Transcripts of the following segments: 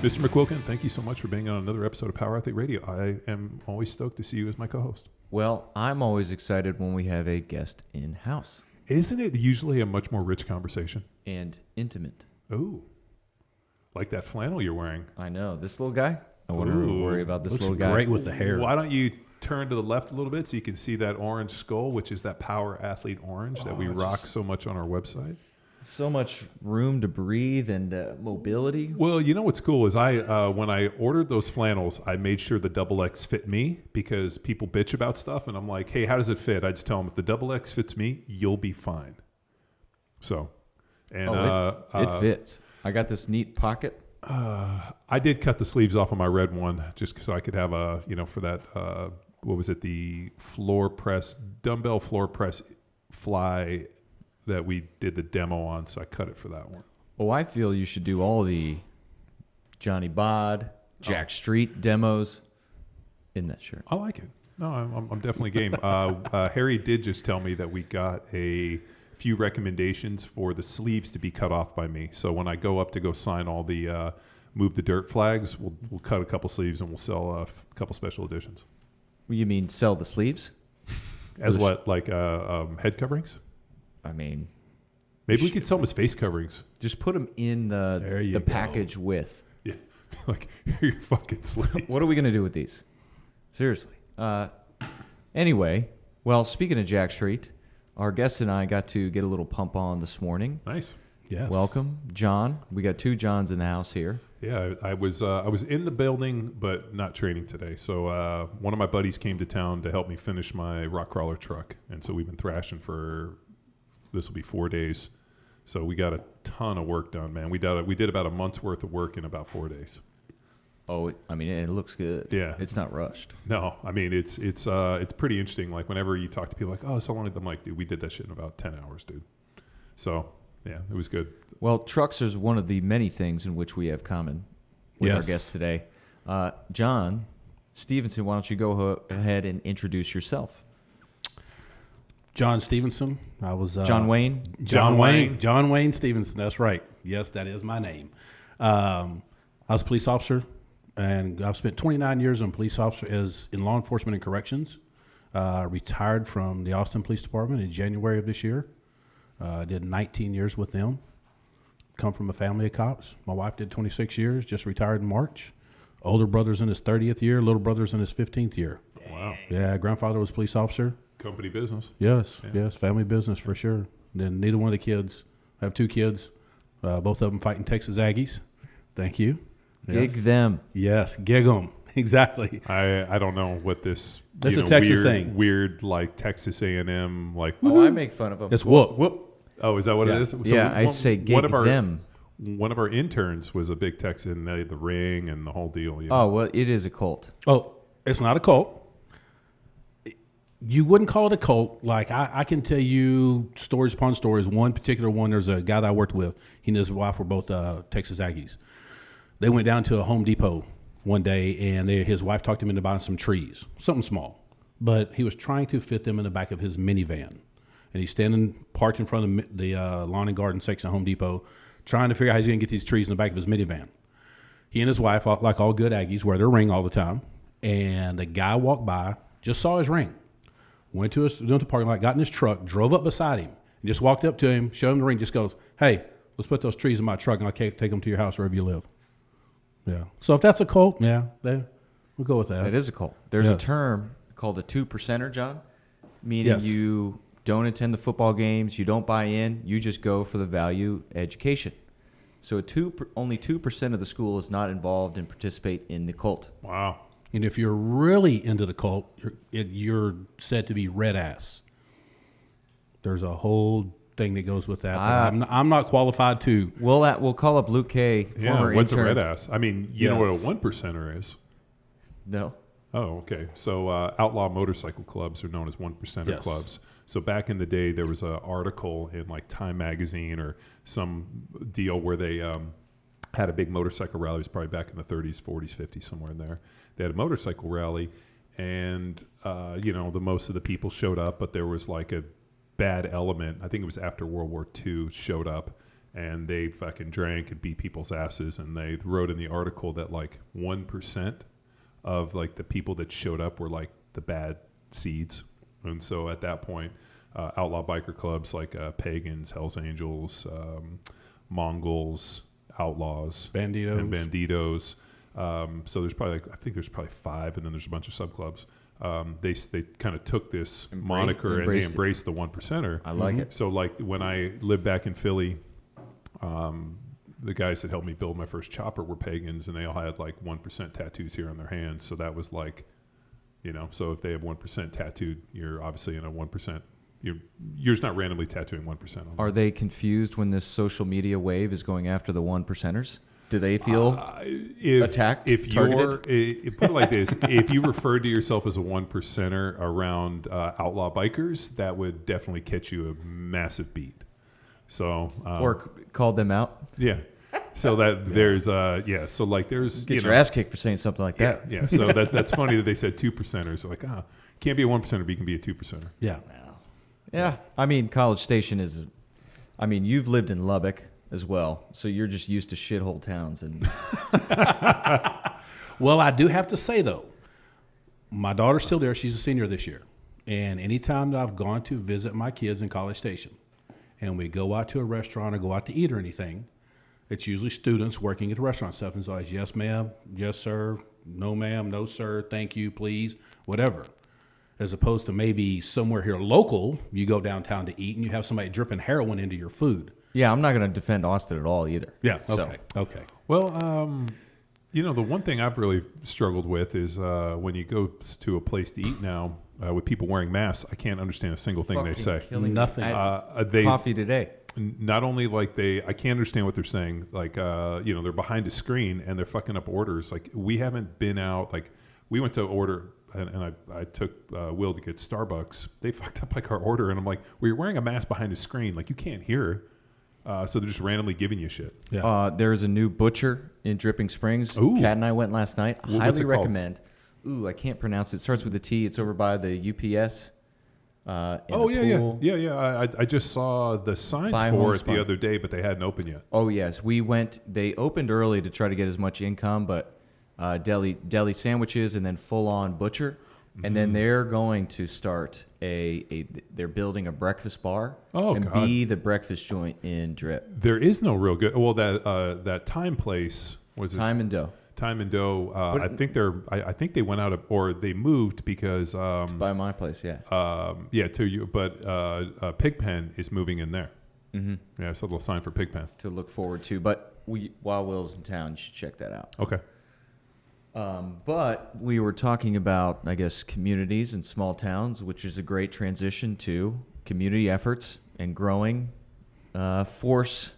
Mr. McQuilkin, thank you so much for being on another episode of Power Athlete Radio. I am always stoked to see you as my co-host. Well, I'm always excited when we have a guest in-house. Isn't it usually a much more rich conversation? And intimate. Oh, like that flannel you're wearing. I know. This little guy? I wouldn't worry about this little guy. Looks great with the hair. Why don't you turn to the left a little bit so you can see that orange skull, which is that Power Athlete orange that we rock so much on our website? So much room to breathe and mobility. Well, you know what's cool is when I ordered those flannels, I made sure the XX fit me because people bitch about stuff, and I'm like, hey, how does it fit? I just tell them if the XX fits me, you'll be fine. So, and it fits. I got this neat pocket. I did cut the sleeves off of my red one just so I could have for that, what was it, the dumbbell floor press fly that we did the demo on, so I cut it for that one. Oh, I feel you should do all the Johnny Bod, Jack Street demos in that shirt. I like it. No, I'm definitely game. Harry did just tell me that we got a few recommendations for the sleeves to be cut off by me. So when I go up to go sign all the Move the Dirt flags, we'll cut a couple sleeves and we'll sell a couple special editions. You mean sell the sleeves? As what, like head coverings? I mean, maybe we could sell them as face coverings. Just put them in the package with. Yeah, like here are your fucking sleeves. What are we gonna do with these? Seriously. Anyway, well, speaking of Jack Street, our guest and I got to get a little pump on this morning. Nice. Yes. Welcome, John. We got two Johns in the house here. Yeah, I was in the building, but not training today. So one of my buddies came to town to help me finish my rock crawler truck, and so we've been thrashing for. This will be 4 days. So we got a ton of work done, man. We did about a month's worth of work in about 4 days. Oh, I mean, it looks good. Yeah. It's not rushed. No, I mean, it's pretty interesting. Like, whenever you talk to people like, oh, so long, I'm like, dude, we did that shit in about 10 hours, dude. So, yeah, it was good. Well, trucks is one of the many things in which we have common with our guest today. Jon Stephenson, why don't you go ahead and introduce yourself? Jon Stephenson. I was John Wayne. Jon Wayne Stephenson. That's right. Yes, that is my name. I was a police officer, and I've spent 29 years as a police officer in law enforcement and corrections. Retired from the Austin Police Department in January of this year. Did 19 years with them. Come from a family of cops. My wife did 26 years. Just retired in March. Older brother's in his 30th year. Little brother's in his 15th year. Wow. Yeah, grandfather was a police officer. Company business. Yes, family business for sure. Then neither one of the kids, I have two kids, both of them fighting Texas Aggies. Thank you. Gig them. Yes, gig them. Exactly. I don't know what this. That's a Texas thing. Weird like Texas A&M like. Oh, I make fun of them. It's whoop. Oh, is that what it is? So I say gig them. One of our interns was a big Texan. The ring and the whole deal. You know? Oh well, it is a cult. Oh, it's not a cult. You wouldn't call it a cult. Like, I can tell you stories upon stories. One particular one, there's a guy that I worked with. He and his wife were both Texas Aggies. They went down to a Home Depot one day, and his wife talked him into buying some trees, something small. But he was trying to fit them in the back of his minivan. And he's parked in front of the lawn and garden section of Home Depot, trying to figure out how he's going to get these trees in the back of his minivan. He and his wife, like all good Aggies, wear their ring all the time. And the guy walked by, just saw his ring. Went to the parking lot, got in his truck, drove up beside him, and just walked up to him, showed him the ring, just goes, hey, let's put those trees in my truck, and I'll take them to your house wherever you live. Yeah. So if that's a cult, we'll go with that. It is a cult. There's a term called a 2%er, John, meaning you don't attend the football games, you don't buy in, you just go for the value education. So only 2% of the school is not involved and participate in the cult. Wow. And if you're really into the cult, you're said to be red ass. There's a whole thing that goes with that. I'm not qualified to. We'll call up Luke K. Former what's intern. a red ass? I mean, you know what a 1%er is? No. Oh, okay. So outlaw motorcycle clubs are known as 1%er clubs. So back in the day, there was an article in like Time magazine or some deal where they had a big motorcycle rally. It was probably back in the 30s, 40s, 50s, somewhere in there. They had a motorcycle rally, and the most of the people showed up, but there was like a bad element. I think it was after World War II showed up, and they fucking drank and beat people's asses. And they wrote in the article that like 1% of like the people that showed up were like the bad seeds. And so at that point, outlaw biker clubs like Pagans, Hells Angels, Mongols, Outlaws, Banditos. and Banditos. So there's probably I think there's probably 5, and then there's a bunch of subclubs. They kind of took this moniker and they embraced the 1%er. I like it. So like when I lived back in Philly, the guys that helped me build my first chopper were Pagans, and they all had like 1% tattoos here on their hands. So that was like, so if they have 1% tattooed, you're obviously in a 1%. You're just not randomly tattooing 1%. Are they confused when this social media wave is going after the 1%ers? Do they feel attacked? Put it like this: if you referred to yourself as a 1%er around outlaw bikers, that would definitely catch you a massive beat. So or called them out. Yeah. So that there's So like there's get your ass kicked for saying something like that. Yeah. So that's funny that they said 2%ers. So like can't be a 1%er, but you can be a 2%er. Yeah. Yeah. I mean, College Station is. I mean, you've lived in Lubbock as well, so you're just used to shithole towns. And well, I do have to say though, my daughter's still there. She's a senior this year, and anytime that I've gone to visit my kids in College Station, and we go out to a restaurant or go out to eat or anything, it's usually students working at the restaurant stuff, and it's always yes ma'am, yes sir, no ma'am, no sir, thank you, please, whatever. As opposed to maybe somewhere here local, you go downtown to eat and you have somebody dripping heroin into your food. Yeah, I'm not going to defend Austin at all either. Yeah, okay. Well, the one thing I've really struggled with is when you go to a place to eat now with people wearing masks, I can't understand a single thing they say. Nothing. Coffee today. Not only like I can't understand what they're saying. Like, they're behind a screen and they're fucking up orders. Like, we haven't been out. Like, we went to order. And I took Will to get Starbucks. They fucked up like our order, and I'm like, "Well, you're wearing a mask behind a screen, like you can't hear." So they're just randomly giving you shit. Yeah. There's a new butcher in Dripping Springs. Ooh. Kat and I went last night. What's it Highly recommend. Ooh, I can't pronounce it. It starts with a T. It's over by the UPS. Yeah. I just saw the signs for it the other day, but they hadn't opened yet. Oh yes, we went. They opened early to try to get as much income, but. Deli sandwiches and then full on butcher, and then they're going to start they're building a breakfast bar be the breakfast joint in Drip. There is no real good. Well, that Time place was Time and Dough. Time and Dough. I think they went out or they moved because by my place. To you, but Pigpen is moving in there. Mm-hmm. Yeah, I saw a little sign for Pigpen to look forward to. But while Will's in town, you should check that out. Okay. But we were talking about, I guess, communities and small towns, which is a great transition to community efforts and growing force,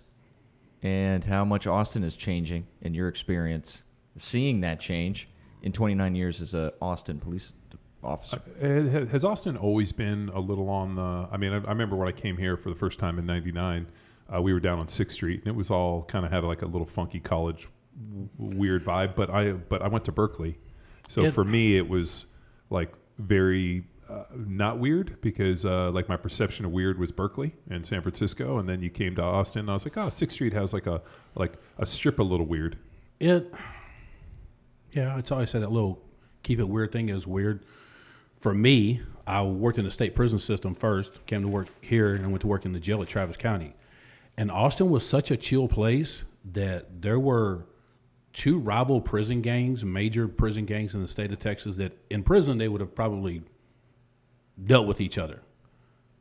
and how much Austin is changing in your experience, seeing that change in 29 years as an Austin police officer. Has Austin always been a little on the... I mean, I remember when I came here for the first time in 99, we were down on 6th Street, and it was all kind of had like a little funky college weird vibe, but I went to Berkeley, so for me it was like very not weird, because like my perception of weird was Berkeley and San Francisco, and then you came to Austin and I was like, 6th Street has like a strip a little weird. It's always said that little keep it weird thing is weird. For me, I worked in the state prison system first, came to work here, and went to work in the jail at Travis County, and Austin was such a chill place that there were 2 rival prison gangs, major prison gangs in the state of Texas, that in prison they would have probably dealt with each other.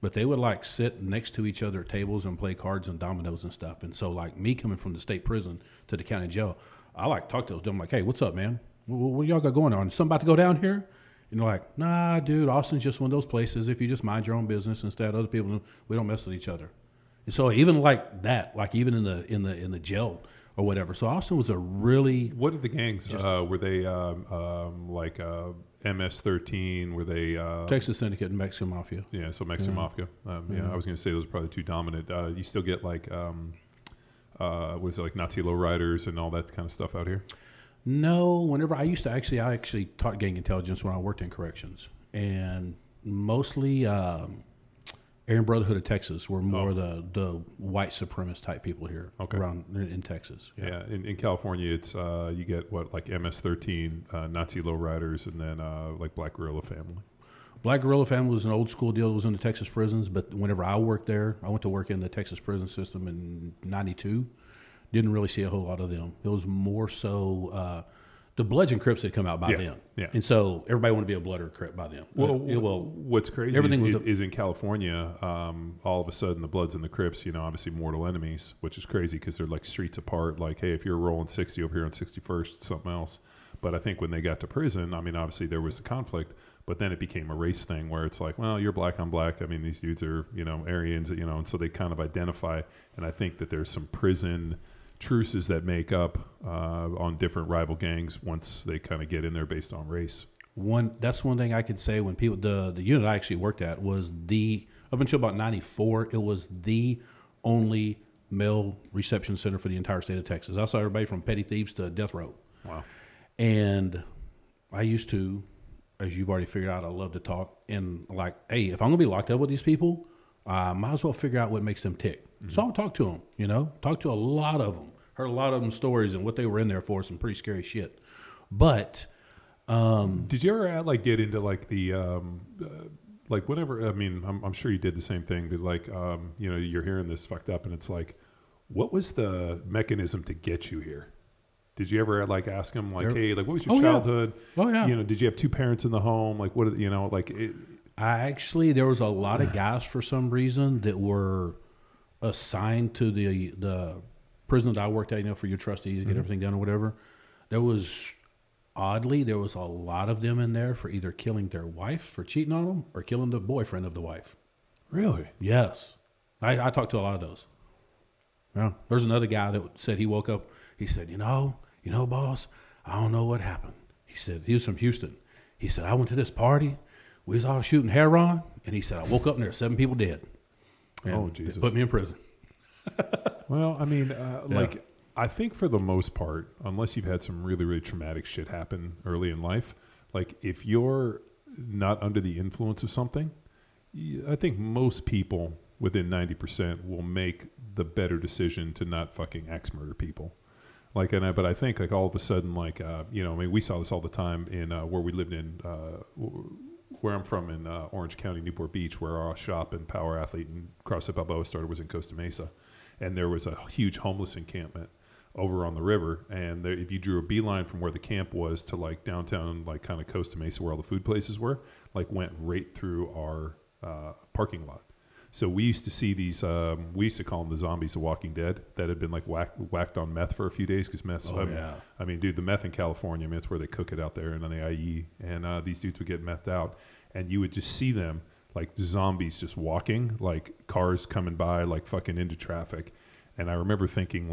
But they would like sit next to each other at tables and play cards and dominoes and stuff. And so like me coming from the state prison to the county jail, I like talk to those dudes. I'm like, hey, what's up, man? What y'all got going on? Something about to go down here? And they're like, nah, dude, Austin's just one of those places. If you just mind your own business instead of other people, we don't mess with each other. And so even like that, like even in the jail or whatever. So Austin was a really... What are the gangs? Were they like MS-13? Were they... Texas Syndicate and Mexican Mafia. Yeah, so Mexican Mafia. Yeah, I was going to say those are probably the 2 dominant. You still get like, what is it, like Nazi lowriders and all that kind of stuff out here? No, whenever I actually taught gang intelligence when I worked in corrections. And mostly Aryan Brotherhood of Texas were more the white supremacist type people here around in Texas. Yeah, in California, it's you get like MS-13, Nazi lowriders, and then like Black Guerrilla Family. Black Guerrilla Family was an old school deal that was in the Texas prisons, but whenever I worked there, I went to work in the Texas prison system in '92. Didn't really see a whole lot of them. It was more so the Bloods and Crips had come out by then. Yeah. And so everybody wanted to be a Blood or a Crip by then. Well, what's crazy is in California, all of a sudden the Bloods and the Crips, obviously mortal enemies, which is crazy because they're like streets apart. Like, hey, if you're rolling 60 over here on 61st, it's something else. But I think when they got to prison, obviously there was a conflict, but then it became a race thing where it's like, well, you're black, I'm black. These dudes are, Aryans, and so they kind of identify. And I think that there's some prison truces that make up on different rival gangs once they kind of get in there based on race. That's one thing I could say when people, the unit I actually worked at was up until about 94, it was the only male reception center for the entire state of Texas. I saw everybody from petty thieves to death row. Wow. And I used to, as you've already figured out, I love to talk. And like, hey, if I'm going to be locked up with these people, I might as well figure out what makes them tick. Mm-hmm. So I'll talk to them, talk to a lot of them. Heard a lot of them stories and what they were in there for, some pretty scary shit. But did you ever get into like the like whenever? I'm sure you did the same thing. But like you're hearing this fucked up, and it's like, what was the mechanism to get you here? Did you ever ask them hey, what was your childhood? Yeah. Oh yeah. Did you have two parents in the home? Like what? There was a lot of guys for some reason that were assigned to the prison that I worked at, for your trustees to get everything done or whatever. There was a lot of them in there for either killing their wife for cheating on them or killing the boyfriend of the wife. Really? Yes. I talked to a lot of those. Yeah. There's another guy that said he woke up. He said, boss, I don't know what happened. He said, he was from Houston. He said, I went to this party. We was all shooting heroin. And he said, I woke up and there were 7 people dead. And Jesus. They put me in prison. Well, I think for the most part, unless you've had some really, really traumatic shit happen early in life, if you're not under the influence of something, I think most people within 90% will make the better decision to not fucking axe murder people. But I think all of a sudden, we saw this all the time in where we lived in, where I'm from in Orange County, Newport Beach, where our shop and Power Athlete and CrossFit Balboa started was in Costa Mesa. And there was a huge homeless encampment over on the river. And if you drew a beeline from where the camp was to downtown, kind of Costa Mesa where all the food places were, went right through our parking lot. So we used to see these, we used to call them the zombies, the Walking Dead, that had been whacked on meth for a few days because meth. Dude, the meth in California, it's where they cook it out there and on the IE. And these dudes would get methed out. And you would just see them like zombies just walking, cars coming by, fucking into traffic. And I remember thinking,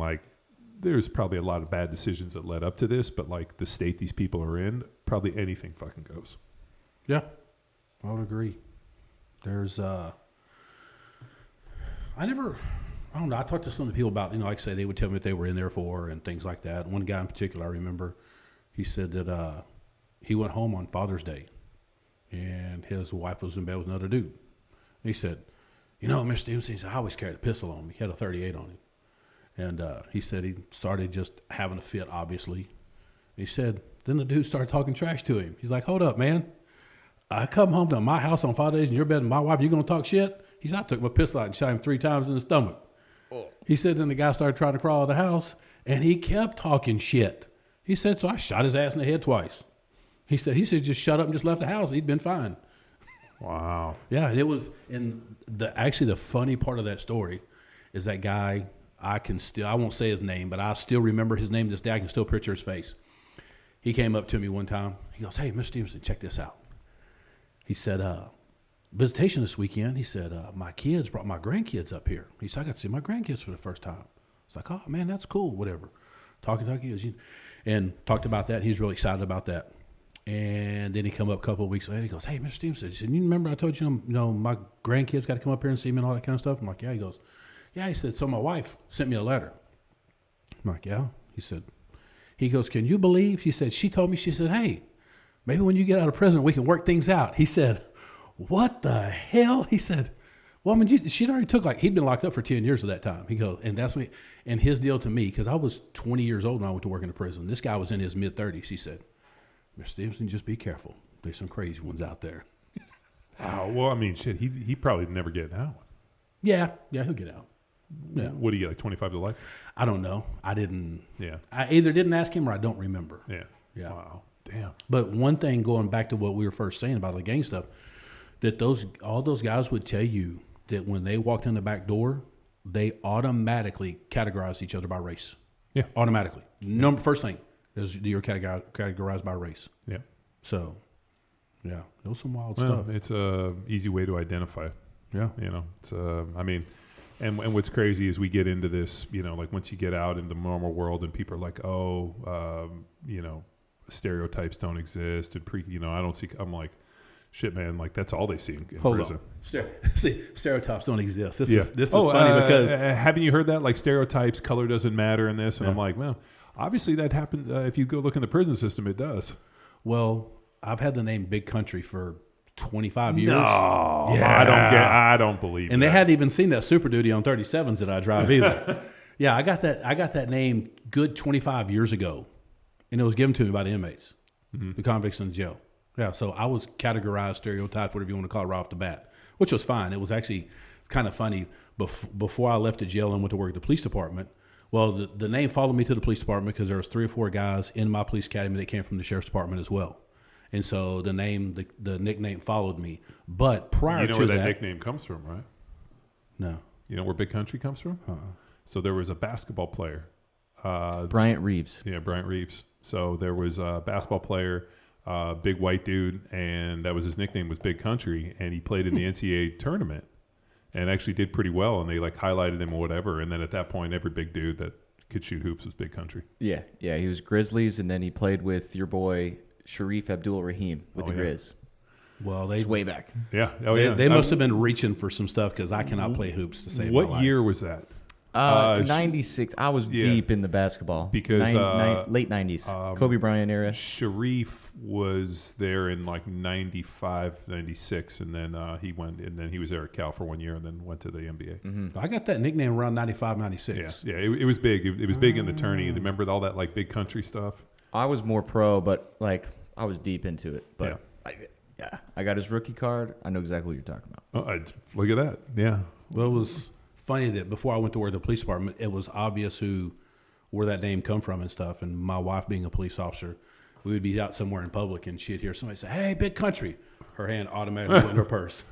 there's probably a lot of bad decisions that led up to this, but the state these people are in, probably anything fucking goes. Yeah, I would agree. There's, I don't know. I talked to some of the people about, like I say, they would tell me what they were in there for and things like that. One guy in particular, I remember, he said that he went home on Father's Day. And his wife was in bed with another dude. And he said, Mr. Stevenson, he said, I always carried a pistol on me. He had a 38 on him. And he said he started just having a fit, obviously. He said, then the dude started talking trash to him. He's like, hold up, man. I come home to my house on 5 days in your bed with my wife. You going to talk shit? He said, I took my pistol out and shot him 3 times in the stomach. Oh. He said, then the guy started trying to crawl out of the house, and he kept talking shit. He said, so I shot his ass in the head twice. He said just shut up and just left the house. He'd been fine. Wow. Yeah, and it was the funny part of that story is that guy, I won't say his name, but I still remember his name to this day. I can still picture his face. He came up to me one time. He goes, hey, Mr. Stevenson, check this out. He said, visitation this weekend. He said, my kids brought my grandkids up here. He said, I got to see my grandkids for the first time. It's like, oh, man, that's cool, whatever. Talking, and talked about that. He was really excited about that. And then he come up a couple of weeks later. He goes, hey, Mr. Stevenson, he said, you remember I told you, my grandkids got to come up here and see me and all that kind of stuff? I'm like, yeah. He goes, yeah. He said, so my wife sent me a letter. I'm like, yeah. He goes, can you believe? He said, she told me, she said, hey, maybe when you get out of prison, we can work things out. He said, what the hell? He said, Well, I mean, she'd already took he'd been locked up for 10 years at that time. He goes, and that's me. And his deal to me, because I was 20 years old when I went to work in the prison. This guy was in his mid-30s. He said, Mr. Stevenson, just be careful. There's some crazy ones out there. Wow. Well, I mean, shit, he probably never get out. Yeah, he'll get out. Yeah. What do you get, like 25 to life? I don't know. I didn't. Yeah. I either didn't ask him or I don't remember. Yeah. Yeah. Wow. Damn. But one thing, going back to what we were first saying about the gang stuff, that all those guys would tell you that when they walked in the back door, they automatically categorized each other by race. Yeah. Automatically. First thing is you're categorized by race. Yeah. So, yeah, it was some wild stuff. It's a easy way to identify. Yeah. It's I mean, and what's crazy is we get into this, like once you get out in the normal world and people are like, stereotypes don't exist and I don't see, I'm like, shit, man, like that's all they see in prison. See, stereotypes don't exist. This is funny because haven't you heard that? Like stereotypes, color doesn't matter in this. And Yeah. I'm like, well, obviously that happens. If you go look in the prison system, it does. Well, I've had the name Big Country for 25 years. No, Yeah. I don't believe And that. they hadn't even seen that Super Duty on 37s that I drive either. Yeah, I got that name good 25 years ago, and it was given to me by the inmates, the convicts in the jail. Yeah, so I was categorized, stereotyped, whatever you want to call it, right off the bat, which was fine. It was actually kind of funny. Before I left the jail and went to work at the police department, well, the name followed me to the police department because there was 3 or 4 guys in my police academy that came from the sheriff's department as well. And so the nickname followed me. But prior to that... You know where that nickname comes from, right? No. You know where Big Country comes from? So there was a basketball player. Bryant Reeves. Yeah, Bryant Reeves. So there was a basketball player, big white dude, and that was his nickname was Big Country, and he played in the NCAA tournament and actually did pretty well, and they highlighted him or whatever. And then at that point, every big dude that could shoot hoops was Big Country. Yeah, he was Grizzlies, and then he played with your boy Sharif Abdul-Rahim with the Grizz. Well, Just way back. Yeah. They must have been reaching for some stuff because I cannot play hoops to save my life. What year was that? 96. I was deep in the basketball. Because late 90s. Kobe Bryant era. Sharif was there in 95, 96, and then he went, and then he was there at Cal for 1 year and then went to the NBA. I got that nickname around 95, 96. Yeah, it was big. It was big in the tourney. Remember all that Big Country stuff? I was more pro, but I was deep into it. But I got his rookie card. I know exactly what you're talking about. Oh, look at that. Yeah. Well, it was funny that before I went to work at the police department, it was obvious where that name come from and stuff. And my wife being a police officer, we would be out somewhere in public and she'd hear somebody say, "Hey, Big Country." Her hand automatically went in her purse.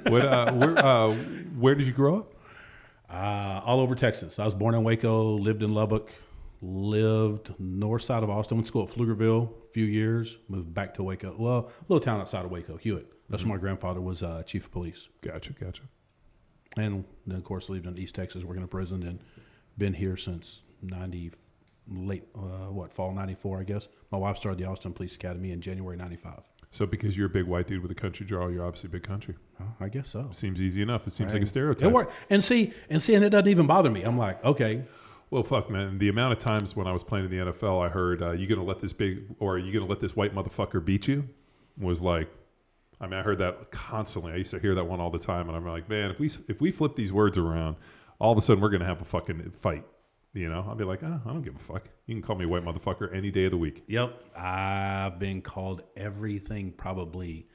Where did you grow up? All over Texas. I was born in Waco, lived in Lubbock, lived north side of Austin, went to school at Pflugerville a few years, moved back to Waco. Well, a little town outside of Waco, Hewitt. That's where my grandfather was chief of police. Gotcha. And then, of course, lived in East Texas, working in prison, and been here since fall 94, I guess. My wife started the Austin Police Academy in January 95. So because you're a big white dude with a country draw, you're obviously Big Country. I guess so. Seems easy enough. It seems like a stereotype. It worked. And it doesn't even bother me. I'm like, okay. Well, fuck, man. The amount of times when I was playing in the NFL, I heard, you going to let this white motherfucker beat you? Was like, I heard that constantly. I used to hear that one all the time, and I'm like, man, if we flip these words around, all of a sudden we're gonna have a fucking fight. I'll be like, I don't give a fuck. You can call me a white motherfucker any day of the week. Yep, I've been called everything probably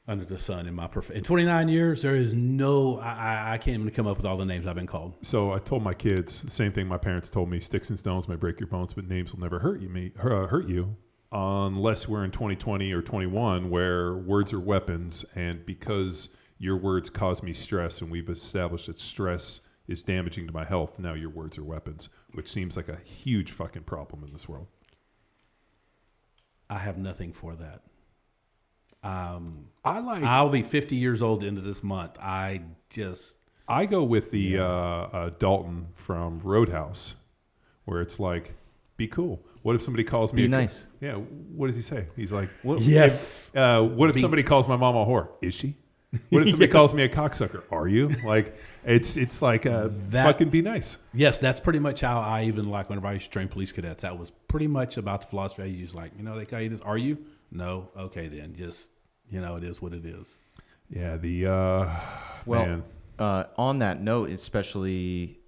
under the sun in my in 29 years. There is no, I can't even come up with all the names I've been called. So I told my kids the same thing my parents told me: sticks and stones may break your bones, but names will never hurt you. Unless we're in 2020 or 21 where words are weapons, and because your words cause me stress and we've established that stress is damaging to my health, now your words are weapons, which seems like a huge fucking problem in this world. I have nothing for that. I'll be 50 years old into this month. I go with the Dalton from Roadhouse, where it's like, be cool. What if somebody calls me? Be nice. Yeah. What does he say? He's like, yes. What if somebody calls my mom a whore? Is she? What if somebody calls me a cocksucker? Are you? Like, it's like fucking be nice. Yes, that's pretty much how I even whenever I used to train police cadets. That was pretty much about the philosophy I use. Like, they call you this. Are you? No. Okay, then. Just, it is what it is. Yeah. Well, on that note, especially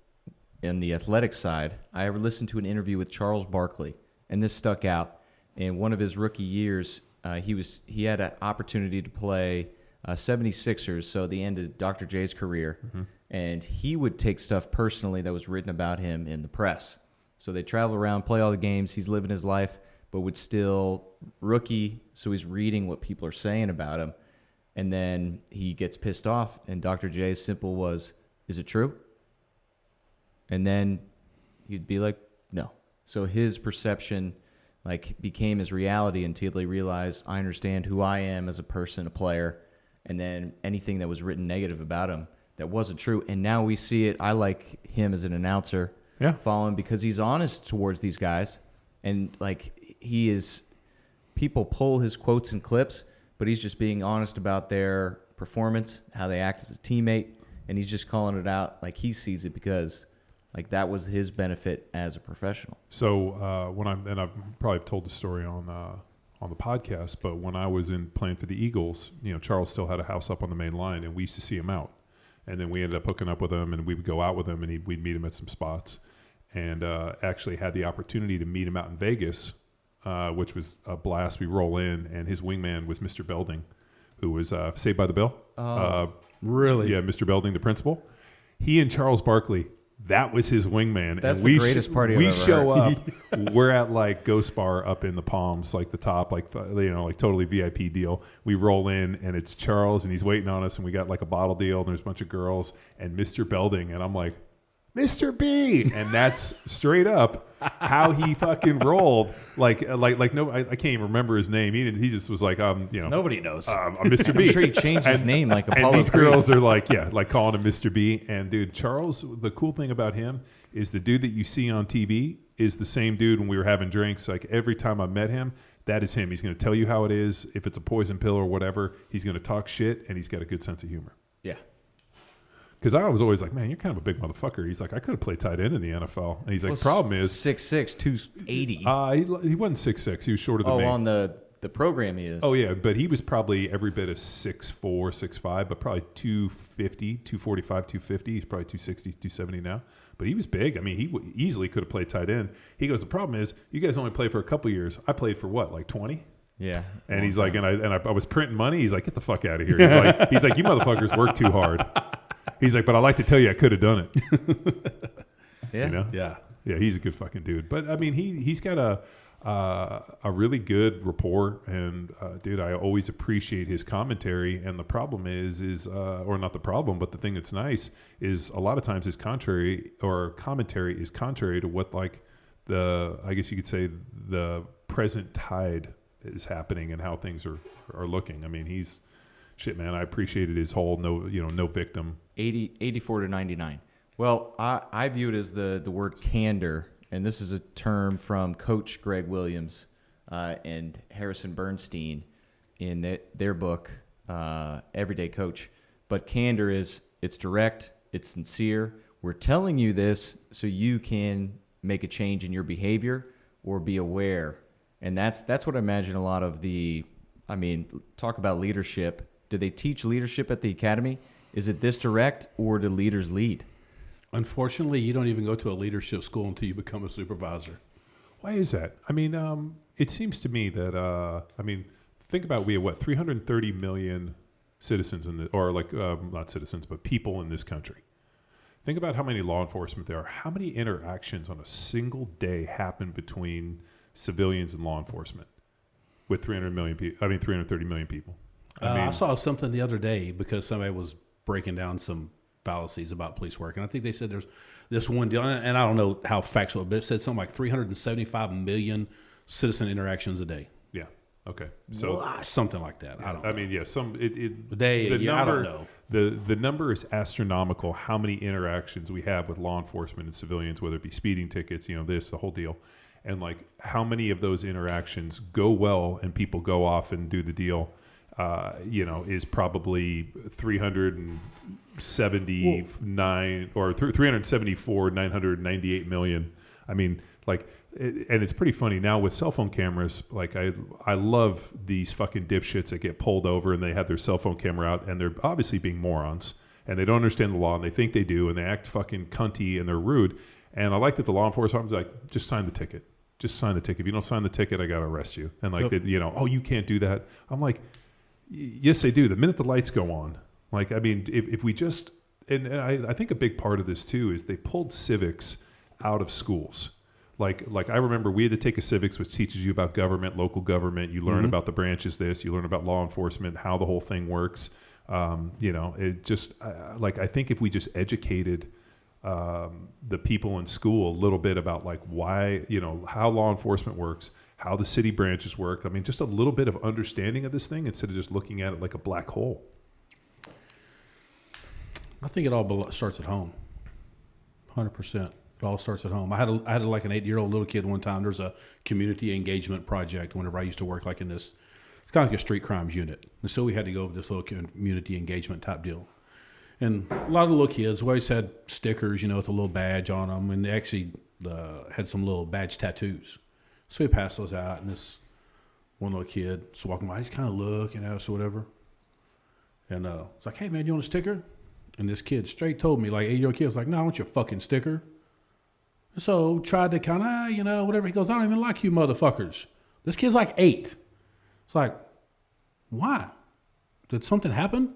in the athletic side, I listened to an interview with Charles Barkley, and this stuck out. In one of his rookie years, he had an opportunity to play 76ers, so the end of Dr. J's career, and he would take stuff personally that was written about him in the press. So they travel around, play all the games, he's living his life, but would still rookie, so he's reading what people are saying about him, and then he gets pissed off, and Dr. J's simple was, is it true? And then he'd be like, no. So his perception became his reality until he realized, I understand who I am as a person, a player, and then anything that was written negative about him that wasn't true. And now we see it. I like him as an announcer, follow him because he's honest towards these guys. And he is, people pull his quotes and clips, but he's just being honest about their performance, how they act as a teammate, and he's just calling it out like he sees it because that was his benefit as a professional. So I've probably told the story on the podcast, but when I was playing for the Eagles, Charles still had a house up on the main line, and we used to see him out. And then we ended up hooking up with him, and we would go out with him, and we'd meet him at some spots. And actually had the opportunity to meet him out in Vegas, which was a blast. We roll in, and his wingman was Mr. Belding, who was Saved by the Bell. Really? Yeah, Mr. Belding, the principal. He and Charles Barkley, that was his wingman. That's the greatest party I've ever show heard. up. We're at Ghost Bar up in the Palms, the top, totally VIP deal. We roll in, and it's Charles, and he's waiting on us, and we got a bottle deal, and there's a bunch of girls, and Mr. Belding, and I'm like, Mr. B, and that's straight up how he fucking rolled. No, I can't even remember his name. He just was nobody knows. I'm Mr. B. I'm sure he changed his name Apollo. And these girls are calling him Mr. B. And dude, Charles, the cool thing about him is the dude that you see on TV is the same dude when we were having drinks. Every time I met him, that is him. He's going to tell you how it is. If it's a poison pill or whatever, he's going to talk shit, and he's got a good sense of humor. Yeah. Because I was always man, you're kind of a big motherfucker. He's I could have played tight end in the NFL. And he's problem is 6'6", 280. He wasn't 6'6". He was shorter than me. Oh, on the program he is. Oh, yeah, but he was probably every bit of 6'4", 6'5", but probably 250, 245, 250. He's probably 260, 270 now. But he was big. I mean, he easily could have played tight end. He goes, the problem is you guys only played for a couple of years. I played for what, 20? Yeah. And he's and I was printing money. He's get the fuck out of here. He's you motherfuckers work too hard. He's but I like to tell you I could have done it. Yeah. Yeah, he's a good fucking dude. But I mean, he's got a really good rapport, and dude, I always appreciate his commentary. And the problem is or not the problem, but the thing that's nice is a lot of times his commentary is contrary to what I guess you could say the present tide is happening and how things are looking. I mean, he's shit, man. I appreciated his whole no victim. 84 to 99. Well, I view it as the word candor, and this is a term from Coach Greg Williams and Harrison Bernstein in their book, Everyday Coach. But candor it's direct, it's sincere. We're telling you this so you can make a change in your behavior or be aware. And that's what I imagine a lot of talk about leadership. Do they teach leadership at the academy? Is it this direct, or do leaders lead? Unfortunately, you don't even go to a leadership school until you become a supervisor. Why is that? I mean, it seems to me that, think about we have, 330 million citizens not citizens, but people in this country. Think about how many law enforcement there are. How many interactions on a single day happen between civilians and law enforcement with 330 million people? I saw something the other day because somebody was breaking down some fallacies about police work, and I think they said there's this one deal, and I don't know how factual, but it said something like 375 million citizen interactions a day. Yeah. Okay. So something like that. Yeah, I don't know. I mean, yeah, I don't know. The number is astronomical. How many interactions we have with law enforcement and civilians, whether it be speeding tickets, the whole deal, and how many of those interactions go well and people go off and do the deal. Is probably 379 or 374, 998 million. I mean, and it's pretty funny now with cell phone cameras. I love these fucking dipshits that get pulled over and they have their cell phone camera out and they're obviously being morons and they don't understand the law, and they think they do, and they act fucking cunty, and they're rude. And I like that the law enforcement was like, just sign the ticket. Just sign the ticket. If you don't sign the ticket, I got to arrest you. And like, oh, you can't do that. I'm like, yes, they do. The minute the lights go on, like, I mean, if we just, and I think a big part of this too is they pulled civics out of schools. Like I remember we had to take a civics, which teaches you about government, local government. You learn about the branches, you learn about law enforcement, how the whole thing works. It just like, I think if we just educated the people in school a little bit about like why, how law enforcement works, how the city branches work. I mean, just a little bit of understanding of this thing instead of just looking at it like a black hole. I think it all starts at home. 100%. It all starts at home. I had like an 8-year-old little kid one time. There's a community engagement project whenever I used to work like in this, it's kind of like a street crimes unit. And so we had to go over this little community engagement type deal. And a lot of the little kids always had stickers, with a little badge on them. And they actually had some little badge tattoos. So we passed those out. And this one little kid was walking by. He's kind of looking at us or whatever. And it's like, hey, man, you want a sticker? And this kid straight told me, like 8-year-old kid, was like, no, I want your fucking sticker. So tried to kind of, whatever. He goes, I don't even like you motherfuckers. This kid's like 8. It's like, why? Did something happen?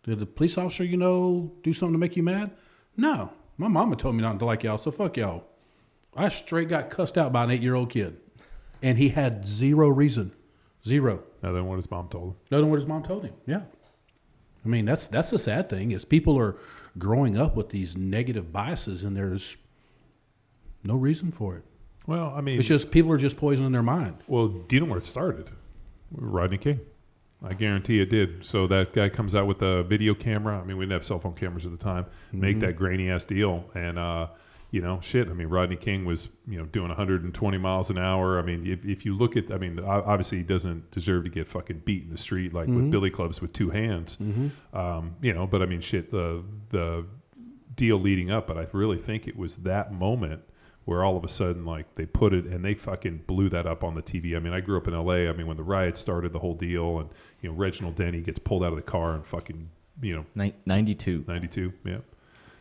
Did the police officer, do something to make you mad? No. My mama told me not to like y'all, so fuck y'all. I straight got cussed out by an 8-year-old kid. And he had zero reason. Zero. Other than what his mom told him. Other than what his mom told him, yeah. I mean, that's the sad thing is people are growing up with these negative biases and there's no reason for it. Well, I mean, it's just people are just poisoning their mind. Well, do you know where it started? Rodney King. I guarantee it did. So that guy comes out with a video camera. I mean, we didn't have cell phone cameras at the time. Make that grainy ass deal, and shit. I mean, Rodney King was doing 120 miles an hour. I mean, if you look at, I mean, obviously he doesn't deserve to get fucking beat in the street like with billy clubs with 2 hands. But I mean, shit. The deal leading up, but I really think it was that moment where all of a sudden, like, they put it and they fucking blew that up on the TV. I mean, I grew up in L.A. I mean, when the riots started, the whole deal, and, Reginald Denny gets pulled out of the car and fucking, 92. 92, yeah.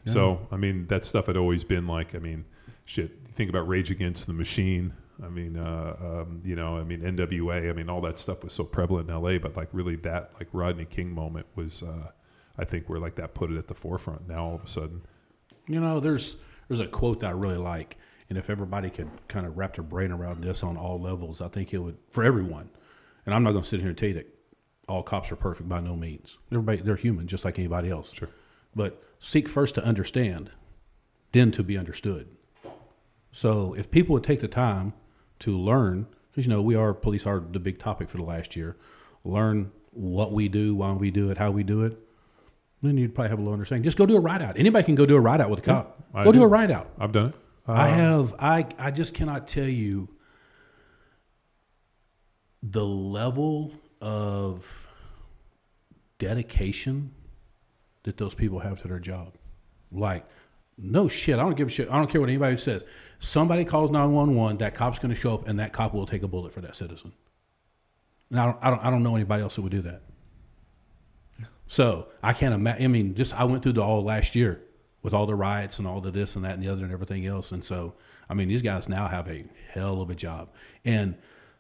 So, I mean, that stuff had always been like, I mean, shit, you think about Rage Against the Machine. I mean, NWA. I mean, all that stuff was so prevalent in L.A., but, like, really that, like, Rodney King moment was, I think, where, like, that put it at the forefront. Now, all of a sudden. There's a quote that I really like. And if everybody could kind of wrap their brain around this on all levels, I think it would, for everyone. And I'm not going to sit here and tell you that all cops are perfect by no means. Everybody, they're human, just like anybody else. Sure. But seek first to understand, then to be understood. So if people would take the time to learn, because, police are the big topic for the last year, learn what we do, why we do it, how we do it, then you'd probably have a little understanding. Just go do a ride-out. Anybody can go do a ride-out with a cop. Go do a ride-out. I've done it. I just cannot tell you the level of dedication that those people have to their job. Like, no shit. I don't give a shit. I don't care what anybody says. Somebody calls 911, that cop's going to show up, and that cop will take a bullet for that citizen. And I don't know anybody else who would do that. So I can't imagine. I mean, I went through the all last year with all the riots and all the this and that and the other and everything else. And so, I mean, these guys now have a hell of a job. And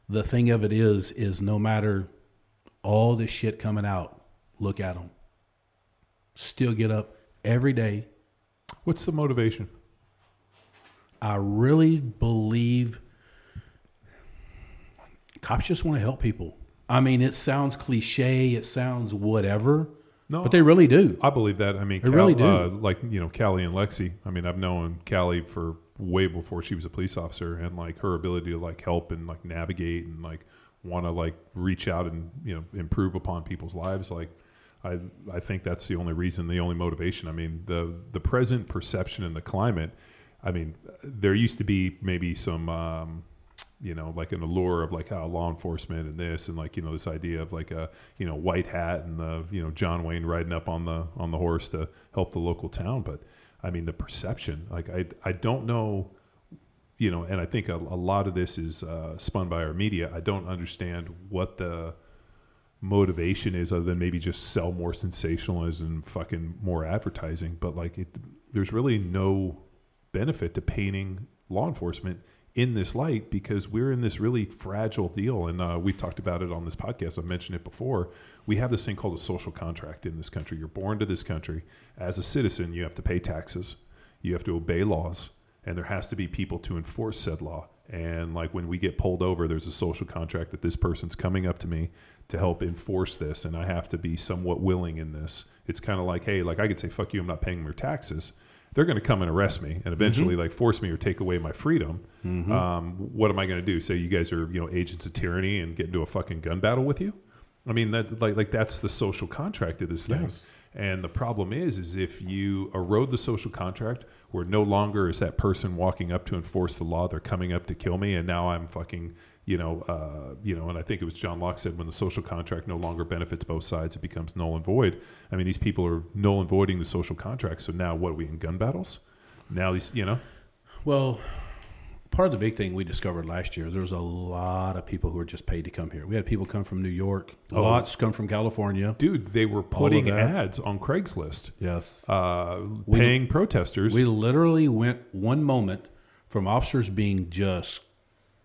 the thing of it is no matter all this shit coming out, look at them. Still get up every day. What's the motivation? I really believe cops just want to help people. I mean, it sounds cliche. It sounds whatever. No, but they really do. I believe that. I mean, they really do. Callie and Lexi. I mean, I've known Callie for way before she was a police officer, and like her ability to like help and like navigate and like want to like reach out and improve upon people's lives. Like, I think that's the only reason, the only motivation. I mean, the present perception in the climate. I mean, there used to be maybe some. Like an allure of like how law enforcement and this and like, this idea of like a, white hat and the, John Wayne riding up on the horse to help the local town. But I mean, the perception, like, I don't know, and I think a lot of this is spun by our media. I don't understand what the motivation is, other than maybe just sell more sensationalism and fucking more advertising. But like, there's really no benefit to painting law enforcement in this light, because we're in this really fragile deal. And we've talked about it on this podcast. I've mentioned it before. We have this thing called a social contract in this country. You're born to this country. As a citizen, you have to pay taxes. You have to obey laws. And there has to be people to enforce said law. And like, when we get pulled over, there's a social contract that this person's coming up to me to help enforce this. And I have to be somewhat willing in this. It's kind of like, hey, like, I could say, fuck you, I'm not paying your taxes. They're going to come and arrest me and eventually like force me or take away my freedom. What am I going to do? Say you guys are, agents of tyranny and get into a fucking gun battle with you? I mean, that like that's the social contract of this thing. Yes. And the problem is if you erode the social contract, where no longer is that person walking up to enforce the law, they're coming up to kill me, and now I'm fucking, and I think it was John Locke said, when the social contract no longer benefits both sides, it becomes null and void. I mean, these people are null and voiding the social contract. So now what are we in gun battles? Now these, Well, part of the big thing we discovered last year, there was a lot of people who were just paid to come here. We had people come from New York, lots come from California. Dude, they were putting ads on Craigslist. Yes. Paying protesters. We literally went one moment from officers being just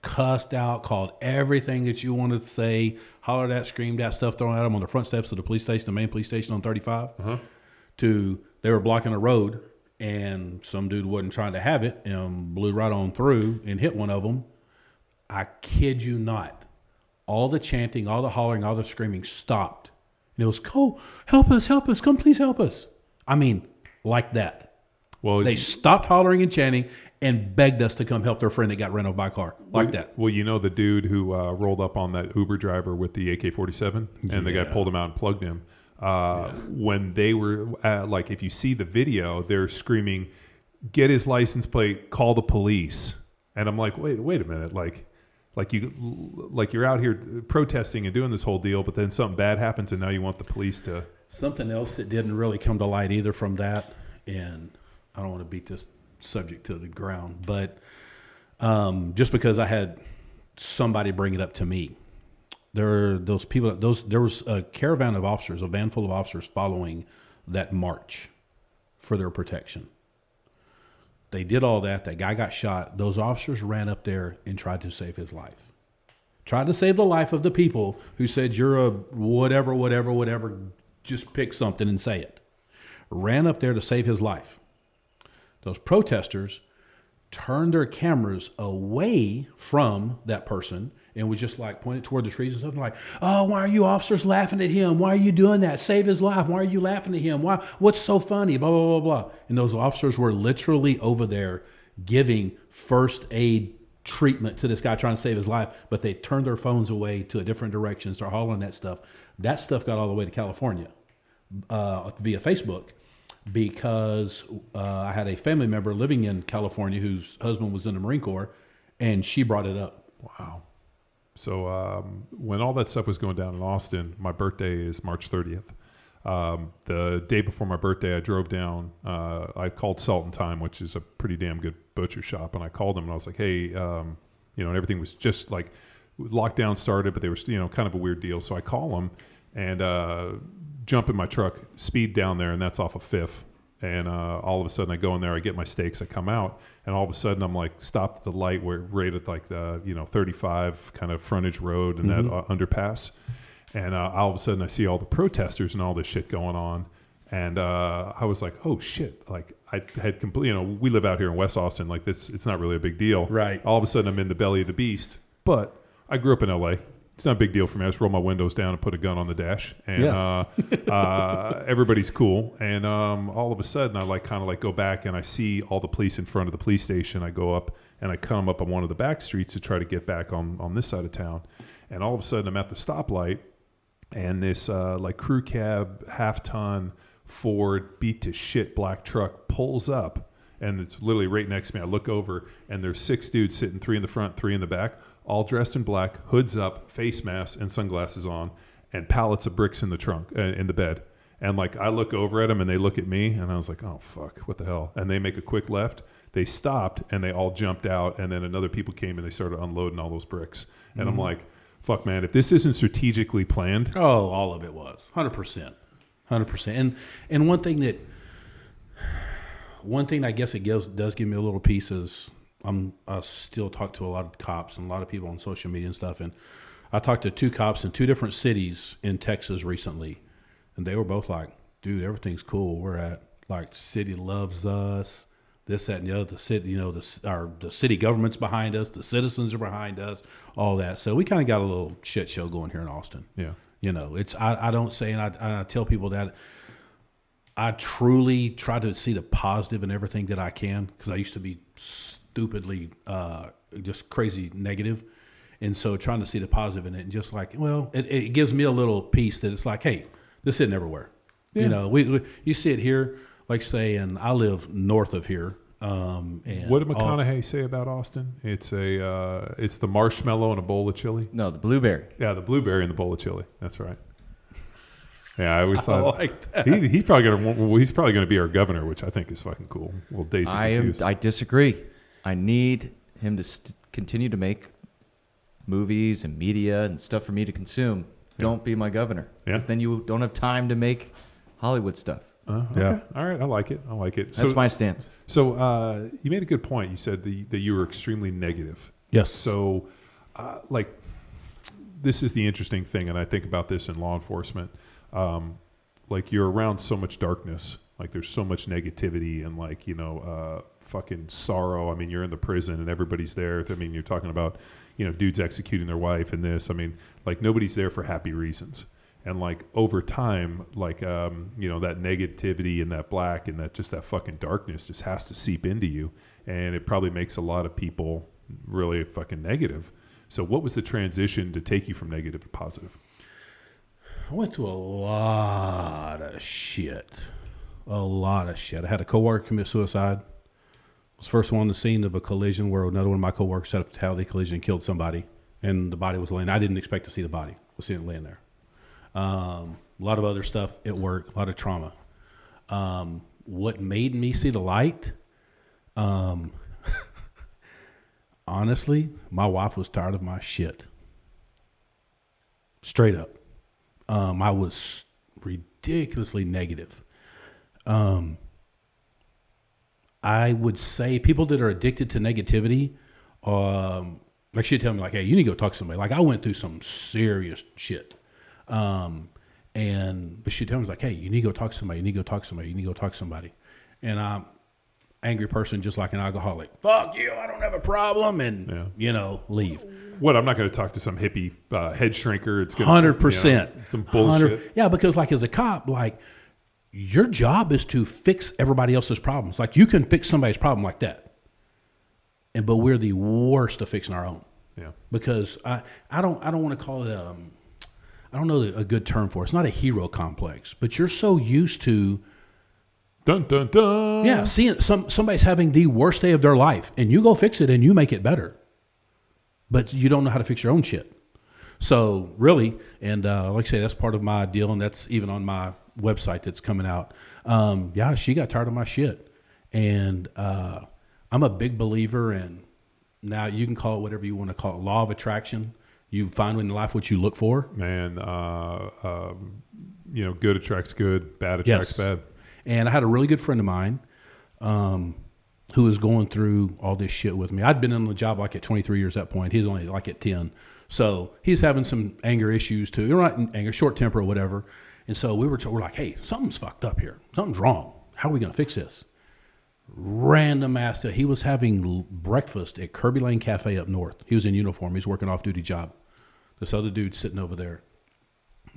cussed out, called everything that you wanted to say, hollered at, screamed at, stuff thrown at them on the front steps of the police station, the main police station on 35, to they were blocking a road, and some dude wasn't trying to have it and blew right on through and hit one of them. I kid you not. All the chanting, all the hollering, all the screaming stopped. And it was, "Go, help us, come please help us." I mean, like that. Well, they stopped hollering and chanting and begged us to come help their friend that got run over by a car, like that. Well, the dude who rolled up on that Uber driver with the AK-47, and the guy pulled him out and plugged him. When they were like, if you see the video, they're screaming, "Get his license plate, call the police." And I'm like, wait a minute, like you're out here protesting and doing this whole deal, but then something bad happens and now you want the police to. Something else that didn't really come to light either from that, and I don't want to beat this subject to the ground, but just because I had somebody bring it up to me, there was a caravan of officers, a van full of officers following that march for their protection. They did all that. That guy got shot. Those officers ran up there and tried to save his life. Tried to save the life of the people who said, "You're a whatever, just pick something and say it." Ran up there to save his life. Those protesters turned their cameras away from that person and was just like pointed toward the trees and stuff, like, "Oh, why are you officers laughing at him? Why are you doing that? Save his life. Why are you laughing at him? Why? What's so funny? Blah, blah, blah, blah." And those officers were literally over there giving first aid treatment to this guy trying to save his life, but they turned their phones away to a different direction, start hollering that stuff. That stuff got all the way to California via Facebook, because I had a family member living in California whose husband was in the Marine Corps, and she brought it up. Wow. So when all that stuff was going down in Austin, my birthday is March 30th. The day before my birthday, I drove down. I called Salt and Thyme, which is a pretty damn good butcher shop, and I called them and I was like, "Hey, and everything was just like lockdown started, but they were, kind of a weird deal." So I call them and jump in my truck, speed down there, and that's off of 5th. And all of a sudden, I go in there, I get my steaks, I come out, and all of a sudden, I'm like stopped at the light where right at like the 35 kind of frontage road and that underpass. And all of a sudden, I see all the protesters and all this shit going on, and I was like, "Oh shit!" Like I had completely, we live out here in West Austin, like this, it's not really a big deal, right? All of a sudden, I'm in the belly of the beast. But I grew up in LA. It's not a big deal for me. I just roll my windows down and put a gun on the dash, and everybody's cool. And all of a sudden, I kind of go back and I see all the police in front of the police station. I go up and I come up on one of the back streets to try to get back on this side of town. And all of a sudden, I'm at the stoplight, and this crew cab, half-ton Ford beat to shit black truck pulls up, and it's literally right next to me. I look over, and there's 6 dudes sitting, 3 in the front, 3 in the back, all dressed in black, hoods up, face masks and sunglasses on, and pallets of bricks in the trunk, in the bed. And I look over at them and they look at me, and I was like, "Oh fuck, what the hell?" And they make a quick left. They stopped and they all jumped out, and then another people came and they started unloading all those bricks. And I'm like, fuck, man, if this isn't strategically planned. Oh, all of it was 100%. 100%. And one thing I guess it does give me a little piece is I still talk to a lot of cops and a lot of people on social media and stuff. And I talked to 2 cops in 2 different cities in Texas recently. And they were both like, dude, everything's cool. We're at, like, city loves us, this, that, and the other. The city, the city government's behind us. The citizens are behind us, all that. So we kind of got a little shit show going here in Austin. Yeah. It's, I don't say, and I tell people that I truly try to see the positive in everything that I can, because I used to be stupidly, just crazy negative. And so trying to see the positive in it, and just like, well, it gives me a little piece that it's like, hey, this isn't everywhere. Yeah. You see it here, like say, and I live north of here. And what did McConaughey say about Austin? It's the marshmallow in a bowl of chili. No, the blueberry. Yeah, the blueberry in the bowl of chili. That's right. Yeah, I always thought like that. He's probably gonna be our governor, which I think is fucking cool. Well, I disagree. I need him to continue to make movies and media and stuff for me to consume. Yeah. Don't be my governor, because then you don't have time to make Hollywood stuff. Okay. Yeah. All right. I like it. That's my stance. So you made a good point. You said that you were extremely negative. Yes. So, this is the interesting thing, and I think about this in law enforcement. Like, you're around so much darkness. Like, there's so much negativity and fucking sorrow. I mean, you're in the prison and everybody's there. I mean, you're talking about, dudes executing their wife and this. I mean, like, nobody's there for happy reasons. And like over time, like, that negativity and that black and that fucking darkness just has to seep into you. And it probably makes a lot of people really fucking negative. So what was the transition to take you from negative to positive? I went through a lot of shit. I had a coworker commit suicide. I was the first one on the scene of a collision where another one of my coworkers had a fatality collision and killed somebody. And the body was laying. I didn't expect to see the body. I was seeing it laying there. A lot of other stuff at work, a lot of trauma. What made me see the light? Honestly, my wife was tired of my shit. Straight up. I was ridiculously negative. I would say people that are addicted to negativity, like she'd tell me, like, hey, you need to go talk to somebody. Like, I went through some serious shit. But she'd tell me, like, hey, you need to go talk to somebody. And I'm angry person, just like an alcoholic. Fuck you, I don't have a problem. And, leave. What, I'm not going to talk to some hippie head shrinker. It's 100%. Some bullshit. Yeah, because like as a cop, like, your job is to fix everybody else's problems. Like, you can fix somebody's problem like that. But we're the worst at fixing our own. Yeah. Because I don't want to call it I don't know a good term for it. It's not a hero complex, but you're so used to dun dun dun. Yeah, seeing somebody's having the worst day of their life, and you go fix it and you make it better. But you don't know how to fix your own shit. So really, and like I say, that's part of my deal, and that's even on my website that's coming out. She got tired of my shit, and I'm a big believer in, now you can call it whatever you want to call it, law of attraction. You find in life what you look for. Man, good attracts good, bad attracts bad. And I had a really good friend of mine who was going through all this shit with me. I'd been in the job like at 23 years at that point. He was only like at 10. So he's having some anger issues too. Not anger, short temper or whatever. And so we're like, hey, something's fucked up here. Something's wrong. How are we going to fix this? Random ass. He was having breakfast at Kirby Lane Cafe up north. He was in uniform. He's working off-duty job. This other dude sitting over there,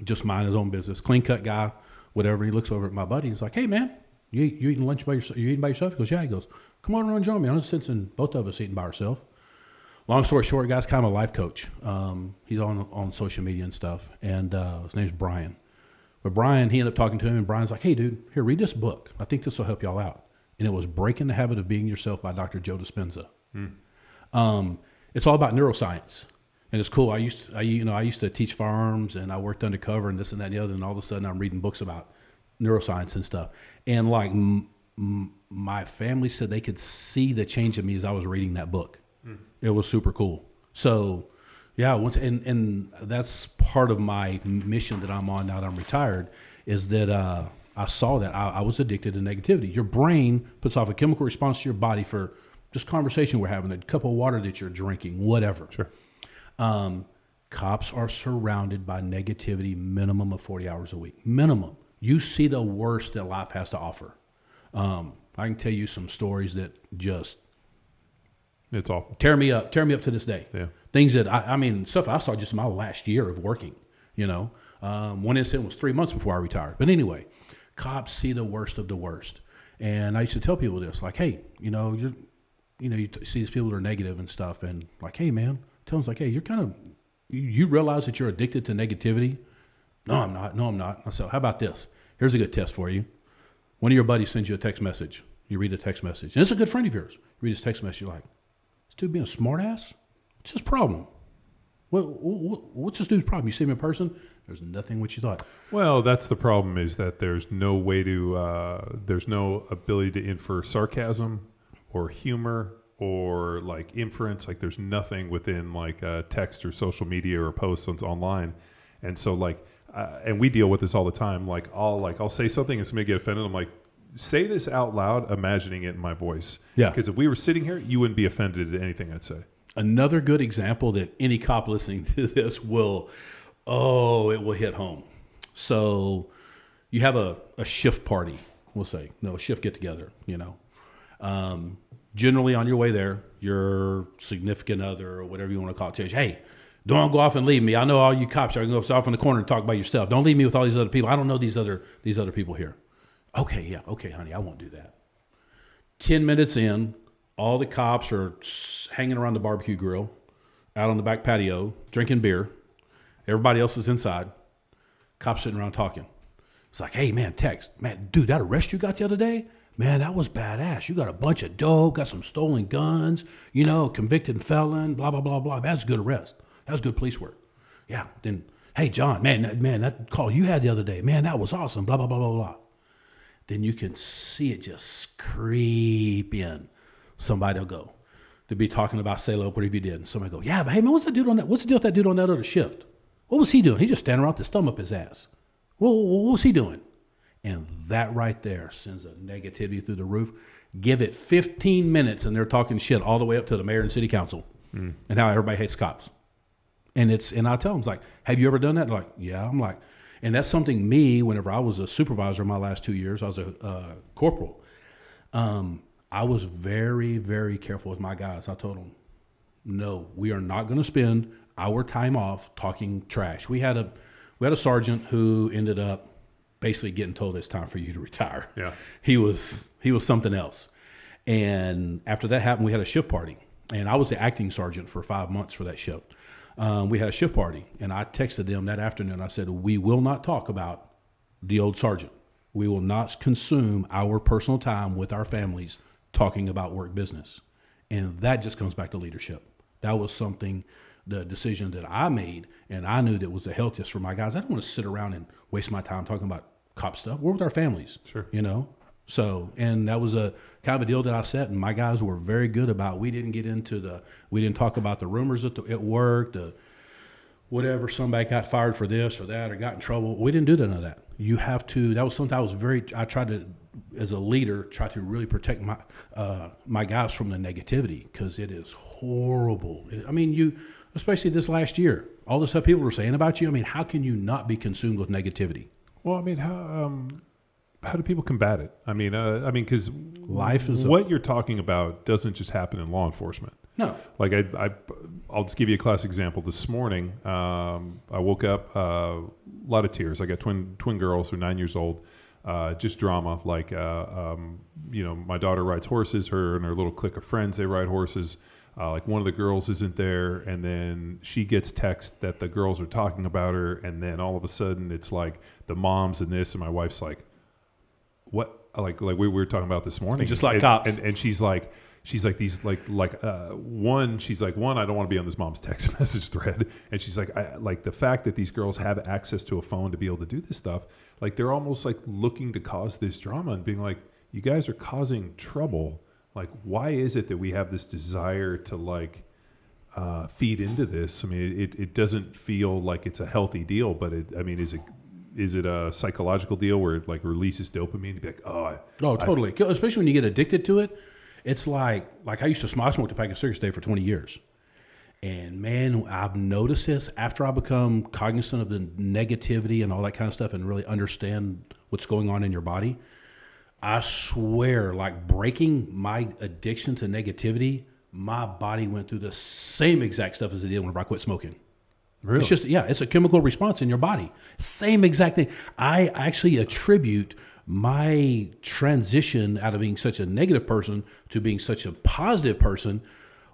just mind his own business, clean cut guy, whatever. He looks over at my buddy. He's like, "Hey man, you eating lunch by yourself? You eating by yourself?" He goes, "Yeah." He goes, "Come on and join me." I'm sensing both of us eating by ourselves. Long story short, guy's kind of a life coach. He's on social media and stuff, and his name's Brian. But Brian, he ended up talking to him, and Brian's like, "Hey dude, here, read this book. I think this will help y'all out." And it was Breaking the Habit of Being Yourself by Dr. Joe Dispenza. It's all about neuroscience. And it's cool. I used to teach firearms, and I worked undercover and this and that and the other. And all of a sudden, I'm reading books about neuroscience and stuff. And like my family said, they could see the change in me as I was reading that book. It was super cool. So, Yeah, and that's part of my mission that I'm on now that I'm retired, is that I saw that I was addicted to negativity. Your brain puts off a chemical response to your body for just conversation we're having, a cup of water that you're drinking, whatever. Sure. Cops are surrounded by negativity minimum of 40 hours a week. Minimum. You see the worst that life has to offer. I can tell you some stories that just... It's awful. Tear me up to this day. Yeah. Things that, I mean, stuff I saw just in my last year of working, you know. One incident was 3 months before I retired. But anyway, cops see the worst of the worst. And I used to tell people this, like, hey, you see these people that are negative and stuff, and like, hey, man, tell them, like, hey, you're kind of, you realize that you're addicted to negativity? No, I'm not. I said, how about this? Here's a good test for you. One of your buddies sends you a text message. You read a text message. And it's a good friend of yours. You read his text message, you're like, this dude being a smart ass? What's his problem? What's this dude's problem? You see him in person, there's nothing what you thought. Well, that's the problem, is that there's no way to, there's no ability to infer sarcasm or humor or like inference. Like there's nothing within like text or social media or posts online. And so like, and we deal with this all the time. Like I'll say something and somebody get offended. I'm like, say this out loud, imagining it in my voice. Yeah. Because if we were sitting here, you wouldn't be offended at anything I'd say. Another good example that any cop listening to this will hit home. So you have a shift party, we'll say. No, a shift get together, you know. Generally on your way there, your significant other or whatever you want to call it tells you, hey, don't go off and leave me. I know all you cops are going to go off in the corner and talk about yourself. Don't leave me with all these other people. I don't know these other people here. Okay, honey, I won't do that. 10 minutes in, all the cops are hanging around the barbecue grill, out on the back patio, drinking beer. Everybody else is inside. Cops sitting around talking. It's like, hey, man, text. Man, dude, that arrest you got the other day? Man, that was badass. You got a bunch of dope, got some stolen guns, convicted felon, blah, blah, blah, blah. That's a good arrest. That was good police work. Yeah, then, hey, John, man, that call you had the other day, man, that was awesome, blah, blah, blah, blah, blah. Then you can see it just creep in. Somebody will go to be talking about say whatever you did. And somebody go, yeah, but hey, man, what's the deal with that dude on that other shift? What was he doing? He just standing around with his thumb up his ass. Well, what was he doing? And that right there sends a negativity through the roof. Give it 15 minutes and they're talking shit all the way up to the mayor and city council and how everybody hates cops. And I tell them, it's like, have you ever done that? They're like, yeah. I'm like, and that's something whenever I was a supervisor in my last 2 years, I was a corporal. I was very, very careful with my guys. I told them, no, we are not going to spend our time off talking trash. We had a sergeant who ended up basically getting told it's time for you to retire. Yeah. He was something else. And after that happened, we had a shift party. And I was the acting sergeant for 5 months for that shift. We had a shift party, and I texted them that afternoon. I said, we will not talk about the old sergeant. We will not consume our personal time with our families talking about work business. And that just comes back to leadership. That was the decision that I made, and I knew that was the healthiest for my guys. I don't want to sit around and waste my time talking about cop stuff. We're with our families. Sure. So, and that was a kind of a deal that I set, and my guys were very good about. We didn't talk about the rumors at work, whatever, somebody got fired for this or that or got in trouble. We didn't do none of that. That was something I tried to, as a leader, try to really protect my guys from the negativity, because it is horrible. Especially this last year, all the stuff people were saying about you. How can you not be consumed with negativity? Well, how do people combat it? Because life is what you're talking about doesn't just happen in law enforcement. No. Like I'll just give you a classic example. This morning, I woke up, a lot of tears. I got twin girls who are 9 years old. Just drama. Like, my daughter rides horses. Her and her little clique of friends, they ride horses. Like one of the girls isn't there, and then she gets text that the girls are talking about her, and then all of a sudden it's like the moms and this, and my wife's like, what? Like we were talking about this morning. Just like cops. And she's like these one, she's like, one, I don't want to be on this mom's text message thread. And she's like, like the fact that these girls have access to a phone to be able to do this stuff, like they're almost like looking to cause this drama and being like, you guys are causing trouble. Like, why is it that we have this desire to feed into this. I mean, it doesn't feel like it's a healthy deal, but is it a psychological deal where it like releases dopamine to be like, totally. Especially when you get addicted to it. It's like I used to smoke a pack of cigarettes a day for 20 years. And man, I've noticed this after I become cognizant of the negativity and all that kind of stuff and really understand what's going on in your body. I swear, like breaking my addiction to negativity, my body went through the same exact stuff as it did whenever I quit smoking. Really? It's just, it's a chemical response in your body. Same exact thing. I actually attribute my transition out of being such a negative person to being such a positive person.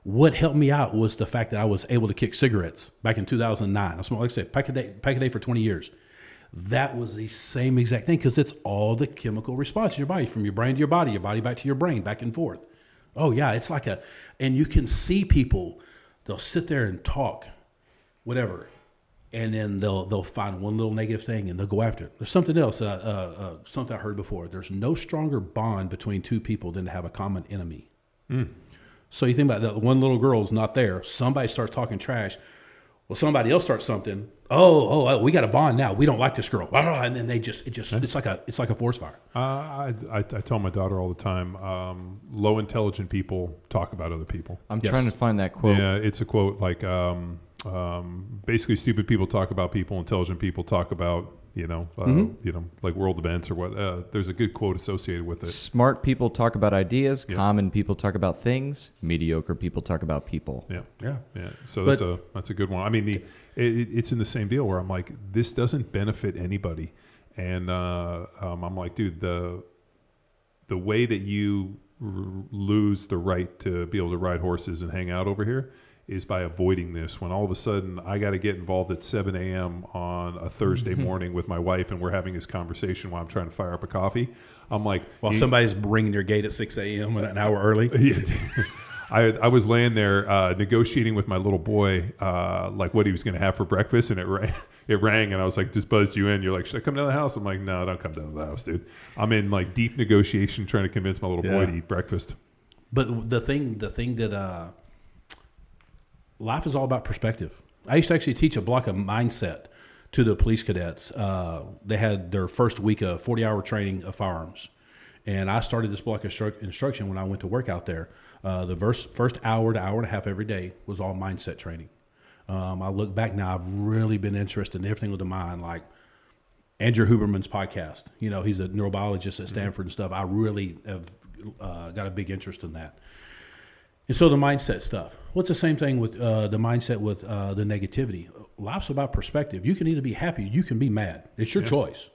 What helped me out was the fact that I was able to kick cigarettes back in 2009. I smoked, like I said, pack a day for 20 years. That was the same exact thing because it's all the chemical response in your body, from your brain to your body back to your brain, back and forth. Oh yeah, it's like and you can see people, they'll sit there and talk, whatever, and then they'll find one little negative thing and they'll go after it. There's something else, something I heard before. There's no stronger bond between two people than to have a common enemy. So you think about that, one little girl's not there. Somebody starts talking trash. Well, somebody else starts something. Oh, we got a bond now. We don't like this girl. And then it's like a forest fire. I tell my daughter all the time, low intelligent people talk about other people. I'm trying to find that quote. Yeah, it's a quote like, basically stupid people talk about people, intelligent people talk about, like world events or what. There's a good quote associated with it. Smart people talk about ideas. Yep. Common people talk about things. Mediocre people talk about people. Yeah. So that's a good one. I mean, it's in the same deal where I'm like, this doesn't benefit anybody, and I'm like, dude, the way that you lose the right to be able to ride horses and hang out over here is by avoiding this. When all of a sudden I got to get involved at 7 a.m. on a Thursday morning with my wife and we're having this conversation while I'm trying to fire up a coffee. I'm like... While somebody's ringing your gate at 6 a.m. an hour early. Yeah. I was laying there negotiating with my little boy like what he was going to have for breakfast, and it rang, and I was like, just buzzed you in. You're like, should I come down to the house? I'm like, no, don't come down to the house, dude. I'm in like deep negotiation trying to convince my little boy to eat breakfast. But the thing that... life is all about perspective. I used to actually teach a block of mindset to the police cadets. They had their first week of 40-hour training of firearms. And I started this block of instruction when I went to work out there. The first hour to hour and a half every day was all mindset training. I look back now, I've really been interested in everything with the mind, like Andrew Huberman's podcast. He's a neurobiologist at Stanford and stuff. I really have got a big interest in that. And so the mindset stuff. What's the same thing with the mindset with the negativity? Life's about perspective. You can either be happy, you can be mad. It's your choice.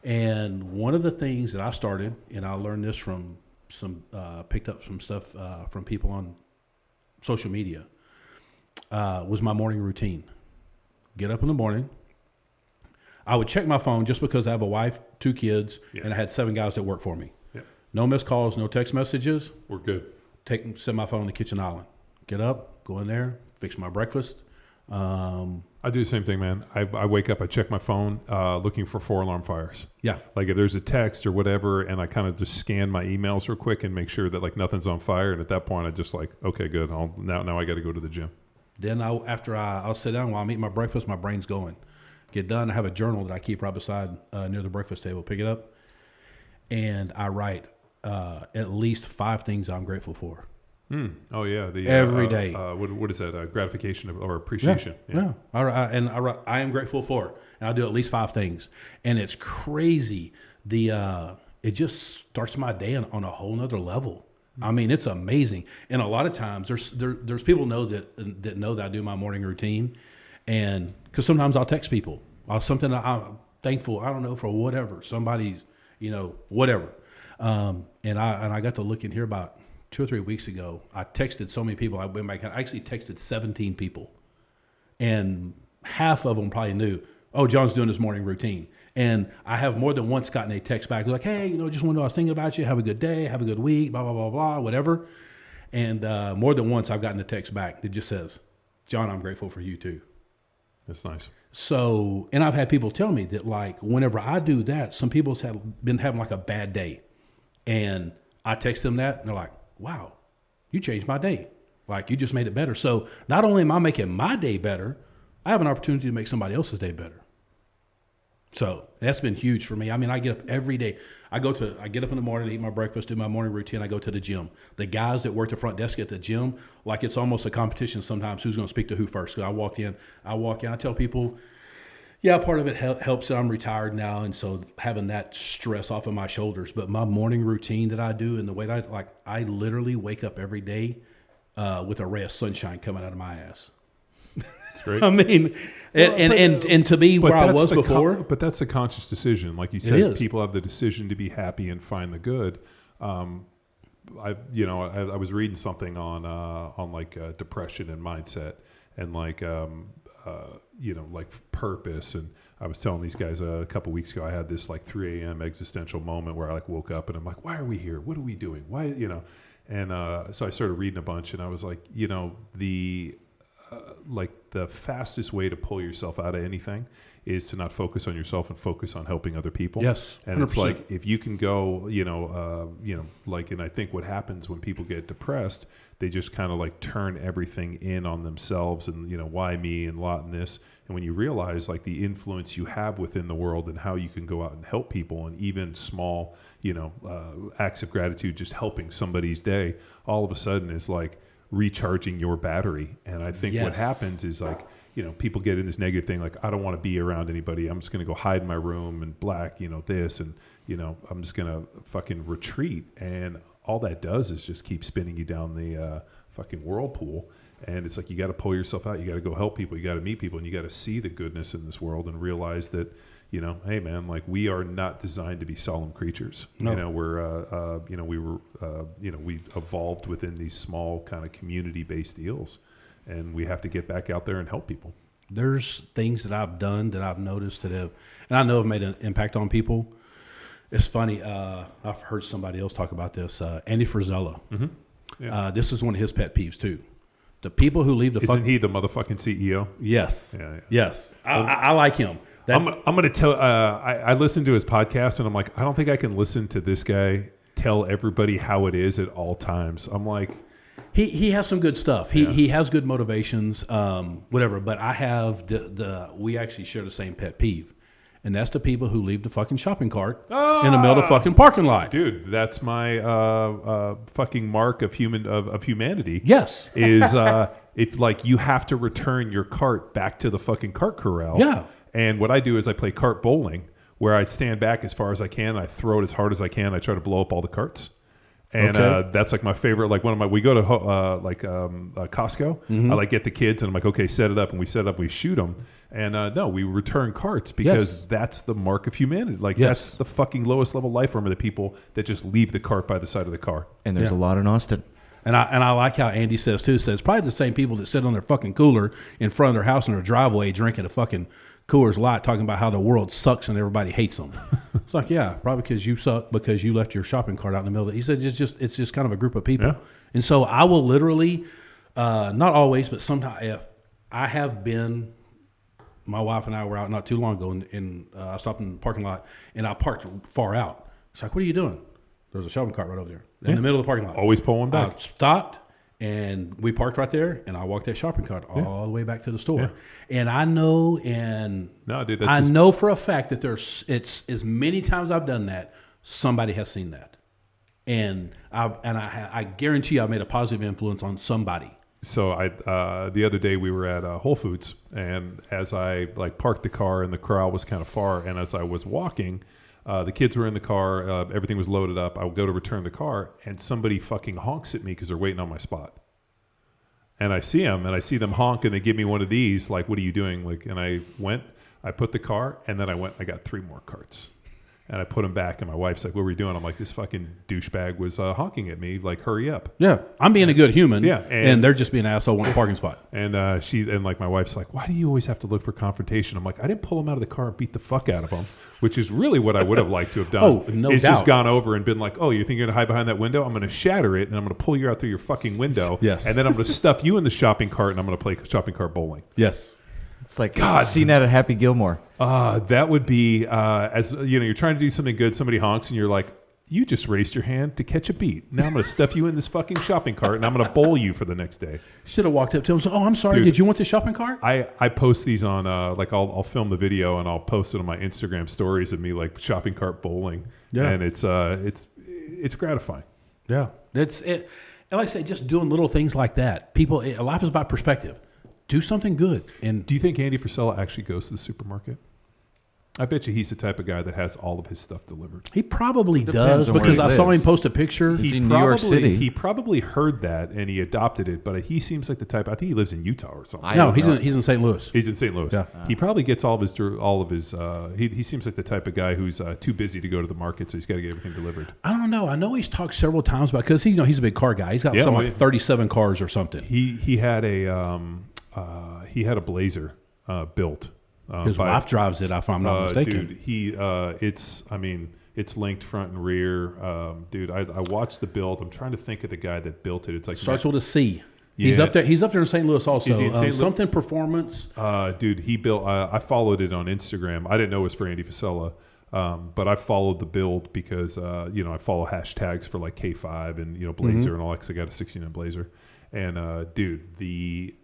And one of the things that I started, and I learned this from picked up some stuff from people on social media, was my morning routine. Get up in the morning. I would check my phone just because I have a wife, 2 kids, and I had 7 guys that work for me. Yeah. No missed calls, no text messages. We're good. Set my phone on the kitchen island. Get up, go in there, fix my breakfast. I do the same thing, man. I wake up, I check my phone, looking for 4-alarm fires. Yeah. Like if there's a text or whatever, and I kind of just scan my emails real quick and make sure that like nothing's on fire. And at that point, I just like, okay, good. Now I got to go to the gym. Then I'll sit down while I'm eating my breakfast. My brain's going. Get done. I have a journal that I keep right beside near the breakfast table. Pick it up, and I write at least 5 things I'm grateful for. Oh yeah, every day. What is that? Gratification or appreciation? Yeah. I am grateful for, and I'll do at least 5 things, and it's crazy. It just starts my day on a whole nother level. I mean, it's amazing. And a lot of times there's people know that know that I do my morning routine, and because sometimes I'll text people, something that I'm thankful. I don't know for whatever somebody's, whatever. And I got to look in here about 2 or 3 weeks ago. I texted so many people. I actually texted 17 people, and half of them probably knew, oh, John's doing his morning routine. And I have more than once gotten a text back like, hey, just want to know I was thinking about you. Have a good day. Have a good week. Blah, blah, blah, blah, whatever. And more than once I've gotten a text back that just says, John, I'm grateful for you too. That's nice. So, and I've had people tell me that like whenever I do that, some people have been having like a bad day. And I text them that and they're like, wow, you changed my day. Like, you just made it better. So not only am I making my day better, I have an opportunity to make somebody else's day better. So that's been huge for me. I mean, I get up every day. I get up in the morning, eat my breakfast, do my morning routine. I go to the gym. The guys that work the front desk at the gym, like, it's almost a competition sometimes who's going to speak to who first. So I walk in, I tell people, yeah, part of it helps that I'm retired now, and so having that stress off of my shoulders. But my morning routine that I do, and the way that I literally wake up every day with a ray of sunshine coming out of my ass. That's great. I mean, and to be where I was before. But that's a conscious decision. Like you said, people have the decision to be happy and find the good. I was reading something on like depression and mindset and like like purpose. And I was telling these guys a couple weeks ago, I had this like 3 a.m. existential moment where I like woke up and I'm like, why are we here? What are we doing? Why, And so I started reading a bunch, and I was like, the fastest way to pull yourself out of anything is to not focus on yourself and focus on helping other people. Yes, 100%. And it's like, if you can go, and I think what happens when people get depressed, they just kind of like turn everything in on themselves and, why me and lot and this. And when you realize like the influence you have within the world and how you can go out and help people, and even small, acts of gratitude, just helping somebody's day, all of a sudden is like recharging your battery. And I think what happens is like, people get in this negative thing, like, I don't want to be around anybody. I'm just going to go hide in my room and this, and, I'm just going to fucking retreat. And all that does is just keep spinning you down the fucking whirlpool. And it's like, you got to pull yourself out. You got to go help people. You got to meet people, and you got to see the goodness in this world and realize that, hey man, like, we are not designed to be solemn creatures. No. We evolved within these small kind of community-based deals, and we have to get back out there and help people. There's things that I've done that I've noticed that have made an impact on people. It's funny. I've heard somebody else talk about this. Andy Frisella. Mm-hmm. Yeah. This is one of his pet peeves too. The people who leave the Isn't he the motherfucking CEO? Yes. Yeah. Yes. I like him. I'm going to tell. I listened to his podcast, and I'm like, I don't think I can listen to this guy tell everybody how it is at all times. I'm like, he has some good stuff. He has good motivations, whatever. But I have we actually share the same pet peeve, and that's the people who leave the fucking shopping cart in the middle of the fucking parking lot. Dude, that's my fucking mark of humanity. Yes, is if like you have to return your cart back to the fucking cart corral. Yeah. And what I do is I play cart bowling, where I stand back as far as I can. I throw it as hard as I can. I try to blow up all the carts. And that's like my favorite. Like we go to Costco. Mm-hmm. I like get the kids, and I'm like, okay, set it up. And we set it up. We shoot them. And no, we return carts because that's the mark of humanity. Like that's the fucking lowest level life form of the people that just leave the cart by the side of the car. And there's a lot in Austin. And I like how Andy says too. Says probably the same people that sit on their fucking cooler in front of their house in their driveway drinking a fucking Coors Light, talking about how the world sucks and everybody hates them. It's like, yeah, probably because you suck because you left your shopping cart out in the middle. He said it's just kind of a group of people. Yeah. And so I will literally, not always, but sometimes, if I have been, my wife and I were out not too long ago, and I stopped in the parking lot, and I parked far out. It's like, what are you doing? There's a shopping cart right over there in the middle of the parking lot. Always pulling back. I stopped. And we parked right there, and I walked that shopping cart all the way back to the store. Yeah. And I know, know for a fact that it's as many times I've done that, somebody has seen that, and I guarantee you, I made a positive influence on somebody. So the other day we were at Whole Foods, and as I like parked the car, and the corral was kind of far, and as I was walking. The kids were in the car. Everything was loaded up. I would go to return the car, and somebody fucking honks at me because they're waiting on my spot. And I see them, and I see them honk, and they give me one of these, like, what are you doing? Like, and I put the car, and then I got 3 more carts. And I put them back, and my wife's like, what were you doing? I'm like, this fucking douchebag was honking at me, like, hurry up. Yeah, I'm being a good human, and they're just being an asshole wanting a parking spot. And my wife's like, why do you always have to look for confrontation? I'm like, I didn't pull them out of the car and beat the fuck out of them, which is really what I would have liked to have done. Oh, no doubt. Just gone over and been like, oh, you think you're going to hide behind that window? I'm going to shatter it, and I'm going to pull you out through your fucking window. Yes. And then I'm going to stuff you in the shopping cart, and I'm going to play shopping cart bowling. Yes. It's like seeing that at Happy Gilmore. That would be, as you know, you're trying to do something good, somebody honks, and you're like, you just raised your hand to catch a beat. Now I'm going to stuff you in this fucking shopping cart, and I'm going to bowl you for the next day. Should have walked up to him and said, "Oh, I'm sorry. Did you want the shopping cart?" I post these on like I'll film the video and I'll post it on my Instagram stories of me like shopping cart bowling. Yeah, and it's gratifying. Yeah, that's it. And like I say, just doing little things like that. Life is about perspective. Do something good. And do you think Andy Frisella actually goes to the supermarket? I bet you he's the type of guy that has all of his stuff delivered. He probably does, because I saw him post a picture. He's in New York City. He probably heard that and he adopted it, but he seems like the type. I think he lives in Utah or something. No, he's in St. Louis. He's in St. Louis. Yeah. He probably gets all of his. He seems like the type of guy who's too busy to go to the market, so he's got to get everything delivered. I don't know. I know he's talked several times about, because he's a big car guy. He's got 37 cars or something. He had a Blazer built. His wife drives it, if I'm not mistaken. Dude, it's linked front and rear. Dude, I watched the build. I'm trying to think of the guy that built it. It's like starts with a C. Yeah. He's up there in St. Louis also. Something Performance. Dude, he built. I followed it on Instagram. I didn't know it was for Andy Frisella, but I followed the build because I follow hashtags for like K5 and Blazer and all that. 'Cause I got a 69 Blazer, and dude, the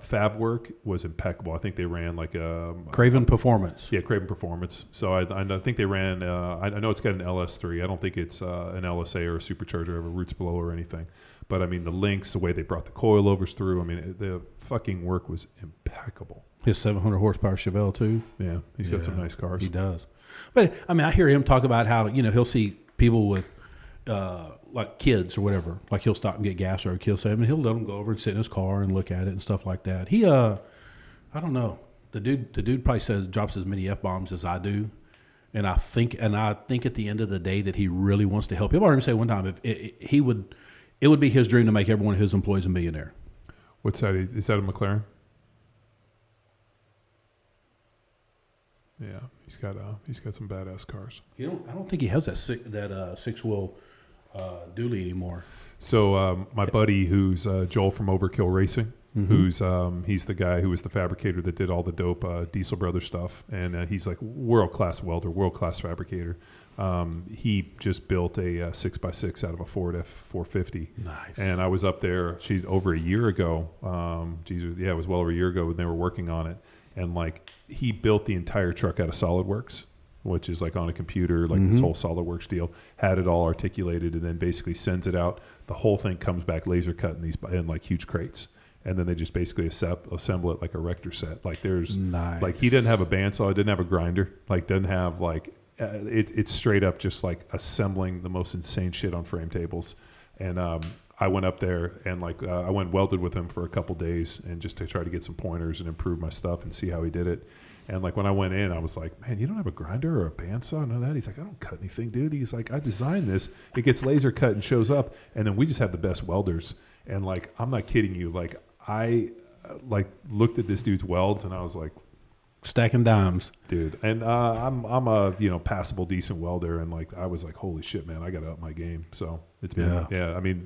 fab work was impeccable. I think they ran like a Craven Performance. Yeah, Craven Performance. So I think they ran. I know it's got an LS3. I don't think it's an LSA or a supercharger or a roots below or anything. But I mean, the links, the way they brought the coilovers through. I mean, the fucking work was impeccable. His 700 horsepower Chevelle too. Yeah, he's got some nice cars. He does. But I mean, I hear him talk about how he'll see people with like kids or whatever. Like he'll stop and get gas or he'll say, and he'll let them go over and sit in his car and look at it and stuff like that. He I don't know. The dude probably drops as many F-bombs as I do. And I think at the end of the day that he really wants to help. He'll already say one time it would be his dream to make every one of his employees a millionaire. What's that? Is that a McLaren? Yeah, he's got some badass cars. I don't think he has that 6-wheel dually anymore. So my buddy, who's Joel from Overkill Racing, who's he's the guy who was the fabricator that did all the dope Diesel Brothers stuff, and he's like world-class welder, world-class fabricator. He just built a 6x6 out of a Ford F450. Nice. And I was up there over a year ago. It was well over a year ago when they were working on it. And like he built the entire truck out of SolidWorks, which is like on a computer, like this whole SolidWorks deal. Had it all articulated, and then basically sends it out. The whole thing comes back laser cut in like huge crates. And then they just basically assemble it like a Rector set. Like there's like he didn't have a bandsaw, didn't have a grinder, like doesn't have like it's straight up just like assembling the most insane shit on frame tables. And I went up there and like I went welded with him for a couple days and just to try to get some pointers and improve my stuff and see how he did it. And like when I went in, I was like, man, you don't have a grinder or a bandsaw and all that? He's like, I don't cut anything, dude. He's like, I designed this. It gets laser cut and shows up. And then we just have the best welders. And like, I'm not kidding you. Like I like looked at this dude's welds and I was like, stacking dimes, dude. And I'm a passable, decent welder. And like I was like, holy shit, man, I got to up my game. So it's been I mean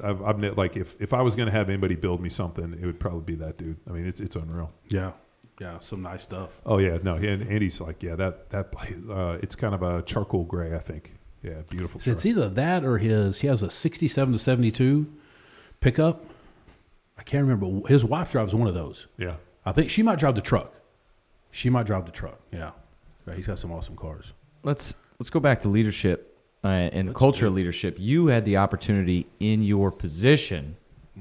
I've met, like if I was gonna have anybody build me something, it would probably be that dude. I mean it's unreal. Yeah, some nice stuff. Oh yeah, no, and Andy's like that it's kind of a charcoal gray, I think. Yeah, beautiful. So it's either that or he has a 67 to 72 pickup. I can't remember. His wife drives one of those. Yeah, I think she might drive the truck. Yeah, he's got some awesome cars. Let's go back to leadership. And the culture of leadership. You had the opportunity in your position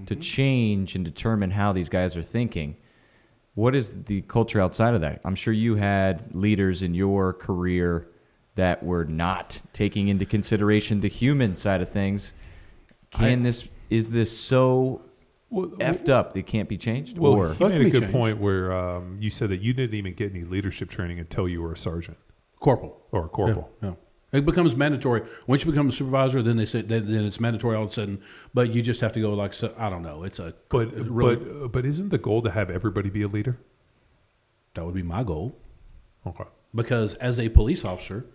to change and determine how these guys are thinking. What is the culture outside of that? I'm sure you had leaders in your career that were not taking into consideration the human side of things. Is this so effed up that it can't be changed? Well, you made a good point where you said that you didn't even get any leadership training until you were a sergeant. Corporal. Or a corporal. Yeah. It becomes mandatory. Once you become a supervisor, then they say then it's mandatory all of a sudden. But you just have to go like, so, I don't know. It's but isn't the goal to have everybody be a leader? That would be my goal. Okay. Because as a police officer,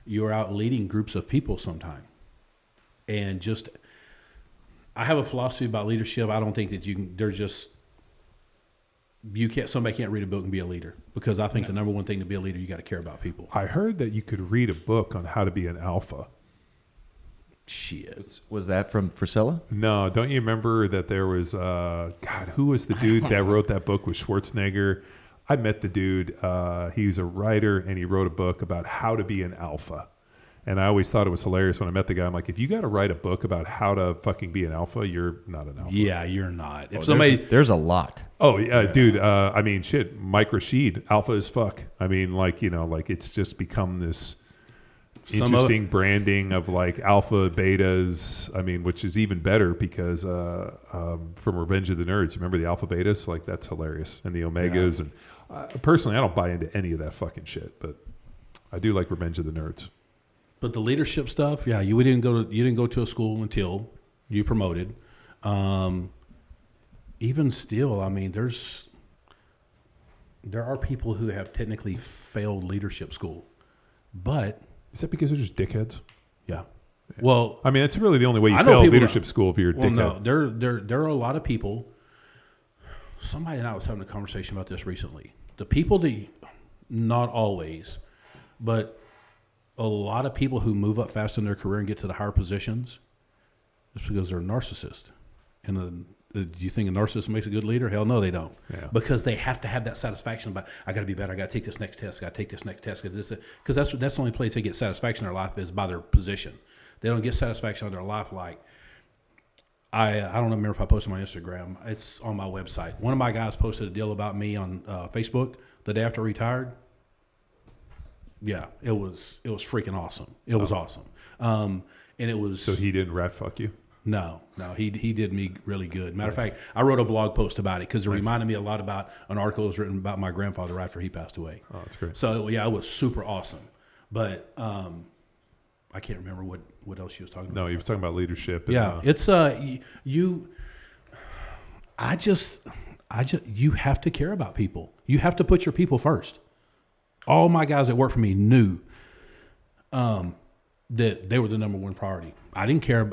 you're out leading groups of people sometime, and just I have a philosophy about leadership. I don't think that you can. There's just somebody can't read a book and be a leader, because I think the number one thing to be a leader, you got to care about people. I heard that you could read a book on how to be an alpha, Shit. Was that from Frisella? No, don't you remember that there was, who was the dude that wrote that book with Schwarzenegger? I met the dude. He was a writer, and he wrote a book about how to be an alpha. And I always thought it was hilarious when I met the guy. I'm like, if you got to write a book about how to fucking be an alpha, you're not an alpha. Yeah, you're not. If There's a lot. Oh, yeah, dude. I mean, shit, Mike Rashid, alpha as fuck. I mean, like, it's just become this interesting branding of like alpha, betas. I mean, which is even better because from Revenge of the Nerds, remember the alpha betas? Like, that's hilarious. And the omegas. Yeah. And personally, I don't buy into any of that fucking shit, but I do like Revenge of the Nerds. But the leadership stuff, yeah, you didn't go to a school until you promoted. Even still, I mean, there are people who have technically failed leadership school, but is that because they're just dickheads? Yeah. Well, I mean, that's really the only way you fail leadership school if you're a dickhead. No, there are a lot of people. Somebody and I was having a conversation about this recently. The people that, not always, but a lot of people who move up fast in their career and get to the higher positions, it's because they're a narcissist. And do you think a narcissist makes a good leader? Hell no, they don't. Yeah. Because they have to have that satisfaction about, I got to be better. I got to take this next test. I got to take this next test. Because that's the only place they get satisfaction in their life is by their position. They don't get satisfaction in their life like, I don't remember if I posted on my Instagram. It's on my website. One of my guys posted a deal about me on Facebook the day after I retired. Yeah, it was freaking awesome. It was awesome. And it was. So he didn't rat fuck you? No, he did me really good. Matter of fact, I wrote a blog post about it because it reminded me a lot about an article that was written about my grandfather right after he passed away. Oh, that's great. So yeah, it was super awesome. But I can't remember what else she was talking about. No, he was talking about leadership. And, it's you have to care about people. You have to put your people first. All my guys that work for me knew that they were the number one priority. I didn't care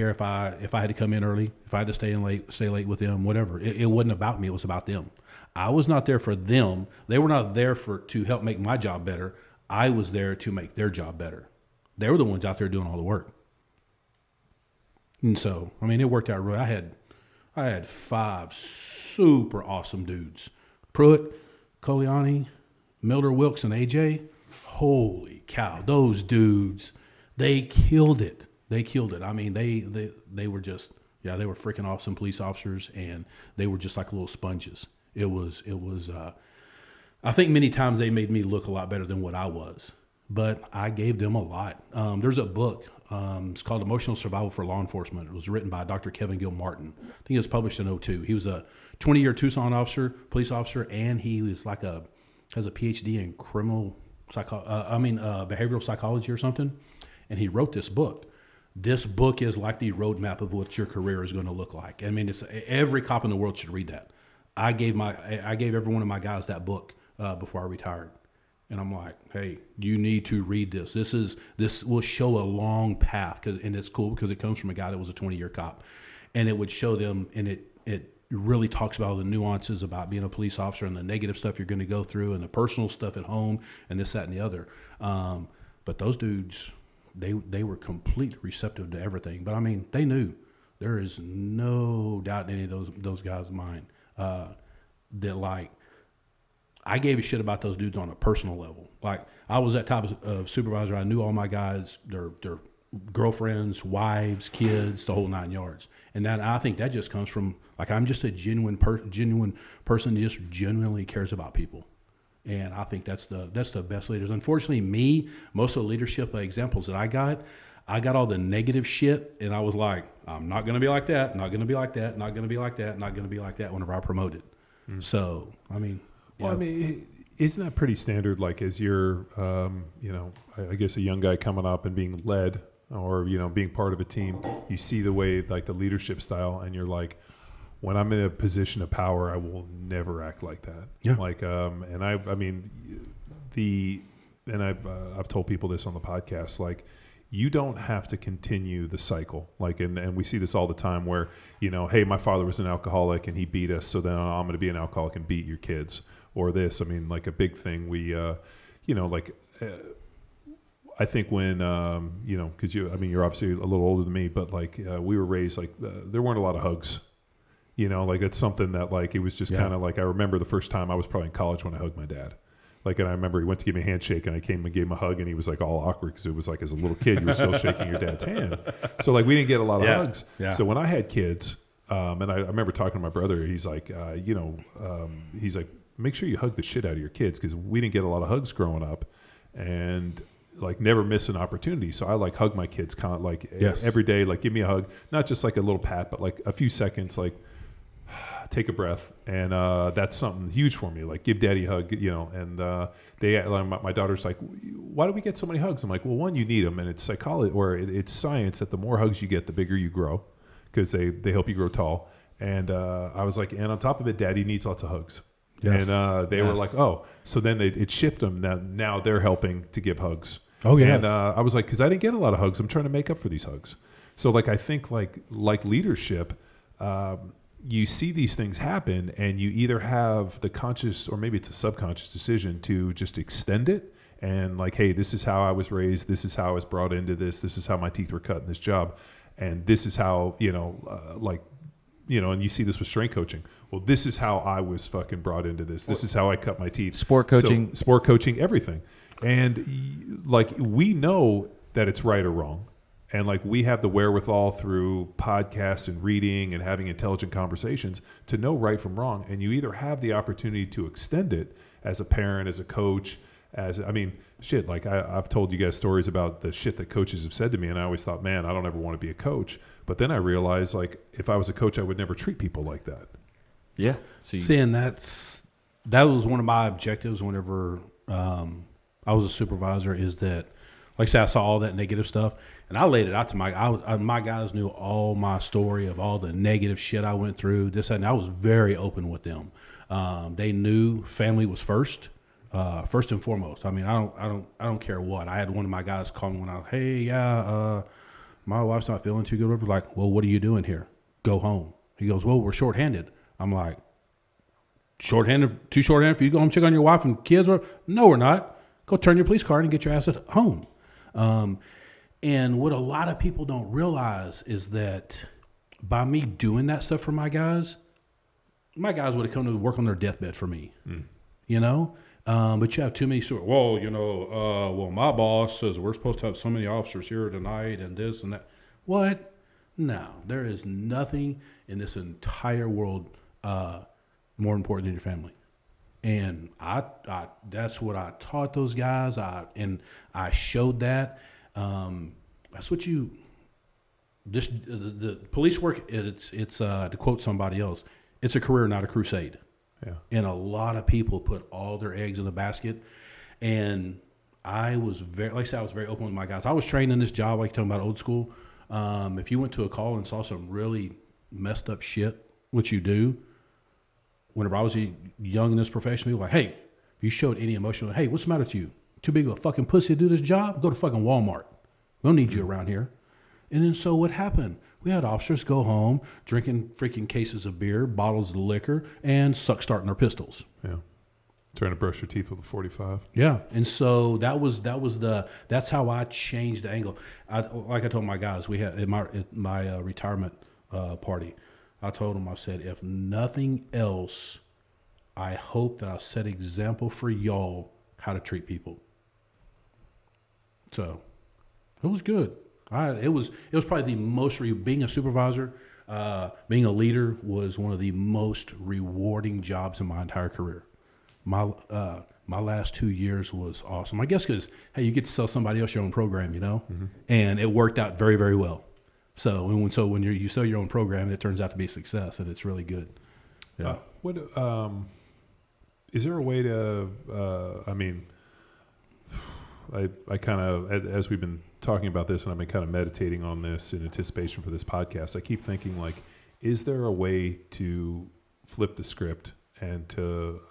if I had to come in early, if I had to stay late with them, whatever. It wasn't about me. It was about them. I was not there for them. They were not there to help make my job better. I was there to make their job better. They were the ones out there doing all the work. And so, I mean, it worked out really. I had 5 super awesome dudes. Pruitt, Coliani, Milder, Wilkes, and AJ. Holy cow, those dudes, they killed it. I mean, they were just, they were freaking awesome police officers, and they were just like little sponges. It was I think many times they made me look a lot better than what I was, but I gave them a lot. There's a book, it's called Emotional Survival for Law Enforcement. It was written by Dr. Kevin Gill Martin. I think it was published in 2002. He was a 20-year Tucson police officer, and he was has a PhD in behavioral psychology or something. And he wrote this book. This book is like the roadmap of what your career is going to look like. I mean, every cop in the world should read that. I gave every one of my guys that book before I retired. And I'm like, hey, you need to read this. This will show a long path, and it's cool because it comes from a guy that was a 20-year cop. And it would show them, and it really talks about all the nuances about being a police officer and the negative stuff you're going to go through and the personal stuff at home and this, that, and the other. But those dudes, they were completely receptive to everything. But I mean, they knew. There is no doubt in any of those guys' mind that like I gave a shit about those dudes on a personal level. Like I was that type of supervisor. I knew all my guys, their girlfriends, wives, kids, the whole 9 yards. And that I think that just comes from like I'm just a genuine person who just genuinely cares about people. And I think that's the best leaders. Unfortunately, most of the leadership examples that I got all the negative shit, and I was like, I'm not going to be like that, not going to be like that, not going to be like that, not going to be like that whenever I promoted. So, I mean. Well, I mean, isn't that pretty standard? Like as you're, I guess a young guy coming up and being led or, being part of a team, you see the way, like the leadership style, and you're like, when I'm in a position of power, I will never act like that. Yeah. Like, I've told people this on the podcast, like, you don't have to continue the cycle. Like, and we see this all the time where, hey, my father was an alcoholic and he beat us, so then I'm going to be an alcoholic and beat your kids. Or this, I mean, like a big thing. We, I think when, because you're obviously a little older than me, but like we were raised like there weren't a lot of hugs. Like it's something that like it was just kind of like I remember the first time I was probably in college when I hugged my dad. Like, and I remember he went to give me a handshake, and I came and gave him a hug, and he was like all awkward because it was like as a little kid you were still shaking your dad's hand. So like we didn't get a lot of hugs. Yeah. So when I had kids, and I remember talking to my brother, he's like, he's like, make sure you hug the shit out of your kids because we didn't get a lot of hugs growing up, and like never miss an opportunity. So I like hug my kids every day, like give me a hug, not just like a little pat, but like a few seconds, like take a breath, and that's something huge for me. Like give daddy a hug, and my daughter's like, why do we get so many hugs? I'm like, well, one, you need them, and it's psychology or it's science that the more hugs you get, the bigger you grow because they help you grow tall. And I was like, and on top of it, daddy needs lots of hugs. Yes. And they were like, oh, so then it shifted them. Now they're helping to give hugs. Oh, yeah. And I was like, because I didn't get a lot of hugs. I'm trying to make up for these hugs. So like, I think like leadership, you see these things happen and you either have the conscious or maybe it's a subconscious decision to just extend it and like, hey, this is how I was raised. This is how I was brought into this. This is how my teeth were cut in this job. And this is how, and you see this with strength coaching. Well, this is how I was fucking brought into this. This is how I cut my teeth. Sport coaching, everything. And like, we know that it's right or wrong. And like, we have the wherewithal through podcasts and reading and having intelligent conversations to know right from wrong. And you either have the opportunity to extend it as a parent, as a coach, like I've told you guys stories about the shit that coaches have said to me. And I always thought, man, I don't ever want to be a coach. But then I realized, like, if I was a coach, I would never treat people like that. Yeah. And that was one of my objectives whenever I was a supervisor is that, like I said, I saw all that negative stuff, and I laid it out to my guys knew all my story of all the negative shit I went through, this, that, and I was very open with them. They knew family was first and foremost. I mean, I don't care what. I had one of my guys call me when I was, hey, my wife's not feeling too good. We're like, well, what are you doing here? Go home. He goes, well, we're shorthanded. I'm like, too shorthanded for you to go home check on your wife and kids? No, we're not. Go turn your police card and get your ass at home. And what a lot of people don't realize is that by me doing that stuff for my guys would have come to work on their deathbed for me, but you have too many stories. Well, my boss says we're supposed to have so many officers here tonight and this and that. What? No, there is nothing in this entire world more important than your family. And I that's what I taught those guys. I showed that. That's what the police work. It's to quote somebody else, it's a career, not a crusade. Yeah. And a lot of people put all their eggs in the basket. And I was very open with my guys. I was trained in this job, like talking about old school. If you went to a call and saw some really messed up shit, which you do, whenever I was young in this profession, people were like, hey, if you showed any emotion, hey, what's the matter with you? Too big of a fucking pussy to do this job? Go to fucking Walmart. We don't need you around here. And then so what happened? We had officers go home drinking freaking cases of beer, bottles of liquor, and starting their pistols. Yeah. Trying to brush your teeth with a 45. Yeah. And so that's how I changed the angle. Like I told my guys, we had at my retirement party, I told them, I said, if nothing else, I hope that I set example for y'all how to treat people. So it was good. It was probably the most, being a supervisor, being a leader was one of the most rewarding jobs in my entire career. My last 2 years was awesome. I guess because, hey, you get to sell somebody else your own program, mm-hmm. And it worked out very, very well. So when you sell your own program, it turns out to be a success, and it's really good. Yeah. Is there a way to? I kind of, as we've been talking about this, and I've been kind of meditating on this in anticipation for this podcast, I keep thinking, like, is there a way to flip the script and to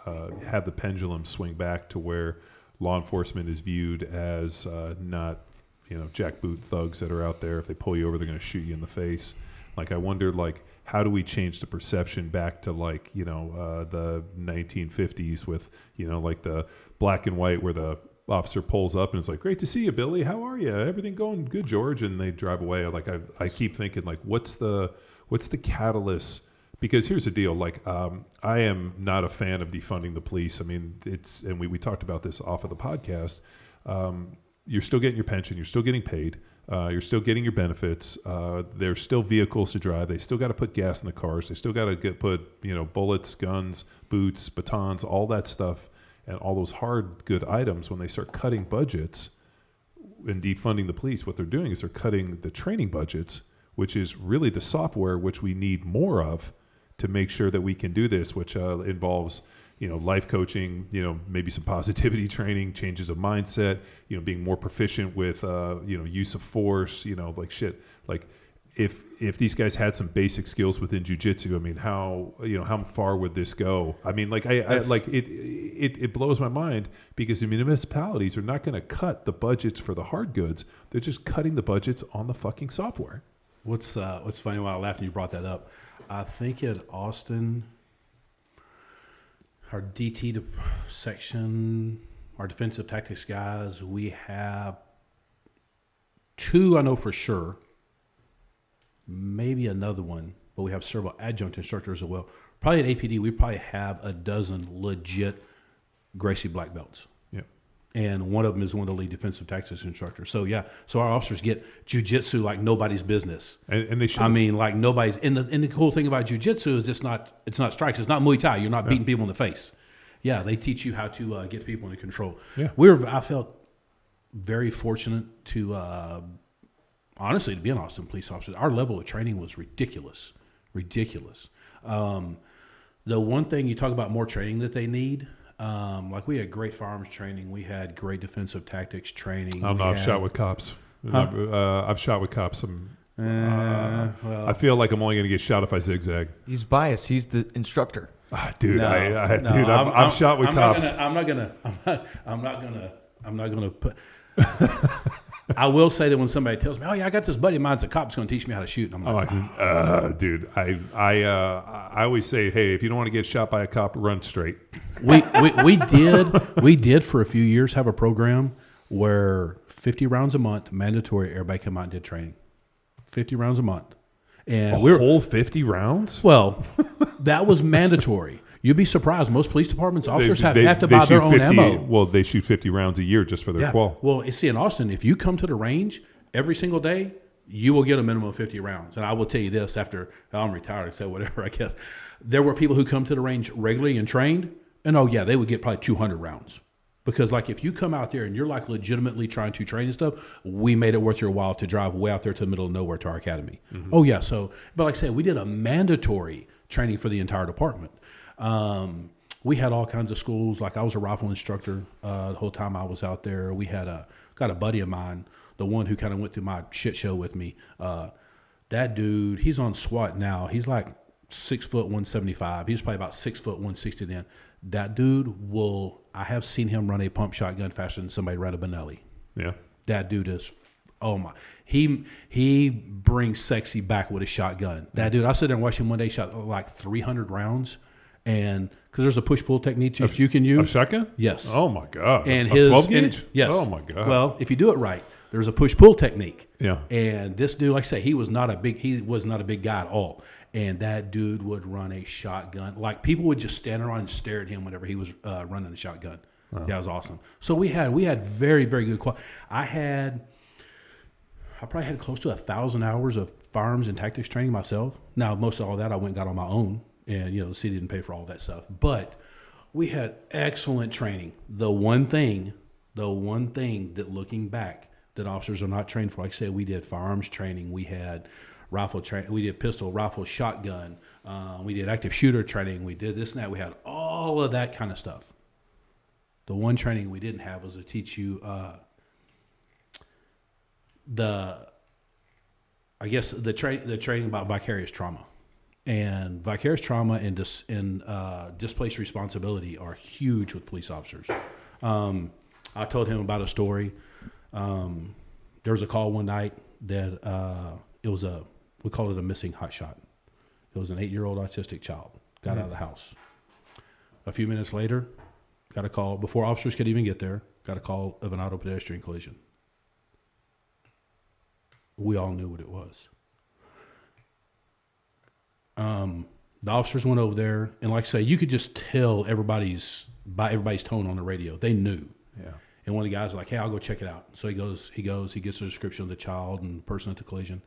have the pendulum swing back to where law enforcement is viewed as not, jackboot thugs that are out there. If they pull you over, they're going to shoot you in the face. Like, I wondered, like, how do we change the perception back to, like, the 1950s with, like the black and white where the officer pulls up and is like, "Great to see you, Billy. How are you? Everything going good, George?" And they drive away. Like I keep thinking, like, what's the catalyst? Because here's the deal. Like, I am not a fan of defunding the police. I mean, and we talked about this off of the podcast. You're still getting your pension. You're still getting paid. You're still getting your benefits. There's still vehicles to drive. They still got to put gas in the cars. They still got to put bullets, guns, boots, batons, all that stuff, and all those hard good items. When they start cutting budgets and defunding the police, what they're doing is they're cutting the training budgets, which is really the software which we need more of to make sure that we can do this, which involves life coaching, maybe some positivity training, changes of mindset, being more proficient with, use of force, like shit. Like if these guys had some basic skills within jiu-jitsu, I mean, how far would this go? I mean, like it blows my mind because the municipalities are not going to cut the budgets for the hard goods. They're just cutting the budgets on the fucking software. What's funny, while I laughed when you brought that up, I think at Austin, our DT section, our defensive tactics guys, we have 2 I know for sure, maybe another one, but we have several adjunct instructors as well. Probably at APD, we probably have a dozen legit Gracie black belts. Yeah. And one of them is one of the lead defensive tactics instructors. So yeah, so our officers get jiu-jitsu like nobody's business. And they should. I mean, like nobody's. And the cool thing about jiu-jitsu is it's not strikes. It's not Muay Thai. You're not beating people in the face. Yeah, they teach you how to get people into control. Yeah. I felt very fortunate to, honestly, to be an Austin police officer. Our level of training was ridiculous. The one thing you talk about more training that they need. Like we had great firearms training. We had great defensive tactics training. I've shot with cops. Huh? I've shot with cops. I feel like I'm only going to get shot if I zigzag. He's biased. He's the instructor. Dude, I'm shot with cops. I'm not gonna put. I will say that when somebody tells me, "Oh yeah, I got this buddy of mine's a cop, who's going to teach me how to shoot," and I'm like, dude, I always say, hey, if you don't want to get shot by a cop, run straight. We did for a few years have a program where 50 rounds a month, mandatory, everybody come out and did training. 50 rounds a month. And whole 50 rounds? Well, that was mandatory. You'd be surprised. Most police departments, officers have to buy their own ammo. Well, they shoot 50 rounds a year just for their qual. Well, see, in Austin, if you come to the range every single day, you will get a minimum of 50 rounds. And I will tell you this, after I'm retired, so whatever, I guess. There were people who come to the range regularly and trained, and they would get probably 200 rounds. Because, like, if you come out there and you're, like, legitimately trying to train and stuff, we made it worth your while to drive way out there to the middle of nowhere to our academy. Mm-hmm. But like I said, we did a mandatory training for the entire department. We had all kinds of schools. Like, I was a rifle instructor the whole time I was out there. We had got a buddy of mine, the one who kind of went through my shit show with me. That dude, he's on SWAT now. He's like 6 foot 175. He was probably about 6 foot 160 then. That dude I have seen him run a pump shotgun faster than somebody ran a Benelli. Yeah. That dude is, oh my, he brings sexy back with a shotgun. That dude, I sit there and watched him one day, shot like 300 rounds. And because there's a push-pull technique you can use. A shotgun? Yes. Oh my God. And a 12 gauge? Yes. Oh my God. Well, if you do it right, there's a push-pull technique. Yeah. And this dude, like I say, he was not a big guy at all. And that dude would run a shotgun. Like, people would just stand around and stare at him whenever he was running the shotgun. Wow. That was awesome. So we had very, very good quality. I probably had close to 1,000 hours of firearms and tactics training myself. Now, most of all that I went and got on my own. And, the city didn't pay for all that stuff. But we had excellent training. The one thing that, looking back, that officers are not trained for, like I said, we did firearms training. We had rifle training. We did pistol, rifle, shotgun. We did active shooter training. We did this and that. We had all of that kind of stuff. The one training we didn't have was to teach you the training about vicarious trauma. And vicarious trauma and displaced responsibility are huge with police officers. I told him about a story. There was a call one night that we called it a missing hotshot. It was an 8-year-old autistic child. Got out of the house. A few minutes later, got a call before officers could even get there. got a call of an auto pedestrian collision. We all knew what it was. The officers went over there, and like I say, you could just tell everybody's tone on the radio. They knew. Yeah. And one of the guys was like, "Hey, I'll go check it out." So he gets a description of the child and the person at the collision,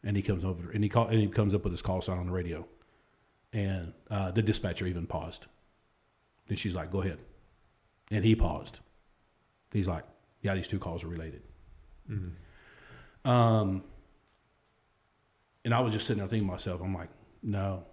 and he comes over and he comes up with his call sign on the radio, and the dispatcher even paused. And she's like, "Go ahead," and he paused. He's like, "Yeah, these two calls are related." Mm-hmm. And I was just sitting there thinking to myself, I'm like, no.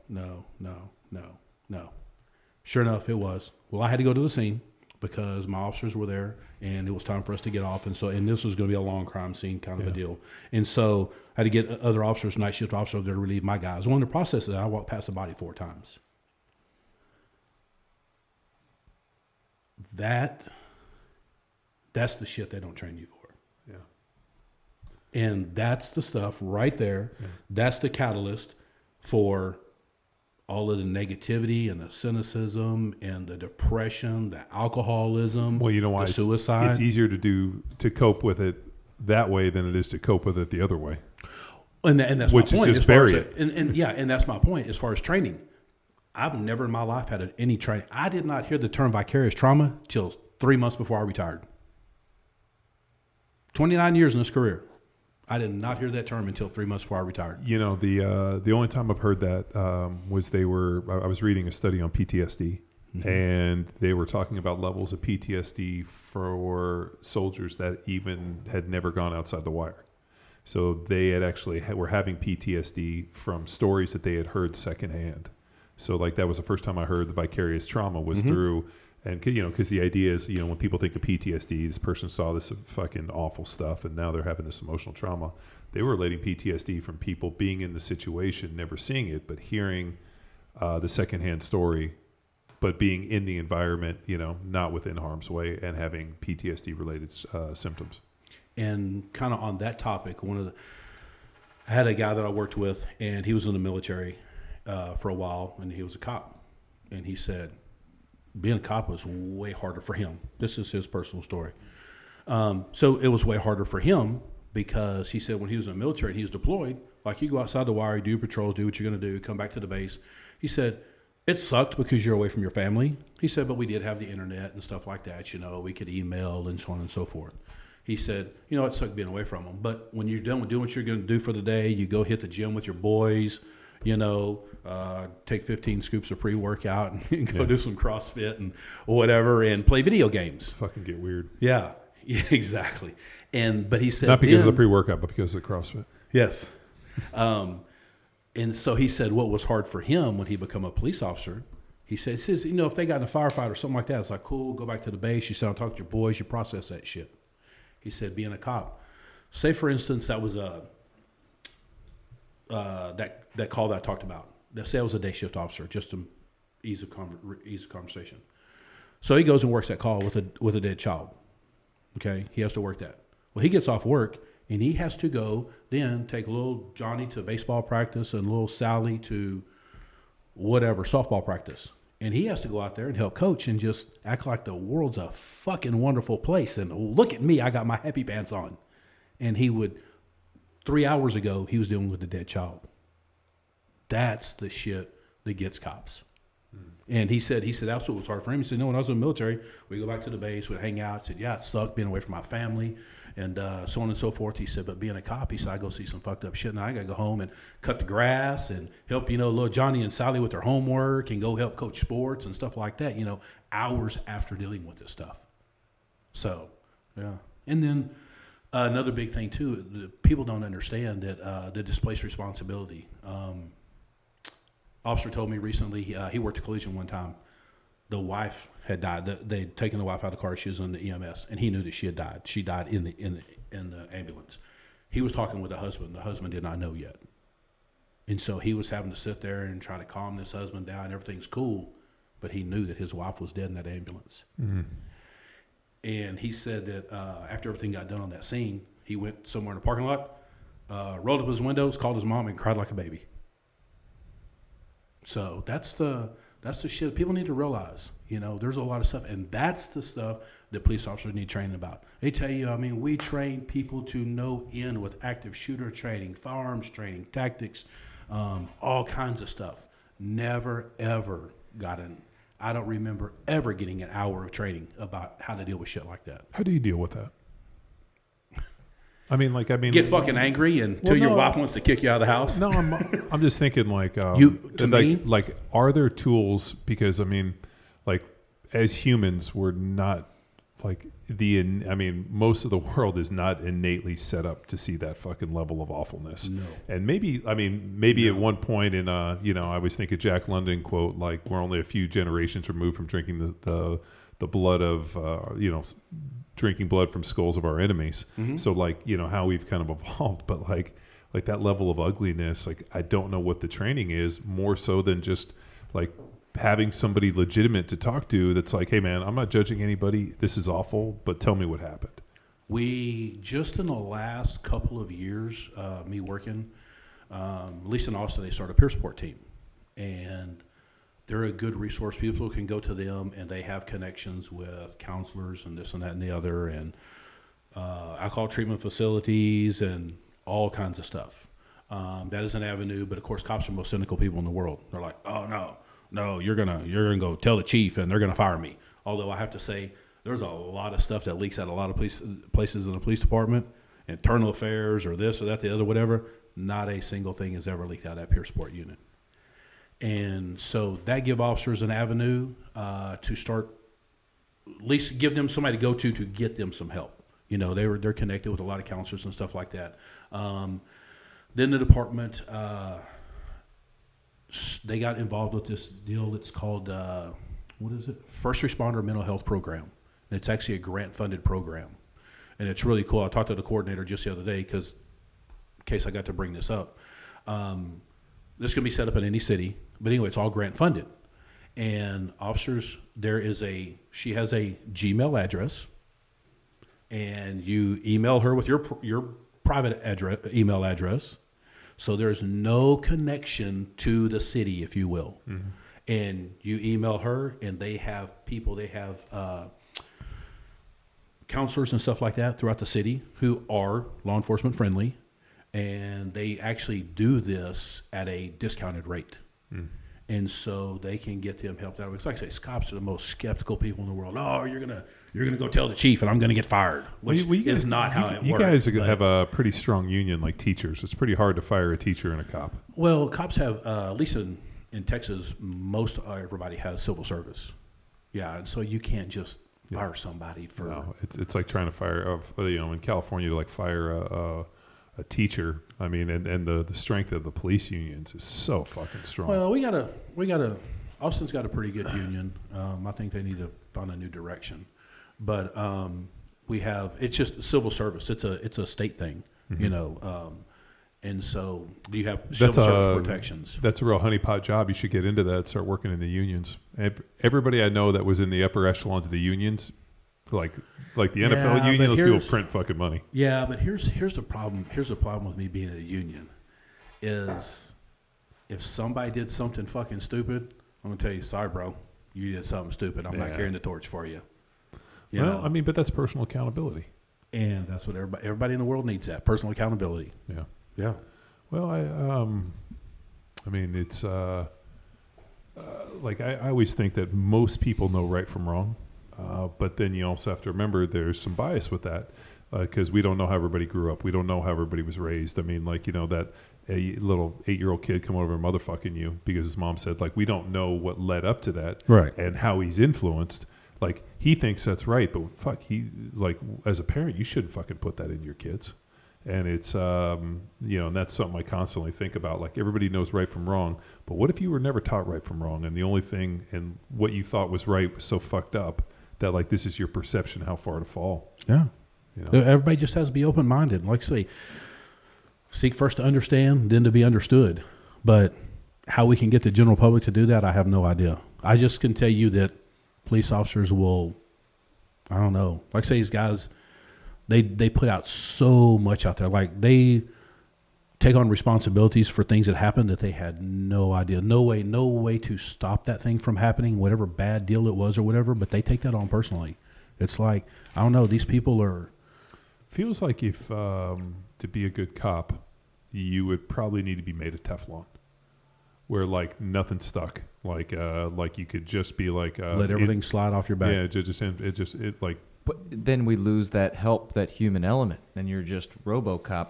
Sure enough, it was. Well, I had to go to the scene because my officers were there, and it was time for us to get off. And this was going to be a long crime scene kind of a deal. And so I had to get other officers, night shift officers, there to relieve my guys. Well, in the process of that, I walked past the body 4 times. That's the shit they don't train you for. Yeah. And that's the stuff right there. Yeah. That's the catalyst for all of the negativity and the cynicism and the depression, the alcoholism, well, you know why, the suicide. It's easier to cope with it that way than it is to cope with it the other way. And that's which my point. Is just bury it. And that's my point as far as training. I've never in my life had any training. I did not hear the term vicarious trauma till 3 months before I retired. 29 years in this career. I did not hear that term until 3 months before I retired. You know, the only time I've heard that was I was reading a study on PTSD, mm-hmm. and they were talking about levels of PTSD for soldiers that even had never gone outside the wire. So they had were having PTSD from stories that they had heard secondhand. So like that was the first time I heard the vicarious trauma was mm-hmm. through. And, because the idea is, when people think of PTSD, this person saw this fucking awful stuff, and now they're having this emotional trauma. They were relating PTSD from people being in the situation, never seeing it, but hearing the secondhand story, but being in the environment, not within harm's way, and having PTSD-related symptoms. And kind of on that topic, I had a guy that I worked with, and he was in the military for a while, and he was a cop. And he said, being a cop was way harder for him. This is his personal story. So it was way harder for him because he said when he was in the military and he was deployed, like you go outside the wire, you do patrols, do what you're going to do, come back to the base. He said, it sucked because you're away from your family. He said, but we did have the internet and stuff like that. We could email and so on and so forth. He said, it sucked being away from them. But when you're done with doing what you're going to do for the day, you go hit the gym with your boys, take 15 scoops of pre-workout and go do some CrossFit and whatever and play video games. Fucking get weird. Yeah, exactly. But he said... Not because of the pre-workout, but because of the CrossFit. Yes. And so he said what was hard for him when he became a police officer, he says, if they got in a firefight or something like that, it's like, cool, go back to the base. You sit down, talk to your boys, you process that shit. He said being a cop. Say, for instance, that was that call that I talked about. Let's say I was a day shift officer, just to ease conversation. So he goes and works that call with a dead child. Okay, he has to work that. Well, he gets off work and he has to go then take little Johnny to baseball practice and little Sally to whatever softball practice, and he has to go out there and help coach and just act like the world's a fucking wonderful place. And look at me, I got my happy pants on. And he would. 3 hours ago, he was dealing with a dead child. That's the shit that gets cops. And he said that's what was hard for him. He said, when I was in the military, we go back to the base, we'd hang out. He said, yeah, it sucked being away from my family and so on and so forth. He said, but being a cop, he said, I go see some fucked up shit. Now I got to go home and cut the grass and help, little Johnny and Sally with their homework and go help coach sports and stuff like that, hours after dealing with this stuff. So, yeah. And then... another big thing too, people don't understand that the displaced responsibility. Officer told me recently he worked a collision one time. The wife had died. They'd taken the wife out of the car. She was in the EMS, and he knew that she had died. She died in the ambulance. He was talking with the husband. The husband did not know yet, and so he was having to sit there and try to calm this husband down. Everything's cool, but he knew that his wife was dead in that ambulance. Mm-hmm. And he said that after everything got done on that scene, he went somewhere in the parking lot, rolled up his windows, called his mom, and cried like a baby. So that's the That's the shit people need to realize. There's a lot of stuff, and that's the stuff that police officers need training about. They tell you, we train people to no end with active shooter training, firearms training, tactics, all kinds of stuff. Never, ever I don't remember ever getting an hour of training about how to deal with shit like that. How do you deal with that? Get fucking angry until your wife wants to kick you out of the house. No, I'm just thinking are there tools? Because as humans, we're not most of the world is not innately set up to see that fucking level of awfulness. No. And maybe at one point in I always think of Jack London quote, like, we're only a few generations removed from drinking the blood of drinking blood from skulls of our enemies. Mm-hmm. So how we've kind of evolved, but like that level of ugliness, I don't know what the training is, more so than just having somebody legitimate to talk to that's like, hey man, I'm not judging anybody, this is awful, but tell me what happened. We just in the last couple of years, me working, at least in Austin, they started a peer support team, and they're a good resource. People can go to them, and they have connections with counselors and this and that and the other, and alcohol treatment facilities and all kinds of stuff. That is an avenue, but of course, cops are the most cynical people in the world. They're like, oh no, you're gonna go tell the chief, and they're gonna fire me. Although I have to say, there's a lot of stuff that leaks out of a lot of places in the police department, internal affairs or this or that, the other, whatever. Not a single thing has ever leaked out of that peer support unit. And so that give officers an avenue to start, at least give them somebody to go to get them some help. They're connected with a lot of counselors and stuff like that. Then the department, they got involved with this deal that's called, First Responder Mental Health Program. And it's actually a grant-funded program. And it's really cool. I talked to the coordinator just the other day in case I got to bring this up. This can be set up in any city. But anyway, it's all grant-funded. And officers, she has a Gmail address. And you email her with your private email address. So there's no connection to the city, if you will. Mm-hmm. And you email her, and they have counselors and stuff like that throughout the city who are law enforcement friendly, and they actually do this at a discounted rate. Mm. And so they can get them helped out. It's like I say, cops are the most skeptical people in the world. Oh, you're gonna go tell the chief, and I'm gonna get fired. Which is not how it works. You guys have a pretty strong union, like teachers. It's pretty hard to fire a teacher and a cop. Well, cops have, at least in Texas, most everybody has civil service. Yeah, and so you can't just fire somebody for. No, it's like trying to fire. In California, to fire a teacher. I mean, and the strength of the police unions is so fucking strong. Well, we gotta. Austin's got a pretty good union. I think they need to find a new direction, but it's just civil service. It's a state thing, mm-hmm. And so you have civil service protections. That's a real honeypot job. You should get into that. Start working in the unions. Everybody I know that was in the upper echelons of the unions. Like the NFL union, those people print fucking money. Yeah, but here's the problem. Here's the problem with me being in a union is if somebody did something fucking stupid, I'm gonna tell you, sorry, bro, you did something stupid. I'm not carrying the torch for you. You know? I mean, but that's personal accountability, and that's what everybody in the world needs. That personal accountability. Yeah, yeah. Well, I mean, it's I always think that most people know right from wrong. But then you also have to remember there's some bias with that because we don't know how everybody grew up. We don't know how everybody was raised. I mean, that a little 8-year-old kid come over and motherfucking you because his mom said, we don't know what led up to that, right? And how he's influenced. He thinks that's right, but fuck, as a parent, you shouldn't fucking put that in your kids. And it's, and that's something I constantly think about. Everybody knows right from wrong, but what if you were never taught right from wrong, and the only thing and what you thought was right was so fucked up that this is your perception how far to fall. Yeah. Everybody just has to be open-minded. Like I say, seek first to understand, then to be understood. But how we can get the general public to do that, I have no idea. I just can tell you that police officers will, I don't know. Like I say, these guys, they put out so much out there. take on responsibilities for things that happened that they had no idea, no way to stop that thing from happening, whatever bad deal it was or whatever, but they take that on personally. It's like, I don't know, these people are... Feels like if to be a good cop, you would probably need to be made of Teflon, where like nothing stuck, like you could just be like let everything slide off your back. Yeah, it like. But then we lose that human element, and you're just RoboCop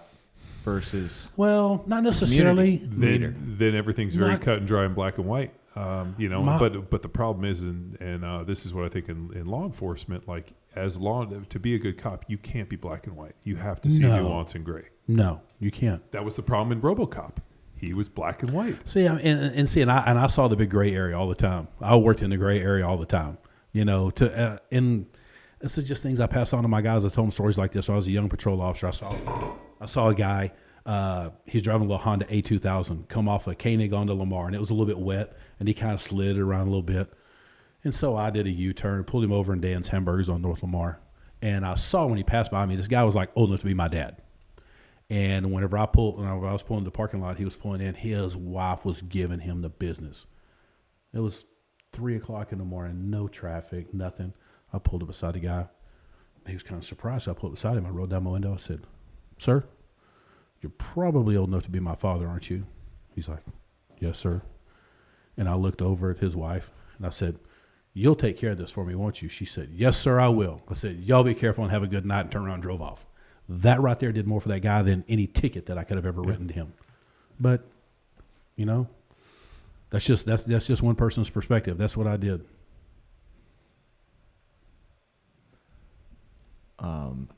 versus. Well, not necessarily. Then everything's very cut and dry and black and white. But the problem is, and this is what I think in law enforcement, like to be a good cop, you can't be black and white. You have to see nuance and gray. No, you can't. That was the problem in RoboCop. He was black and white. See, and I saw the big gray area all the time. I worked in the gray area all the time. And this is just things I pass on to my guys. I told them stories like this. When I was a young patrol officer. I saw a guy. He's driving a little Honda A2000 come off a Koenig onto Lamar, and it was a little bit wet, and he kind of slid around a little bit. And so I did a U-turn, pulled him over in Dan's Hamburgers on North Lamar, and I saw when he passed by me, this guy was like old enough to be my dad. And whenever I was pulling the parking lot, he was pulling in, his wife was giving him the business. It was 3 o'clock in the morning, no traffic, nothing. I pulled up beside the guy. He was kind of surprised. So I pulled up beside him. I rolled down my window. I said, "Sir, you're probably old enough to be my father, aren't you?" He's like, "Yes, sir." And I looked over at his wife, and I said, "You'll take care of this for me, won't you?" She said, "Yes, sir, I will." I said, "Y'all be careful and have a good night," and turned around and drove off. That right there did more for that guy than any ticket that I could have ever written to him. But, that's just one person's perspective. That's what I did.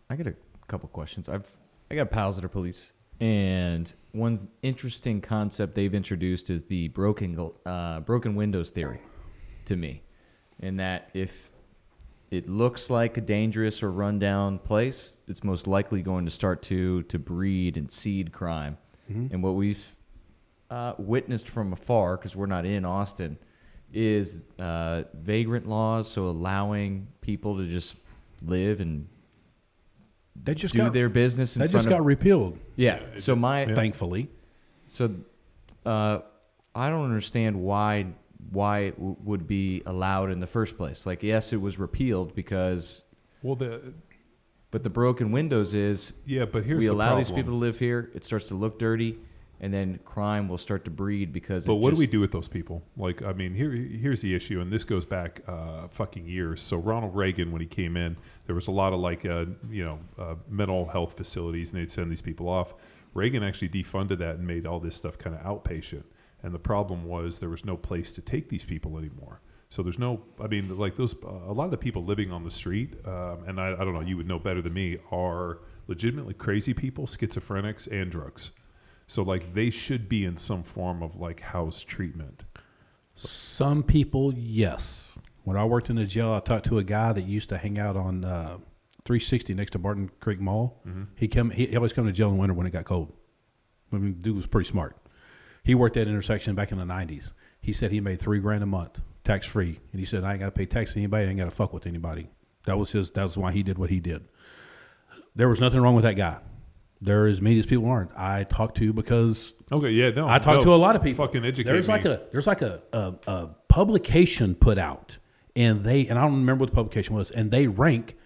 I got a couple questions. I got pals that are police, and one interesting concept they've introduced is the broken windows theory to me, in that if it looks like a dangerous or rundown place, it's most likely going to start to breed and seed crime. Mm-hmm. And what we've witnessed from afar, because we're not in Austin, is vagrant laws, so allowing people to just live and do their business in front of... That just got repealed. Yeah. Thankfully. So I don't understand why it would be allowed in the first place. Like, yes, it was repealed because... But the broken windows is... Yeah, but here's we the allow problem. these people to live here, it starts to look dirty, and then crime will start to breed because... But what do we do with those people? Like, I mean, here's the issue, and this goes back fucking years. So Ronald Reagan, when he came in, there was a lot of mental health facilities, and they'd send these people off. Reagan actually defunded that and made all this stuff kind of outpatient. And the problem was there was no place to take these people anymore. So there's no, I mean, like a lot of the people living on the street, and I don't know, you would know better than me, are legitimately crazy people, schizophrenics, and drugs. So like they should be in some form of like house treatment. Some people, yes. When I worked in the jail, I talked to a guy that used to hang out on 360 next to Barton Creek Mall. Mm-hmm. He always come to jail in the winter when it got cold. I mean, dude was pretty smart. He worked that intersection back in the 90s. He said he made $3,000 a month, tax free, and he said, "I ain't got to pay tax to anybody. I ain't got to fuck with anybody." That was why he did what he did. There was nothing wrong with that guy. There as many as people aren't. I talked to because I talked to a lot of people. Fucking educate there's like a publication put out, and I don't remember what the publication was, and they rank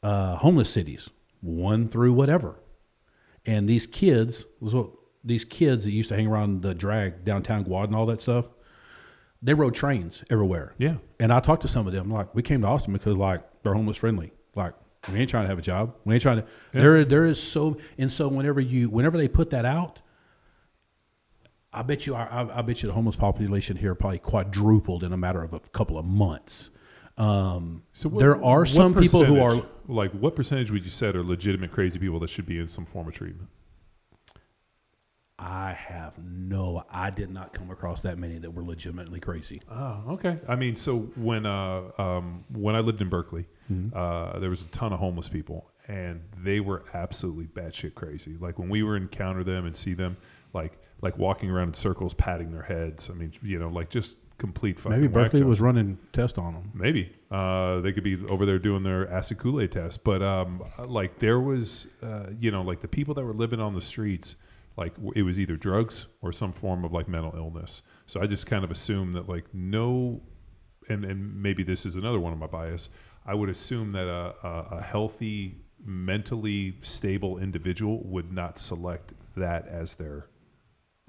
homeless cities 1 through whatever, and these kids that used to hang around the drag downtown Guad and all that stuff, they rode trains everywhere. Yeah. And I talked to some of them, like, we came to Austin because, like, they're homeless friendly. Like, we ain't trying to have a job. We ain't trying to. Yeah. There is so, and so whenever they put that out, I bet you the homeless population here probably quadrupled in a matter of a couple of months. There are some people who are like, what percentage would you say are legitimate crazy people that should be in some form of treatment? I did not come across that many that were legitimately crazy. Oh, okay. I mean, so when I lived in Berkeley, mm-hmm. There was a ton of homeless people, and they were absolutely batshit crazy. Like when we would encounter them and see them, like walking around in circles, patting their heads. I mean, like just complete fucking. Maybe Berkeley was running tests on them. Maybe they could be over there doing their acid Kool-Aid test. But like there was, like the people that were living on the streets like it was either drugs or some form of like mental illness. So I just kind of assume that like no, and maybe this is another one of my bias. I would assume that a healthy, mentally stable individual would not select that as their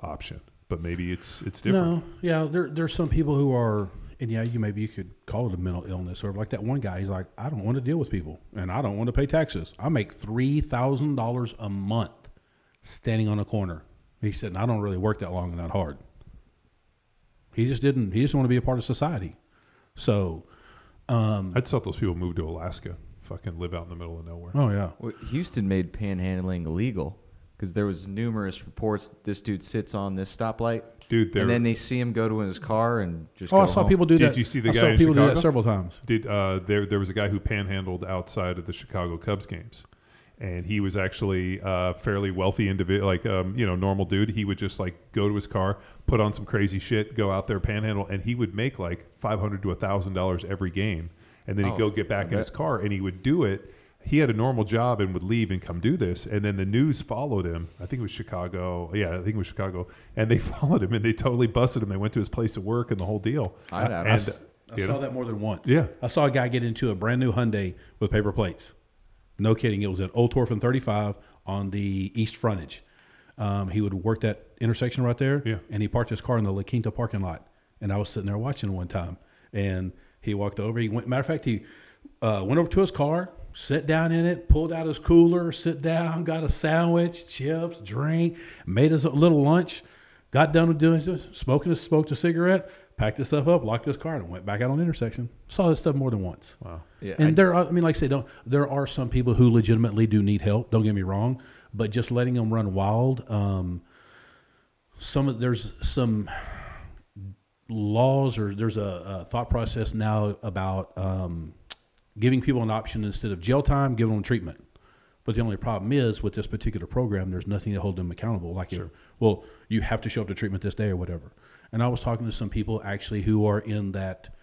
option. But maybe it's different. No, yeah, there's some people who are, and yeah, you could call it a mental illness, or like that one guy. He's like, I don't want to deal with people, and I don't want to pay taxes. I make $3,000 a month standing on a corner. He said, and I don't really work that long and that hard. He just didn't. He just want to be a part of society. So, I'd thought those people moved to Alaska, fucking live out in the middle of nowhere. Oh yeah. Well, Houston made panhandling illegal because there was numerous reports this dude sits on this stoplight, dude, and then they see him go to his car and just. Oh, go I saw home. people do that. Did you see the I guy saw in people do Chicago? that several times. There was a guy who panhandled outside of the Chicago Cubs games, and he was actually fairly wealthy individual, like normal dude. He would just like go to his car, put on some crazy shit, go out there panhandle, and he would make like $500 to $1,000 every game, and then he'd go get back in his car, and he would do it. He had a normal job and would leave and come do this, and then the news followed him. I think it was Chicago. Yeah, I think it was Chicago, and they followed him and they totally busted him. They went to his place of work and the whole deal. I saw that more than once. Yeah, I saw a guy get into a brand new Hyundai with paper plates. No kidding. It was at Old Torf and 35 on the east frontage. He would work that intersection right there, and he parked his car in the La Quinta parking lot. And I was sitting there watching one time, and he walked over. Matter of fact, he went over to his car, sat down in it, pulled out his cooler, sit down, got a sandwich, chips, drink, made us a little lunch, got done with doing smoked a cigarette, packed his stuff up, locked his car, and went back out on the intersection. Saw this stuff more than once. Wow. Yeah, And like I say, there are some people who legitimately do need help. Don't get me wrong, but just letting them run wild. There's some laws, or there's a thought process now about giving people an option instead of jail time, giving them treatment. But the only problem is with this particular program, there's nothing to hold them accountable. Like, you have to show up to treatment this day or whatever. And I was talking to some people actually who are in that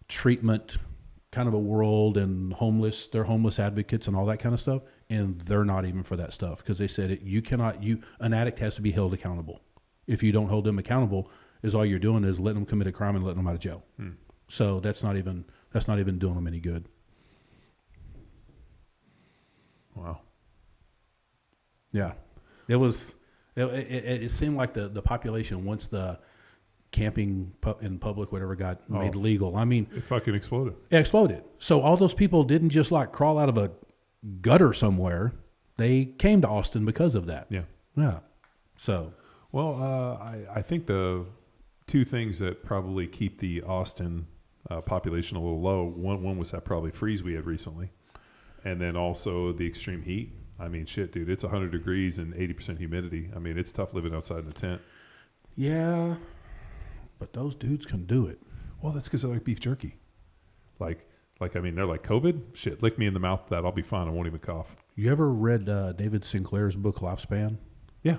treatment kind of a world, and they're homeless advocates and all that kind of stuff. And they're not even for that stuff, because they said an addict has to be held accountable. If you don't hold them accountable, all you're doing is letting them commit a crime and letting them out of jail. So that's not even doing them any good. Wow. Yeah, it seemed like the population, once the camping in public, whatever, got made legal. I mean, it fucking exploded. It exploded. So all those people didn't just like crawl out of a gutter somewhere. They came to Austin because of that. Yeah. So, well, I think the two things that probably keep the Austin population a little low. One was that probably freeze we had recently. And then also the extreme heat. I mean, shit, dude, it's 100 degrees and 80% humidity. I mean, it's tough living outside in a tent. Yeah, but those dudes can do it. Well, that's because they like beef jerky. Like, I mean, they're like, COVID? Shit, lick me in the mouth with that. I'll be fine. I won't even cough. You ever read David Sinclair's book, Lifespan? Yeah.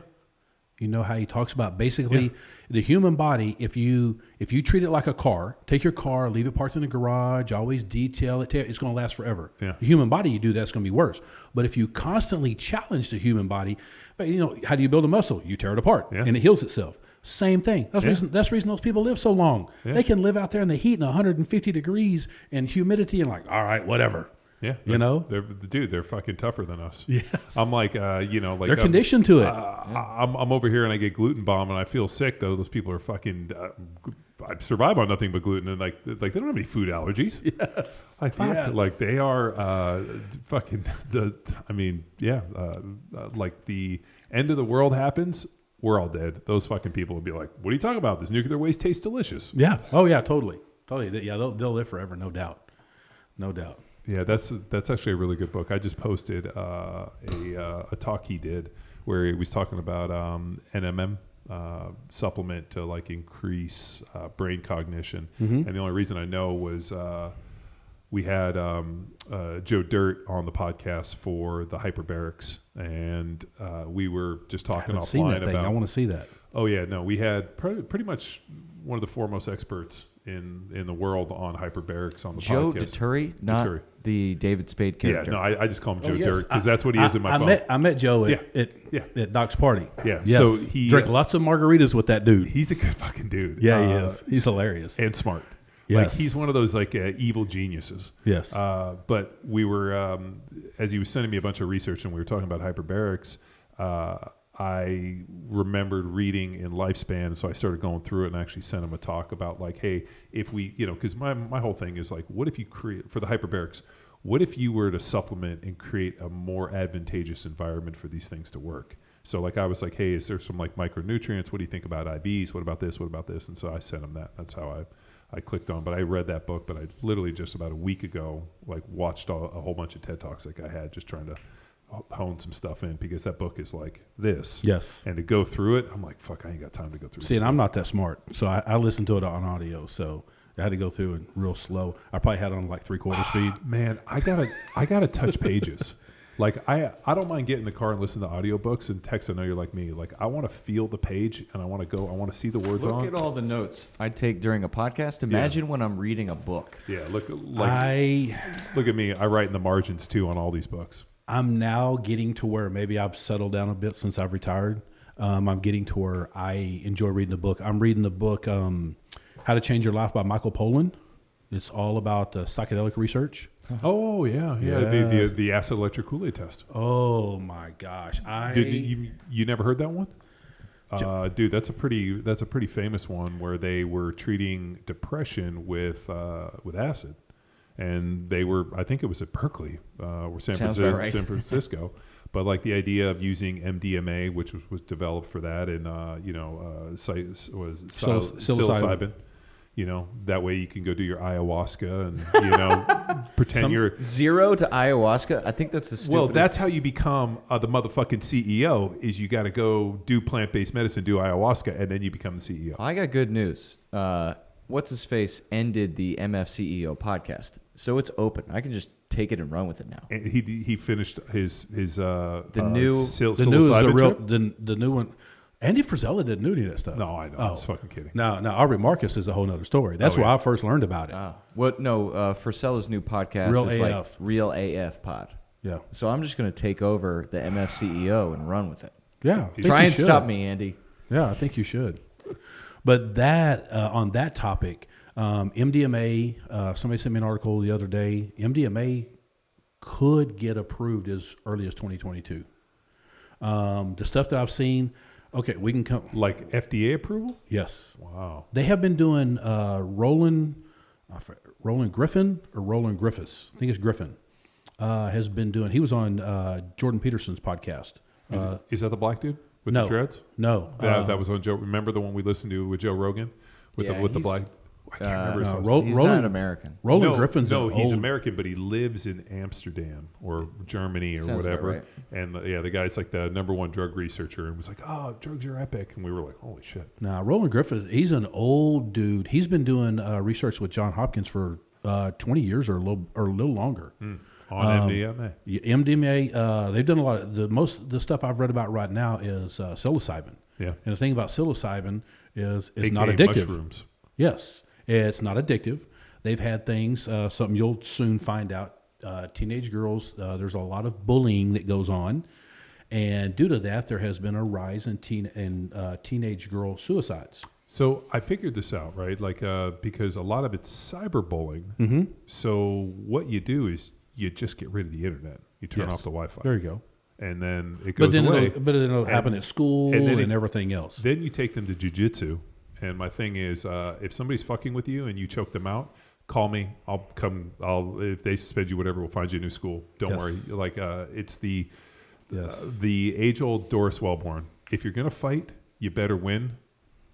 You know how he talks about basically the human body, if you treat it like a car, take your car, leave it parked in the garage, always detail it, it's going to last forever. Yeah. The human body, you do that's going to be worse. But if you constantly challenge the human body, how do you build a muscle? You tear it apart and it heals itself. Same thing. That's the reason those people live so long. Yeah. They can live out there in the heat and 150 degrees and humidity and like, all right, whatever. Yeah, they're fucking tougher than us. Yes, I'm like, they're conditioned to it. I'm over here and I get gluten bomb and I feel sick though. Those people are fucking. I survive on nothing but gluten and like they don't have any food allergies. Yes, like they are fucking. Like the end of the world happens, we're all dead. Those fucking people would be like, "What are you talking about? This nuclear waste tastes delicious." Yeah. Oh yeah. Totally. Yeah. They'll live forever. No doubt. Yeah, that's actually a really good book. I just posted a talk he did where he was talking about NMN supplement to like increase brain cognition. Mm-hmm. And the only reason I know was we had Joe Dirt on the podcast for the hyperbarics, and we were just talking offline about. I want to see that. Oh yeah, no, we had pretty much one of the foremost experts in the world on hyperbarics on the Joe podcast. Dituri, not the David Spade character. Yeah, no, I just call him Joe Dirt because that's what he is in my phone. I met Joe at Doc's party. Yeah, yes. So he drank lots of margaritas with that dude. He's a good fucking dude. Yeah, he is. He's hilarious and smart. Yes. Like he's one of those like evil geniuses. Yes. But we were as he was sending me a bunch of research and we were talking about hyperbarics. I remembered reading in Lifespan, so I started going through it and actually sent him a talk about like, hey, if we, because my whole thing is like, what if you create for the hyperbarics? What if you were to supplement and create a more advantageous environment for these things to work? So like I was like, hey, is there some like micronutrients? What do you think about IVs? What about this? What about this? And so I sent him that. That's how I clicked on. But I read that book, but I literally just about a week ago like watched a whole bunch of TED Talks like I had just trying to hone some stuff in because that book is like this. Yes. And to go through it, I'm like, fuck, I ain't got time to go through. See, and I'm not that smart, so I listened to it on audio. So I had to go through it real slow. I probably had it on like 3/4 speed. Man, I gotta touch pages. Like I don't mind getting in the car and listen to audiobooks and text. I know you're like me. Like I want to feel the page and I want to see the words on. Look at all the notes I take during a podcast. Imagine when I'm reading a book. Yeah, look at me. I write in the margins too on all these books. I'm now getting to where maybe I've settled down a bit since I've retired. I'm getting to where I enjoy reading the book. I'm reading the book How to Change Your Life by Michael Pollan. It's all about psychedelic research. Oh yeah. The acid electric Kool-Aid test. Oh my gosh! Dude, you never heard that one? Dude, that's a pretty famous one where they were treating depression with acid, and they were, I think it was at Berkeley or San Francisco. But like the idea of using MDMA, which was developed for that, and psilocybin. That way you can go do your ayahuasca and, pretend you're 0 to ayahuasca. I think that's the stupidest. Well, that's how you become the motherfucking CEO is you got to go do plant-based medicine, do ayahuasca, and then you become the CEO. I got good news. What's-his-face ended the MFCEO podcast. So it's open. I can just take it and run with it now. And he finished his the new the new one. Andy Frisella didn't do any of that stuff. No, I know. I was fucking kidding. No, Aubrey Marcus is a whole other story. That's where I first learned about it. Frisella's new podcast is like Real AF Pod. Yeah. So I'm just going to take over the MFCEO and run with it. Yeah. Try and stop me, Andy. Yeah, I think you should. But that on that topic, MDMA, somebody sent me an article the other day. MDMA could get approved as early as 2022. The stuff that I've seen... Okay, we can come... Like FDA approval? Yes. Wow. They have been doing Roland Griffin or Roland Griffiths. I think it's Griffin. Has been doing... He was on Jordan Peterson's podcast. Is that the black dude with the dreads? No. That was on Joe... Remember the one we listened to with Joe Rogan? With the black... I can't remember his name. He's not American. Roland Griffin's he's American, but he lives in Amsterdam or Germany or whatever. Right. And the guy's like the #1 drug researcher and was like, "Oh, drugs are epic," and we were like, "Holy shit!" Now Roland Griffin, he's an old dude. He's been doing research with Johns Hopkins for 20 years or a little longer. On MDMA. MDMA. They've done a lot of the stuff I've read about right now is psilocybin. Yeah. And the thing about psilocybin is it's AKA not addictive. Mushrooms. Yes. It's not addictive. They've had things, something you'll soon find out. Teenage girls, there's a lot of bullying that goes on. And due to that, there has been a rise in teenage girl suicides. So I figured this out, right? Like, because a lot of it's cyberbullying. Mm-hmm. So what you do is you just get rid of the internet. You turn off the Wi-Fi. There you go. And then it goes away. But then it'll happen at school and everything else. Then you take them to jiu-jitsu. And my thing is, if somebody's fucking with you and you choke them out, call me. I'll come. If they suspend you, whatever, we'll find you a new school. Don't worry. Like it's the age-old Doris Wellborn. If you're gonna fight, you better win,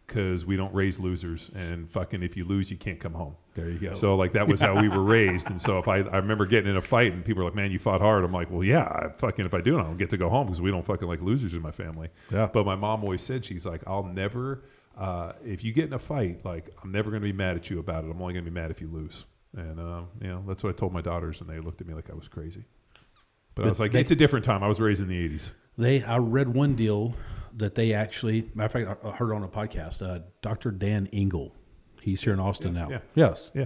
because we don't raise losers. And fucking, if you lose, you can't come home. There you go. So like that was how we were raised. And so if I remember getting in a fight and people were like, "Man, you fought hard." I'm like, "Well, yeah. If I do, I don't get to go home because we don't fucking like losers in my family." Yeah. But my mom always said, she's like, "I'll never." If you get in a fight, like I'm never going to be mad at you about it. I'm only going to be mad if you lose. And that's what I told my daughters, and they looked at me like I was crazy. But I was like, it's a different time. I was raised in the 80s. I read one deal that they actually, matter of fact, I heard on a podcast, Dr. Dan Engel. He's here in Austin now. Yeah. Yes. Yeah.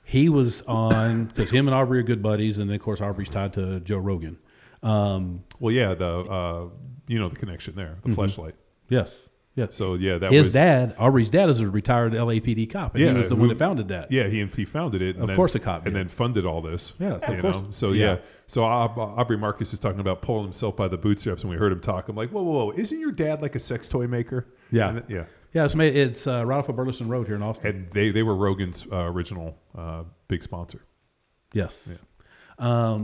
He was on, because him and Aubrey are good buddies, and then, of course, Aubrey's tied to Joe Rogan. Well, yeah, the connection there, the fleshlight. Yes. Yeah. So yeah, his dad, Aubrey's dad, is a retired LAPD cop, and he was the one that founded that. Yeah, he founded it. And of course, a cop did. And then funded all this. Yeah, of course. So yeah, so Aubrey Marcus is talking about pulling himself by the bootstraps, and we heard him talk. I'm like, whoa, isn't your dad like a sex toy maker? Yeah, yeah. It's right off of Burleson Road here in Austin. And they were Rogan's original big sponsor. Yes. Yeah.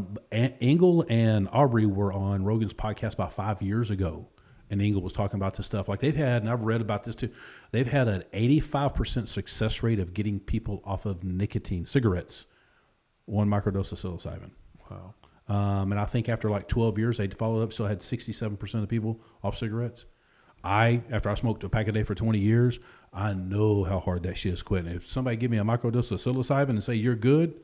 Engel and Aubrey were on Rogan's podcast about 5 years ago. And Engel was talking about this stuff. Like they've had, and I've read about this too, they've had an 85% success rate of getting people off of nicotine, cigarettes, 1 microdose of psilocybin. Wow. And I think after like 12 years, they followed up, so I had 67% of people off cigarettes. After I smoked a pack a day for 20 years, I know how hard that shit is quitting. If somebody give me a microdose of psilocybin and say you're good,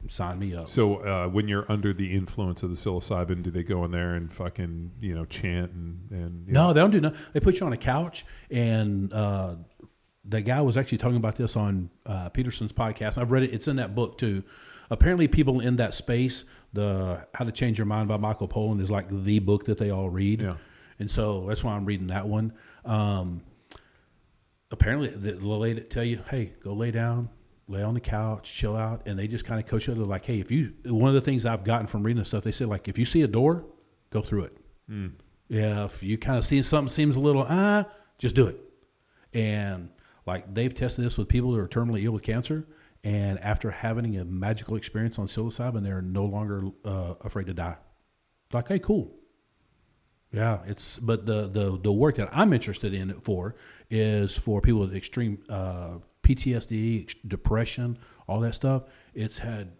sign me up. So when you're under the influence of the psilocybin, do they go in there and fucking chant and No, they don't do nothing. They put you on a couch, and the guy was actually talking about this on Peterson's podcast. I've read it. It's in that book too. Apparently, people in that space, the How to Change Your Mind by Michael Pollan is like the book that they all read. Yeah. And so that's why I'm reading that one. Apparently, they'll tell you, hey, go lay down. Lay on the couch, chill out, and they just kind of coach you. They're like, hey, one of the things I've gotten from reading this stuff, they say, like, if you see a door, go through it. Yeah, if you kind of see something seems a little, just do it. And, like, they've tested this with people who are terminally ill with cancer, and after having a magical experience on psilocybin, they're no longer afraid to die. Like, hey, cool. Yeah, but the work that I'm interested in it for is for people with extreme PTSD, depression, all that stuff. It's had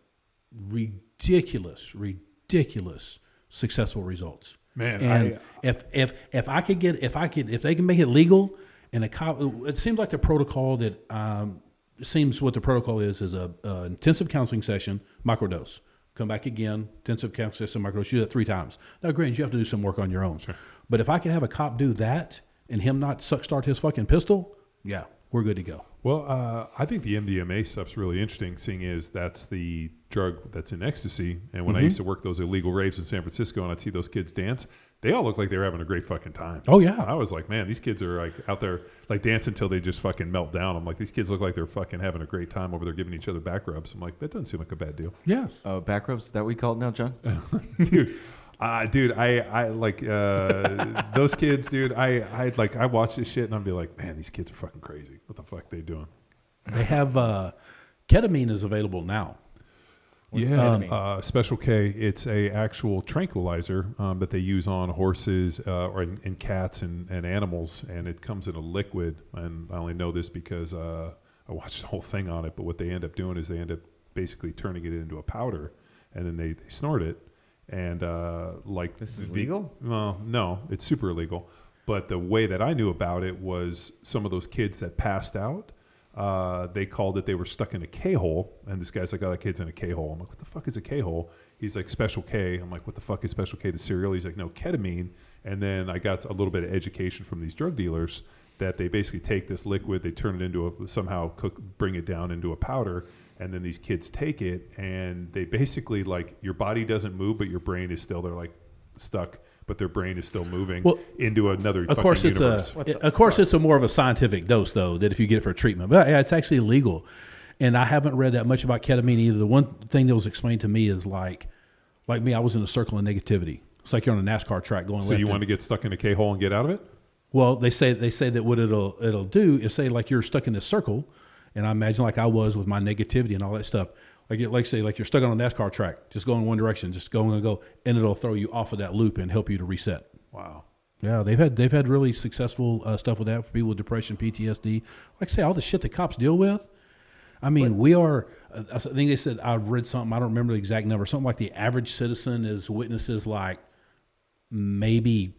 ridiculous successful results. Man, and if they can make it legal, and it seems like the protocol that what the protocol is a intensive counseling session, microdose. Come back again, intensive counseling session, microdose. Do that 3 times. Now, granted, you have to do some work on your own. Sure. But if I can have a cop do that and him not start his fucking pistol, yeah, we're good to go. Well, I think the MDMA stuff's really interesting, seeing as that's the drug that's in ecstasy. And when I used to work those illegal raves in San Francisco and I'd see those kids dance, they all look like they were having a great fucking time. Oh, yeah. I was like, man, these kids are like out there like dancing until they just fucking melt down. I'm like, these kids look like they're fucking having a great time over there giving each other back rubs. I'm like, that doesn't seem like a bad deal. Yes. Back rubs, is that what we call it now, John? Dude, I like those kids, dude. I watch this shit and I'd be like, man, these kids are fucking crazy. What the fuck they doing? They have ketamine is available now. What's ketamine? Special K. It's a actual tranquilizer that they use on horses or in cats and animals, and it comes in a liquid. And I only know this because I watched the whole thing on it. But what they end up doing is they end up basically turning it into a powder, and then they snort it. And this is legal? Well, no, it's super illegal. But the way that I knew about it was some of those kids that passed out. They called it, they were stuck in a K-hole, and this guy's like, oh, that kid's in a K-hole. I'm like, what the fuck is a K-hole? He's like, Special K. I'm like, what the fuck is Special K, the cereal? He's like, no, ketamine. And then I got a little bit of education from these drug dealers that they basically take this liquid, they turn it into bring it down into a powder, and then these kids take it, and they basically, like, your body doesn't move, but your brain is still, they're like stuck, but their brain is still moving into another fucking universe. It's a more of a scientific dose, though, that if you get it for treatment. But yeah, it's actually legal. And I haven't read that much about ketamine either. The one thing that was explained to me is like me, I was in a circle of negativity. It's like you're on a NASCAR track going left. So you want to get stuck in a K-hole and get out of it? Well, they say that what it'll do is say, like, you're stuck in this circle, and I imagine like I was with my negativity and all that stuff. Like you're stuck on a NASCAR track, just go in one direction, just go and go, and it'll throw you off of that loop and help you to reset. Wow. Yeah, they've had really successful stuff with that for people with depression, PTSD. Like I say, all the shit that cops deal with. I mean, I think they said, I read something, I don't remember the exact number, something like the average citizen witnesses like maybe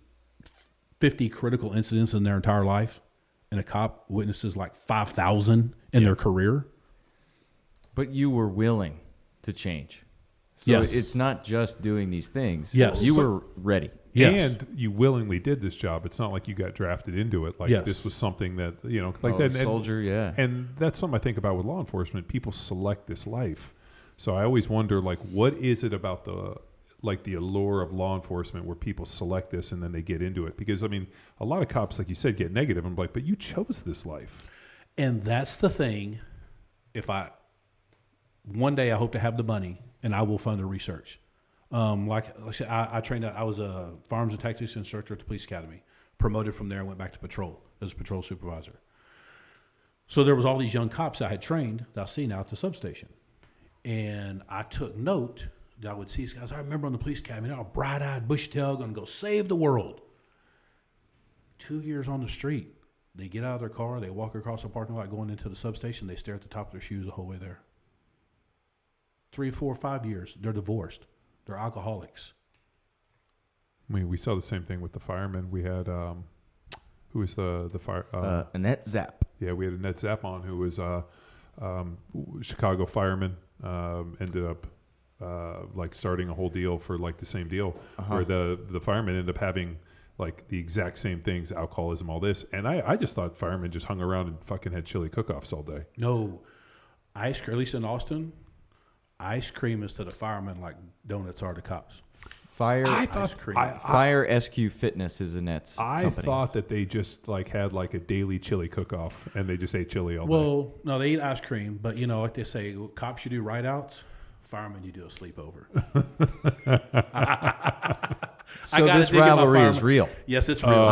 50 critical incidents in their entire life, and a cop witnesses like 5,000 in their career. But you were willing to change. So it's not just doing these things. Yes. You were ready. Yes. And you willingly did this job. It's not like you got drafted into it. Like this was something that, like that. Soldier, And that's something I think about with law enforcement. People select this life. So I always wonder, like, what is it about the allure of law enforcement where people select this and then they get into it? Because, I mean, a lot of cops, like you said, get negative. I'm like, but you chose this life. And that's the thing. One day I hope to have the money and I will fund the research. Like I said, I trained. I was a firearms and tactics instructor at the police academy. Promoted from there and went back to patrol as a patrol supervisor. So there was all these young cops I had trained that I seen out at the substation, and I took note that I would see these guys. I remember on the police academy, they're all bright-eyed, bushy-tailed, going to go save the world. 2 years on the street, they get out of their car, they walk across the parking lot, going into the substation. They stare at the top of their shoes the whole way there. 3, 4, 5 years, they're divorced. They're alcoholics. I mean, we saw the same thing with the firemen. We had, who was the fire? Annette Zapp. Yeah, we had Annette Zapp on, who was Chicago fireman. Ended up like starting a whole deal for like the same deal, where the firemen ended up having like the exact same things, alcoholism, all this. And I just thought firemen just hung around and fucking had chili cook-offs all day. No, ice cream, at least in Austin, ice cream is to the firemen like donuts are to cops. Fire SQ Fitness is Annette's company. thought that they just like had like a daily chili cook-off and they just ate chili all day. Well, no, they eat ice cream, but like they say, cops you do write-outs, firemen you do a sleepover. So this rivalry is real. Yes, it's real.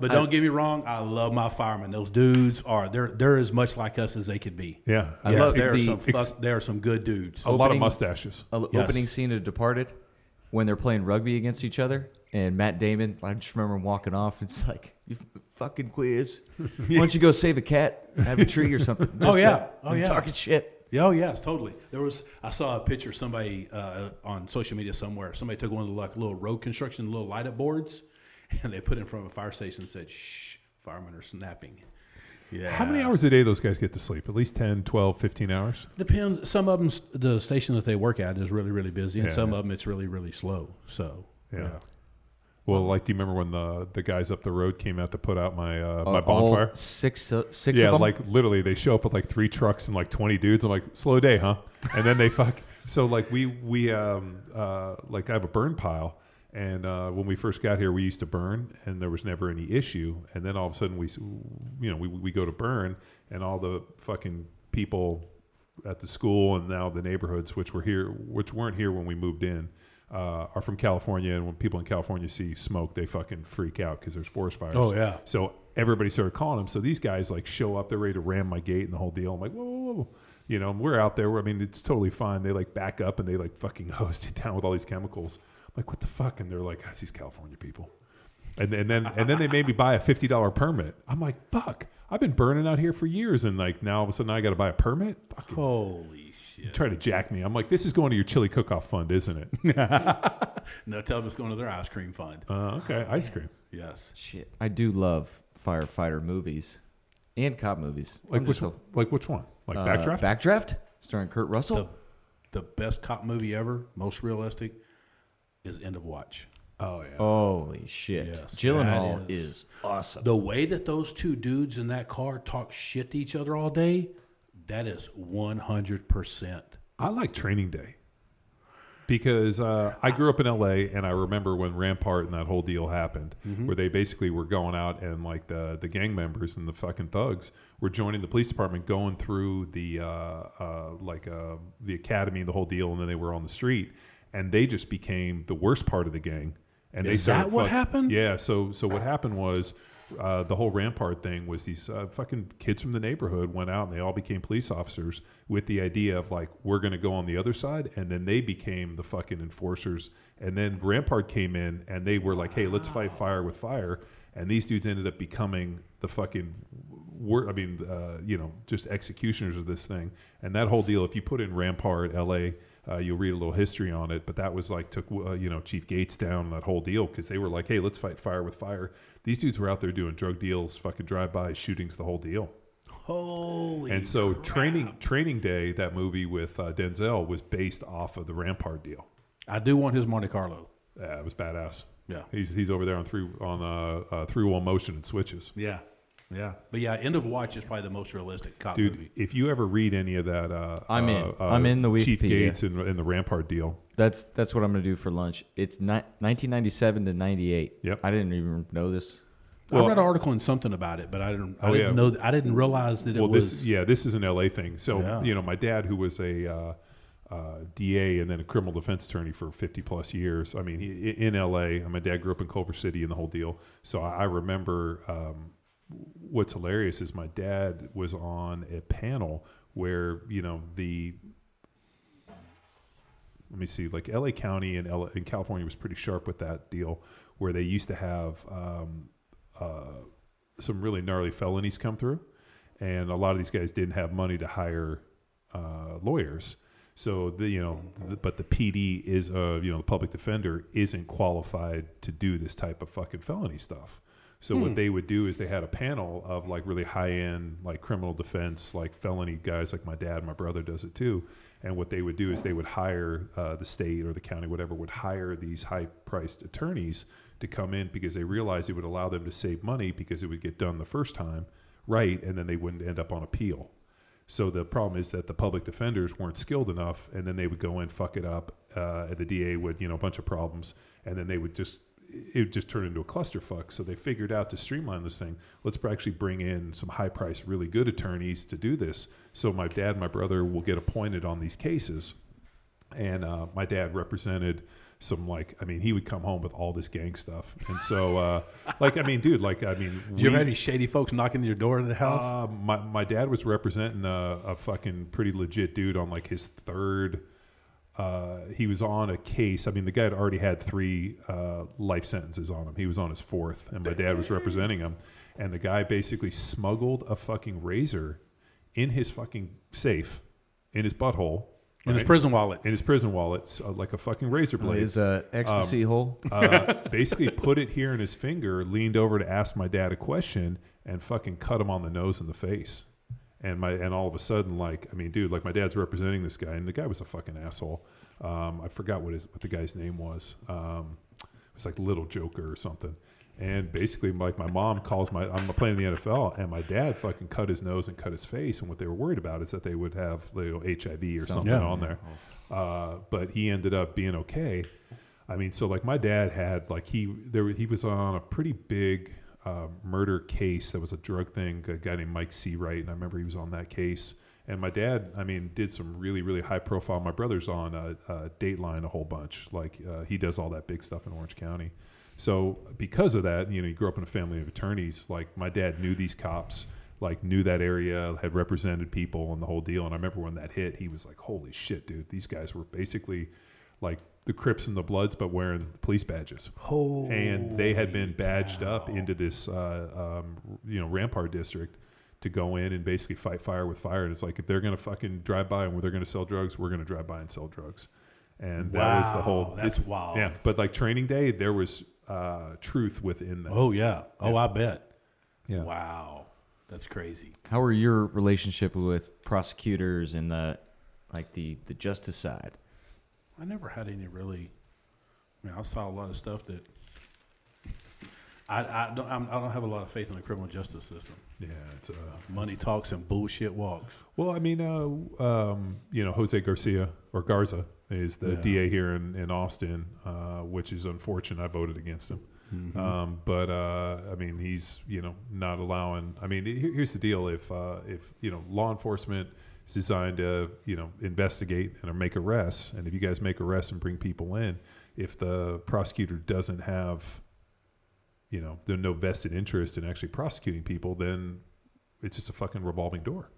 But don't get me wrong, I love my firemen. Those dudes they're as much like us as they could be. Yeah, I love there are some good dudes. A lot of mustaches. Opening scene of Departed, when they're playing rugby against each other, and Matt Damon, I just remember him walking off. It's like, you fucking quiz. Why don't you go save a cat, have a tree or something? Talking shit. Oh yes, totally. I saw a picture somebody on social media somewhere. Somebody took one of the like little road construction, little light up boards, and they put it in front of a fire station and said, "Shh, firemen are snapping." Yeah. How many hours a day those guys get to sleep? At least 10, 12, 15 hours? Depends. Some of them, the station that they work at is really, really busy, and some of them it's really, really slow. So yeah. Well, like, do you remember when the guys up the road came out to put out my my bonfire? All six of them? Yeah, like literally, they show up with like 3 trucks and like 20 dudes. I'm like, slow day, huh? And then they fuck. So like we like I have a burn pile, and when we first got here, we used to burn, and there was never any issue. And then all of a sudden, we go to burn, and all the fucking people at the school and now the neighborhoods, which weren't here when we moved in. Are from California, and when people in California see smoke, they fucking freak out because there's forest fires. Oh yeah. So everybody started calling them. So these guys like show up, they're ready to ram my gate and the whole deal. I'm like, whoa. We're out there. I mean, it's totally fine. They like back up and they like fucking hose it down with all these chemicals. I'm like, what the fuck? And they're like, it's these California people. And then they made me buy a $50 permit. I'm like, fuck. I've been burning out here for years, and like now all of a sudden I got to buy a permit. Fucking holy shit! Try to jack me. I'm like, this is going to your chili cook-off fund, isn't it? No, tell them it's going to their ice cream fund. Okay, ice cream. Yes. Shit, I do love firefighter movies and cop movies. Like which one? Like Backdraft? Backdraft, starring Kurt Russell. The best cop movie ever, most realistic, is End of Watch. Oh yeah! Holy shit! Yes, Gyllenhaal is awesome. The way that those two dudes in that car talk shit to each other all day, that is 100%. I like Training Day because I grew up in L.A. and I remember when Rampart and that whole deal happened, where they basically were going out and like the gang members and the fucking thugs were joining the police department, going through the academy and the whole deal, and then they were on the street, and they just became the worst part of the gang. And is that what happened? Yeah. So what happened was the whole Rampart thing was these fucking kids from the neighborhood went out and they all became police officers with the idea of like, we're going to go on the other side. And then they became the fucking enforcers. And then Rampart came in and they were like, hey, let's fight fire with fire. And these dudes ended up becoming the fucking, just executioners of this thing. And that whole deal, if you put in Rampart, L.A., you'll read a little history on it, but that was like took Chief Gates down, that whole deal, because they were like, hey, let's fight fire with fire. These dudes were out there doing drug deals, fucking drive-bys, shootings, the whole deal. Holy And so crap. Training Day, that movie with Denzel, was based off of the Rampart deal. I do want his Monte Carlo. Yeah, it was badass. Yeah. He's over there on three-wheel motion and switches. Yeah. Yeah. But yeah, End of Watch is probably the most realistic cop Dude, movie. if you ever read any of that, I'm in the Chief Wikipedia. Gates in the Rampart deal. That's what I'm going to do for lunch. It's 1997 to 98. Yep. I didn't even know this. I read an article in something about it, but I didn't know. I didn't realize that it was. This is an LA thing. So Yeah. my dad, who was a DA and then a criminal defense attorney for 50 plus years. I mean, in LA, and my dad grew up in Culver City and the whole deal. So I remember what's hilarious is my dad was on a panel where, let me see, like LA County in California was pretty sharp with that deal, where they used to have some really gnarly felonies come through, and a lot of these guys didn't have money to hire lawyers. So but the PD is the public defender isn't qualified to do this type of fucking felony stuff. So what they would do is they had a panel of like really high end like criminal defense, like felony guys, like my dad, my brother does it too. And what they would do is they would hire the state or the county, whatever, would hire these high priced attorneys to come in because they realized it would allow them to save money because it would get done the first time right, and then they wouldn't end up on appeal. So the problem is that the public defenders weren't skilled enough, and then they would go in, fuck it up, and the DA would, a bunch of problems, and then it would just turn into a clusterfuck. So they figured out to streamline this thing, let's actually bring in some high-priced, really good attorneys to do this. So my dad and my brother will get appointed on these cases, and my dad represented some he would come home with all this gang stuff, and so did you ever have any shady folks knocking your door to the house? My dad was representing a fucking pretty legit dude on like his third. He was on a case. I mean, the guy had already had 3 life sentences on him. He was on his 4th, and my dad was representing him. And the guy basically smuggled a fucking razor in his fucking safe, in his butthole. In his prison wallet. In his prison wallet, so like a fucking razor blade. His ecstasy hole. Basically put it here in his finger, leaned over to ask my dad a question, and fucking cut him on the nose and the face. And all of a sudden, my dad's representing this guy, and the guy was a fucking asshole. I forgot what the guy's name was. It was like Little Joker or something. And basically, like my mom calls I'm playing in the NFL, and my dad fucking cut his nose and cut his face. And what they were worried about is that they would have HIV or something on there. But he ended up being okay. I mean, so like my dad had he was on a pretty big murder case that was a drug thing. A guy named Mike Seawright, and I remember he was on that case. And my dad, did some really, really high profile. My brother's on Dateline a whole bunch. He does all that big stuff in Orange County. So because of that, he grew up in a family of attorneys. Like my dad knew these cops, knew that area, had represented people and the whole deal. And I remember when that hit, he was like, holy shit, dude, these guys were basically like the Crips and the Bloods, but wearing police badges. And they had been badged up into this, Rampart district to go in and basically fight fire with fire. And it's like, if they're going to fucking drive by and they're going to sell drugs, we're going to drive by and sell drugs. And that was the whole. That's wild. Yeah, but like Training Day, there was truth within that. Oh yeah. Oh, I bet. Yeah. Wow, that's crazy. How are your relationship with prosecutors and the justice side? I never had any really. I saw a lot of stuff that. I don't have a lot of faith in the criminal justice system. Yeah, it's money talks and bullshit walks. Well, Jose Garcia or Garza is the DA here in Austin, which is unfortunate. I voted against him. Mm-hmm. He's not allowing. Here's the deal: if law enforcement is designed to investigate and make arrests, and if you guys make arrests and bring people in, if the prosecutor doesn't have there's no vested interest in actually prosecuting people, then it's just a fucking revolving door.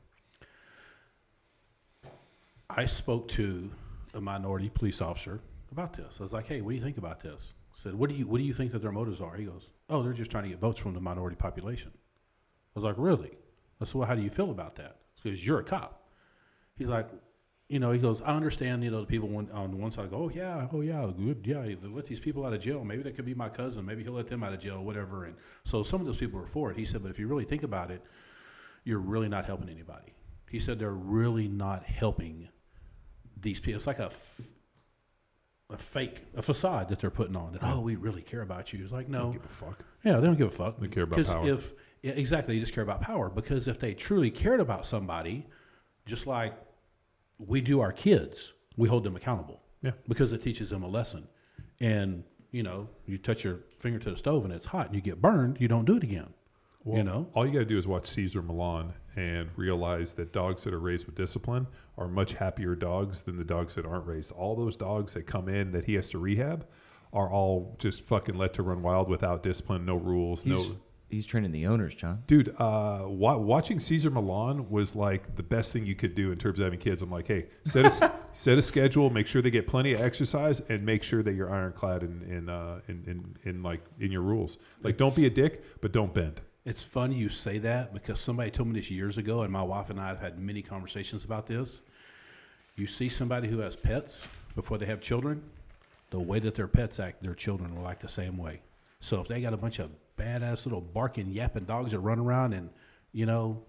I spoke to a minority police officer about this. I was like, hey, what do you think about this? I said, what do you think that their motives are? He goes, oh, they're just trying to get votes from the minority population. I was like, really? I said, well, how do you feel about that? Because you're a cop. He's like, he goes, I understand, the people on one side go, oh yeah, good, yeah, let these people out of jail. Maybe that could be my cousin. Maybe he'll let them out of jail, whatever. And so some of those people are for it. He said, but if you really think about it, you're really not helping anybody. He said they're really not helping these people. It's like a facade that they're putting on. That, we really care about you. It's like, no. They don't give a fuck. Yeah, they don't give a fuck. They care about power. Exactly, they just care about power. Because if they truly cared about somebody, just like we do our kids, we hold them accountable. Yeah. Because it teaches them a lesson. And, you touch your finger to the stove and it's hot and you get burned, you don't do it again. Well, all you got to do is watch Cesar Millan and realize that dogs that are raised with discipline are much happier dogs than the dogs that aren't raised. All those dogs that come in that he has to rehab are all just fucking let to run wild without discipline, no rules, He's training the owners, John. Dude, watching Cesar Millan was like the best thing you could do in terms of having kids. I'm like, hey, set a schedule, make sure they get plenty of exercise, and make sure that you're ironclad in your rules. Like, don't be a dick, but don't bend. It's funny you say that because somebody told me this years ago, and my wife and I have had many conversations about this. You see somebody who has pets before they have children, the way that their pets act, their children will act the same way. So if they got a bunch of badass little barking, yapping dogs that run around and,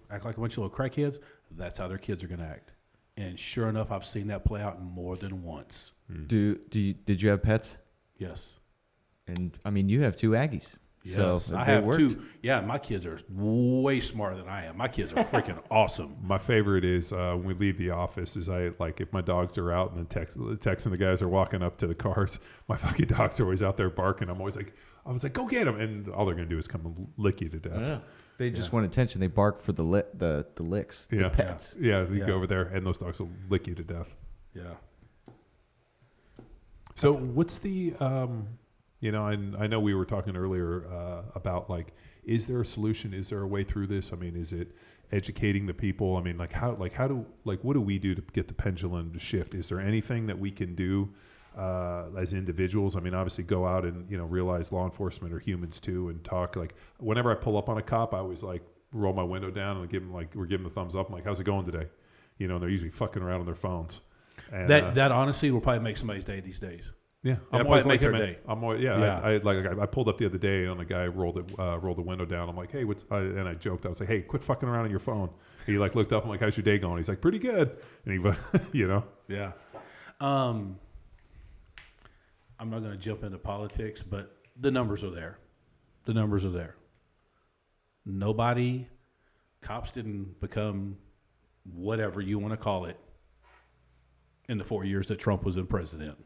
act like a bunch of little crackheads, that's how their kids are going to act. And sure enough, I've seen that play out more than once. Did you have pets? Yes. And, you have 2 Aggies. Yes, so I have 2. Yeah, my kids are way smarter than I am. My kids are freaking awesome. My favorite is when we leave the office is if my dogs are out and then texting the guys are walking up to the cars, my fucking dogs are always out there barking. I was like, go get them. And all they're going to do is come and lick you to death. Yeah. They just want attention. They bark for the licks, the pets. Yeah, you go over there and those dogs will lick you to death. Yeah. So what's the... I know we were talking earlier about is there a solution? Is there a way through this? Is it educating the people? What do we do to get the pendulum to shift? Is there anything that we can do as individuals? Obviously go out and, realize law enforcement are humans too and talk. Whenever I pull up on a cop, I always roll my window down and give them we're giving the thumbs up. I'm like, how's it going today? And they're usually fucking around on their phones. And, that honestly will probably make somebody's day these days. Yeah, I'm always like, day. I'm always, I pulled up the other day and a guy rolled the window down. I'm like, hey, and I joked. I was like, hey, quit fucking around on your phone. He looked up. I'm like, how's your day going? He's like, pretty good. And he, Yeah. I'm not going to jump into politics, but the numbers are there. Cops didn't become whatever you want to call it in the 4 years that Trump was in president.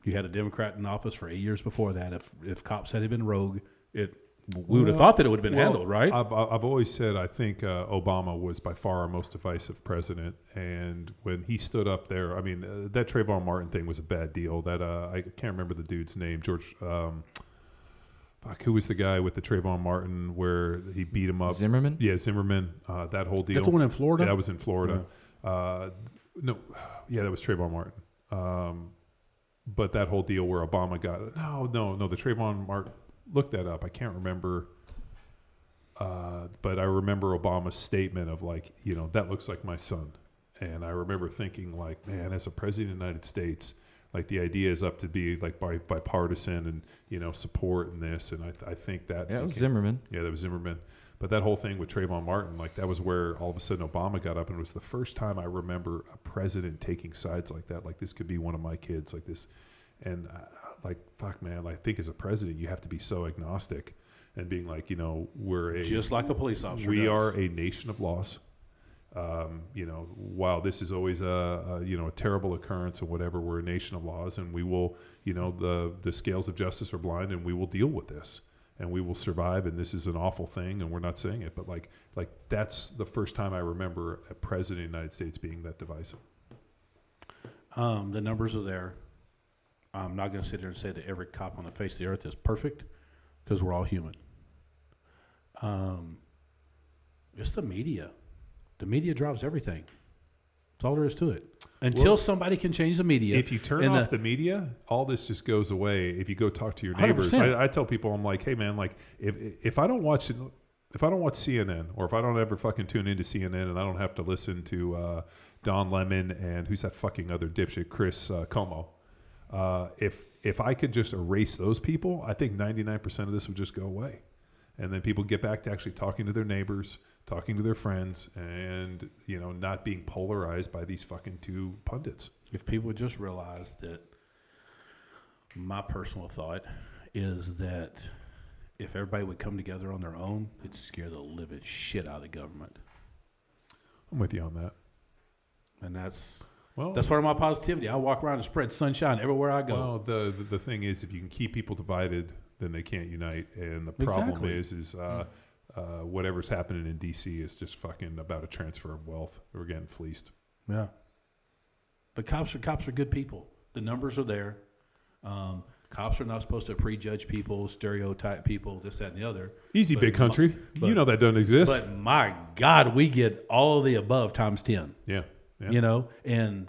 You had a Democrat in office for 8 years before that. If cops had been rogue, we would have thought that it would have been handled, right? I've always said I think Obama was by far our most divisive president. And when he stood up there, that Trayvon Martin thing was a bad deal. That I can't remember the dude's name. George, who was the guy with the Trayvon Martin where he beat him up? Zimmerman? Yeah, Zimmerman. That whole deal. That's the one in Florida? Yeah, that was in Florida. Yeah. That was Trayvon Martin. But that whole deal where Obama got the Trayvon Martin, look that up. I can't remember, but I remember Obama's statement of that looks like my son, and I remember thinking man, as a president of the United States, the idea is up to be bipartisan and support in this, and I think that it was Zimmerman. Yeah, that was Zimmerman. But that whole thing with Trayvon Martin, that was where all of a sudden Obama got up, and it was the first time I remember a president taking sides like that. This could be one of my kids, like this. And fuck, man, I think as a president, you have to be so agnostic and being we're just like a police officer. We are a nation of laws. While this is always a terrible occurrence or whatever, we're a nation of laws, and we will, the scales of justice are blind, and we will deal with this. And we will survive, and this is an awful thing, and we're not saying it, but that's the first time I remember a president of the United States being that divisive. The numbers are there. I'm not going to sit here and say that every cop on the face of the earth is perfect, because we're all human. It's the media. The media drives everything. That's all there is to it. Until somebody can change the media. If you turn off the media, all this just goes away. If you go talk to your neighbors, I tell people, I'm like, hey man, if I don't watch CNN, or if I don't ever fucking tune into CNN and I don't have to listen to Don Lemon and who's that fucking other dipshit, Chris Cuomo, if I could just erase those people, I think 99% of this would just go away. and then people get back to actually talking to their neighbors, talking to their friends, and not being polarized by these fucking two pundits. If people would just realize that, my personal thought is that if everybody would come together on their own, it'd scare the living shit out of the government. I'm with you on that. And that's part of my positivity. I walk around and spread sunshine everywhere I go. Well, the thing is, if you can keep people divided, then they can't unite. And the problem is whatever's happening in D.C. is just fucking about a transfer of wealth. We're getting fleeced. Yeah. But cops are good people. The numbers are there. Cops are not supposed to prejudge people, stereotype people, this, that, and the other. Easy, big country. You know that doesn't exist. But my God, we get all of the above times 10. Yeah. And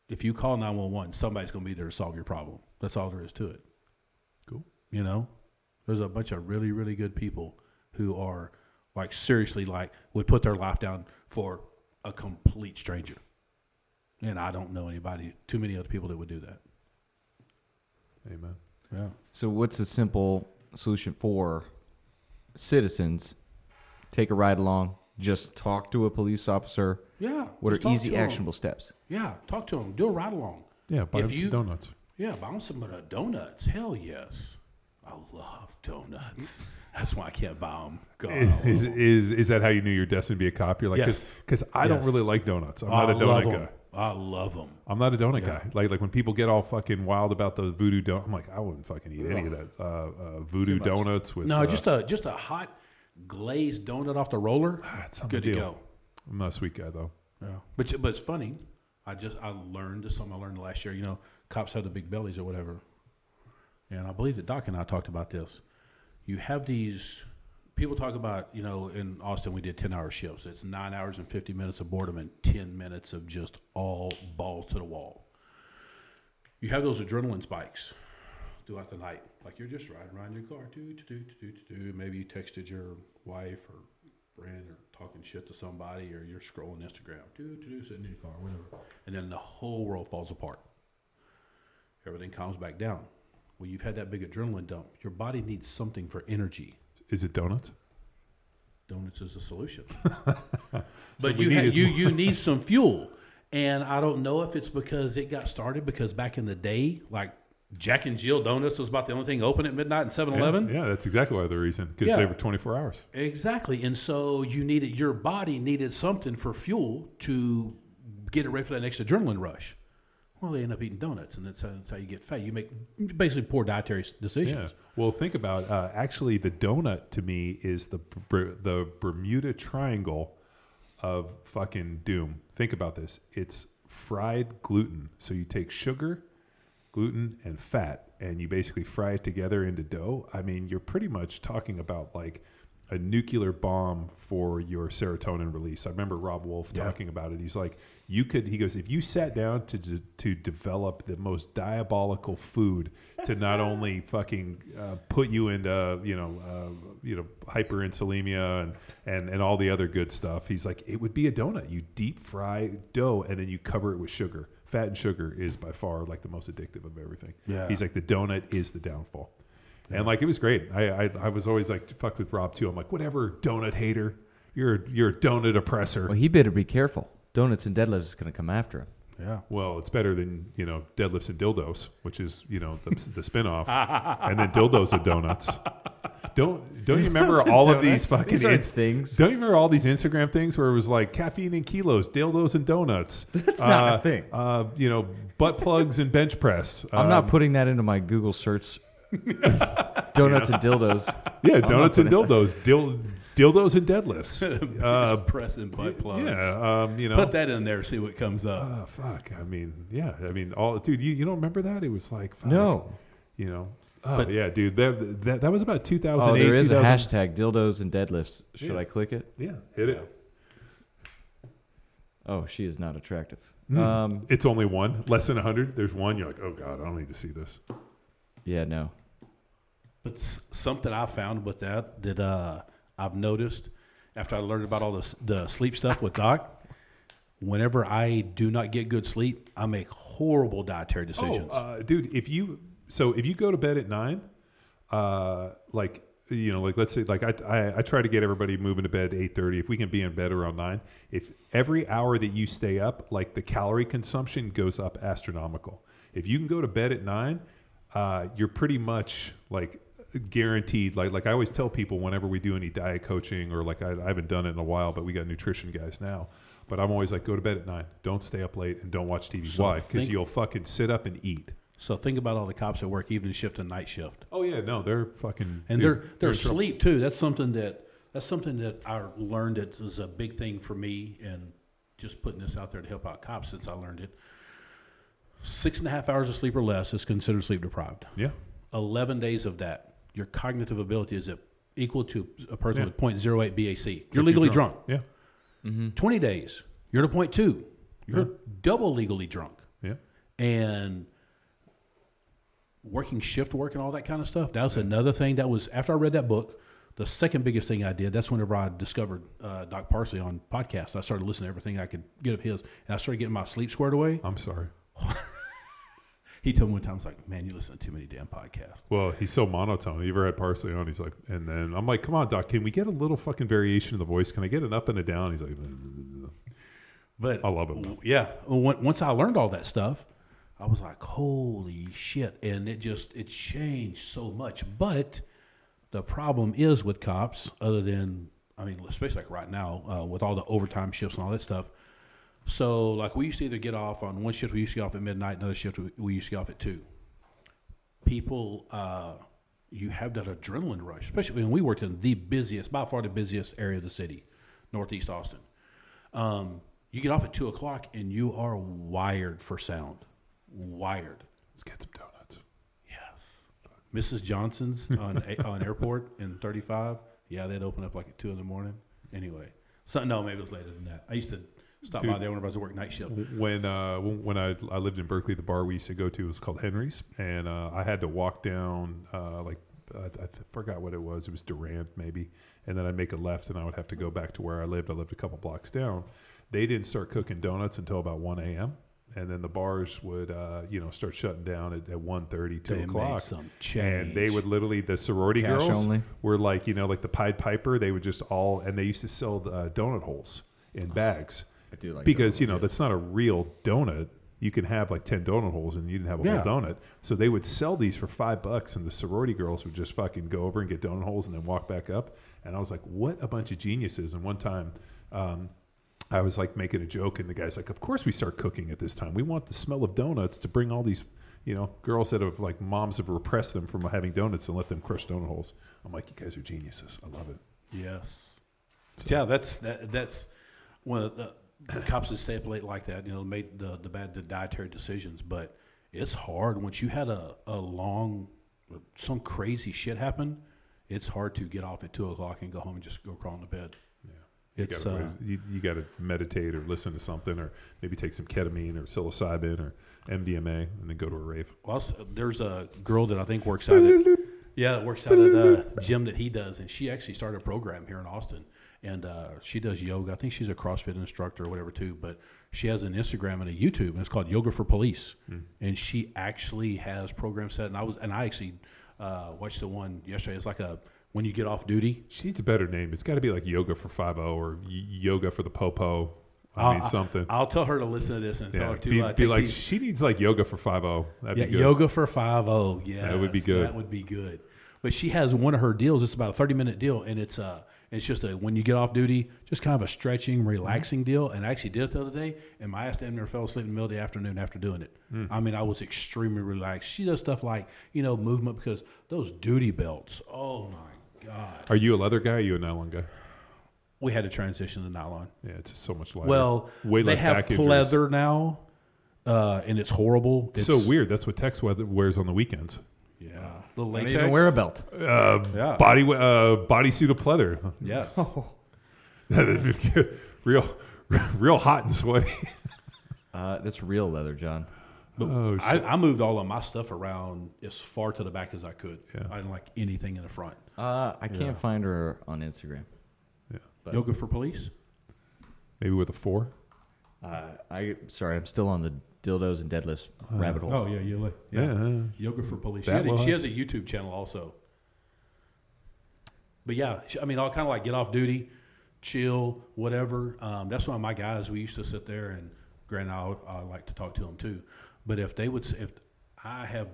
if you call 911, somebody's going to be there to solve your problem. That's all there is to it. Cool. There's a bunch of really, really good people who are like seriously would put their life down for a complete stranger. And I don't know too many other people that would do that. Amen. Yeah. So what's a simple solution for citizens? Take a ride along. Just talk to a police officer. Yeah. What are easy, actionable steps? Yeah. Talk to them. Do a ride along. Yeah. Buy them some donuts. Yeah. Buy them some donuts. Hell yes. I love donuts. That's why I can't buy them. God, is that how you knew you're destined to be a cop? You're like, because I don't really like donuts. I'm not a donut guy. I love them. I'm not a donut guy. Like when people get all fucking wild about the voodoo donut, I'm like, I wouldn't fucking eat any of that voodoo donuts with. No, just a hot glazed donut off the roller. It's good to go. I'm not a sweet guy though. Yeah, but it's funny. I learned something I learned last year. Cops have the big bellies or whatever, and I believe that Doc and I talked about this. You have these. People talk about, in Austin we did 10-hour shifts. It's 9 hours and 50 minutes of boredom and 10 minutes of just all balls to the wall. You have those adrenaline spikes throughout the night. Like you're just riding around your car. Maybe you texted your wife or friend or talking shit to somebody, or you're scrolling Instagram. Sitting in your car, whatever. And then the whole world falls apart. Everything calms back down. Well, you've had that big adrenaline dump. Your body needs something for energy. Is it donuts? Donuts is a solution. But you need some fuel. And I don't know if it's because it got started because back in the day, like Jack and Jill Donuts was about the only thing open at midnight in 7-Eleven. Yeah, that's exactly why the reason. Because they were 24 hours. Exactly. And so your body needed something for fuel to get it ready for that next adrenaline rush. Well, they end up eating donuts, and that's how you get fat. You make basically poor dietary decisions. Yeah. Well, think about actually the donut to me is the Bermuda Triangle of fucking doom. Think about this. It's fried gluten. So you take sugar, gluten, and fat, and you basically fry it together into dough. I mean, you're pretty much talking about like a nuclear bomb for your serotonin release. I remember Rob Wolf talking about it. He's like, he goes, if you sat down to develop the most diabolical food to not only fucking put you into hyperinsulinemia and all the other good stuff, he's like, it would be a donut. You deep fry dough and then you cover it with sugar. Fat and sugar is by far like the most addictive of everything. Yeah. He's like, the donut is the downfall. And like, it was great. I was always like, fuck with Rob too. I'm like, whatever, donut hater. You're a donut oppressor. Well, he better be careful. Donuts and deadlifts is going to come after him. Yeah. Well, it's better than, deadlifts and dildos, which is, the spinoff. And then dildos and donuts. Don't you remember all of these fucking things? Don't you remember all these Instagram things where it was like caffeine in kilos, dildos and donuts? That's not a thing. Butt plugs and bench press. I'm not putting that into my Google search. Donuts and dildos. Yeah, donuts and dildos. Dildos and deadlifts. Press and butt plugs. Yeah, put that in there, see what comes up. Fuck. I mean, dude, you don't remember that? It was like, fuck, no. Yeah, dude. That was about 2008. Oh, there is a hashtag dildos and deadlifts. Should I click it? Yeah, hit it. Oh, she is not attractive. It's only one, less than 100. There's one. You're like, oh god, I don't need to see this. Yeah, no. But something I found with that I've noticed after I learned about all the sleep stuff with Doc, whenever I do not get good sleep, I make horrible dietary decisions. Dude, if you go to bed at 9, like you know, like let's say, like I try to get everybody moving to bed 8:30. If we can be in bed around 9, if every hour that you stay up, like the calorie consumption goes up astronomical. If you can go to bed at 9, you're pretty much like guaranteed. Like I always tell people whenever we do any diet coaching, or like I haven't done it in a while, but we got nutrition guys now. But I'm always like, go to bed at 9. Don't stay up late and don't watch TV. So why? Because you'll fucking sit up and eat. So think about all the cops that work evening shift and night shift. Oh yeah, no, they're fucking, and they're asleep too. That's something that I learned. It was a big thing for me, and just putting this out there to help out cops since I learned it. 6.5 hours of sleep or less is considered sleep deprived. Yeah. 11 days of that, your cognitive ability is equal to a person with 0.08 BAC. You're legally drunk. Yeah. 20 days, you're at a 0.2. You're double legally drunk. Yeah. And working shift work and all that kind of stuff, that was another thing that was, after I read that book, the second biggest thing I did, that's whenever I discovered Doc Parsley on podcasts. I started listening to everything I could get of his, and I started getting my sleep squared away. I'm sorry. He told me one time, I was like, man, you listen to too many damn podcasts. Well, he's so monotone. You ever had Parsley on? He's like, and then I'm like, come on, Doc, can we get a little fucking variation in the voice? Can I get an up and a down? He's like, but I love it. Yeah. Once I learned all that stuff, I was like, holy shit. And it changed so much. But the problem is with cops, other than, I mean, especially like right now, with all the overtime shifts and all that stuff. So, like, we used to either get off on one shift, we used to get off at midnight, another shift, we used to get off at 2. People, you have that adrenaline rush, especially when we worked in the busiest, by far the busiest area of the city, Northeast Austin. You get off at 2 o'clock and you are wired for sound. Wired. Let's get some donuts. Yes. Mrs. Johnson's on Airport in 35. Yeah, they'd open up like at 2 in the morning. Anyway. No, maybe it was later than that. I used to stop by there whenever I was working night shift. When I lived in Berkeley, the bar we used to go to was called Henry's, and I had to walk down I forgot what it was. It was Durant maybe, and then I'd make a left, and I would have to go back to where I lived. I lived a couple blocks down. They didn't start cooking donuts until about 1 a.m. And then the bars would, start shutting down at 1:30, 2 o'clock. And they would literally, the sorority Cash girls only. were like, like the Pied Piper. They would just and they used to sell donut holes in bags. I do like because, that's not a real donut. You can have like 10 donut holes and you didn't have a whole donut. So they would sell these for $5, and the sorority girls would just fucking go over and get donut holes and then walk back up. And I was like, what a bunch of geniuses. And one time, I was like making a joke, and the guy's like, of course we start cooking at this time. We want the smell of donuts to bring all these, girls that have like moms have repressed them from having donuts and let them crush donut holes. I'm like, you guys are geniuses. I love it. Yes. So. Yeah, that's one of the cops that stay up late like that, made the dietary decisions. But it's hard once you had some crazy shit happen. It's hard to get off at 2 o'clock and go home and just go crawl into bed. You got to meditate or listen to something, or maybe take some ketamine or psilocybin or MDMA, and then go to a rave. Well, there's a girl that I think works out at the gym that he does, and she actually started a program here in Austin, and she does yoga. I think she's a CrossFit instructor or whatever too, but she has an Instagram and a YouTube, and it's called Yoga for Police, and she actually has programs set. And I actually watched the one yesterday. It's like when you get off duty. She needs a better name. It's got to be like Yoga for 5-0 or Yoga for the Popo. Something. I'll tell her to listen to this and tell her to she needs like Yoga for 5-0. That'd be good. Yoga for 5-0. Yeah, that would be good. That would be good. But she has one of her deals. It's about a 30-minute deal, and it's just when you get off duty, just kind of a stretching, relaxing deal. And I actually did it the other day, and my ass damn near fell asleep in the middle of the afternoon after doing it. I mean, I was extremely relaxed. She does stuff like movement, because those duty belts. Oh my God. Are you a leather guy or are you a nylon guy? We had to transition to nylon. Yeah, it's just so much lighter. Well, way less they have back injuries. pleather now, and it's horrible. It's so weird. That's what Tex wears on the weekends. Yeah. The latex. Don't even wear a belt. Bodysuit of pleather. Yes. real hot and sweaty. That's real leather, John. But I moved all of my stuff around as far to the back as I could. Yeah. I didn't like anything in the front. I can't find her on Instagram. Yeah. But Yoga for Police? Maybe with a 4? I'm still on the dildos and deadlifts rabbit hole. Oh, yeah. Yoga for Police. She has a YouTube channel also. But yeah, I mean, I'll kind of like get off duty, chill, whatever. That's why my guys, we used to sit there, and granted, I like to talk to them too. But if I have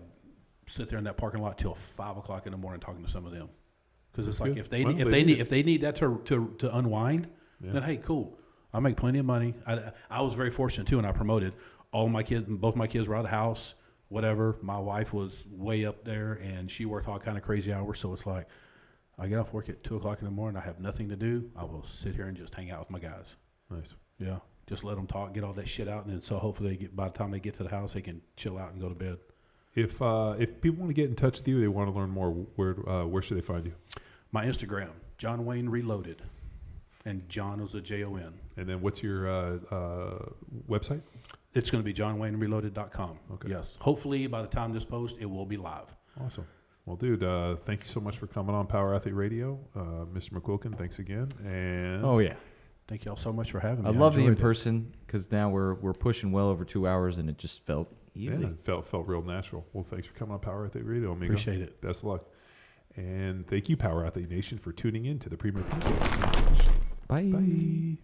sit there in that parking lot till 5 o'clock in the morning talking to some of them, because it's like if they need that to unwind, then hey, cool. I make plenty of money. I was very fortunate too, and I promoted all my kids. Both my kids were out of the house. Whatever. My wife was way up there, and she worked all kind of crazy hours. So it's like I get off work at 2 o'clock in the morning. I have nothing to do. I will sit here and just hang out with my guys. Nice. Yeah. Just let them talk, get all that shit out, and then so hopefully by the time they get to the house, they can chill out and go to bed. If people want to get in touch with you, they want to learn more, where should they find you? My Instagram, John Wayne Reloaded, and John is a Jon. And then what's your website? It's going to be johnwaynereloaded.com. Okay. Yes. Hopefully by the time this post, it will be live. Awesome. Well, dude, thank you so much for coming on Power Athlete Radio. Mr. McQuilkin, thanks again. And oh, yeah. Thank you all so much for having me. I love the in-person because now we're pushing well over 2 hours, and it just felt easy. Yeah, it felt real natural. Well, thanks for coming on Power Athlete Radio, amigo. Appreciate it. Best of luck. And thank you, Power Athlete Nation, for tuning in to the Premier Podcast. Bye. Bye.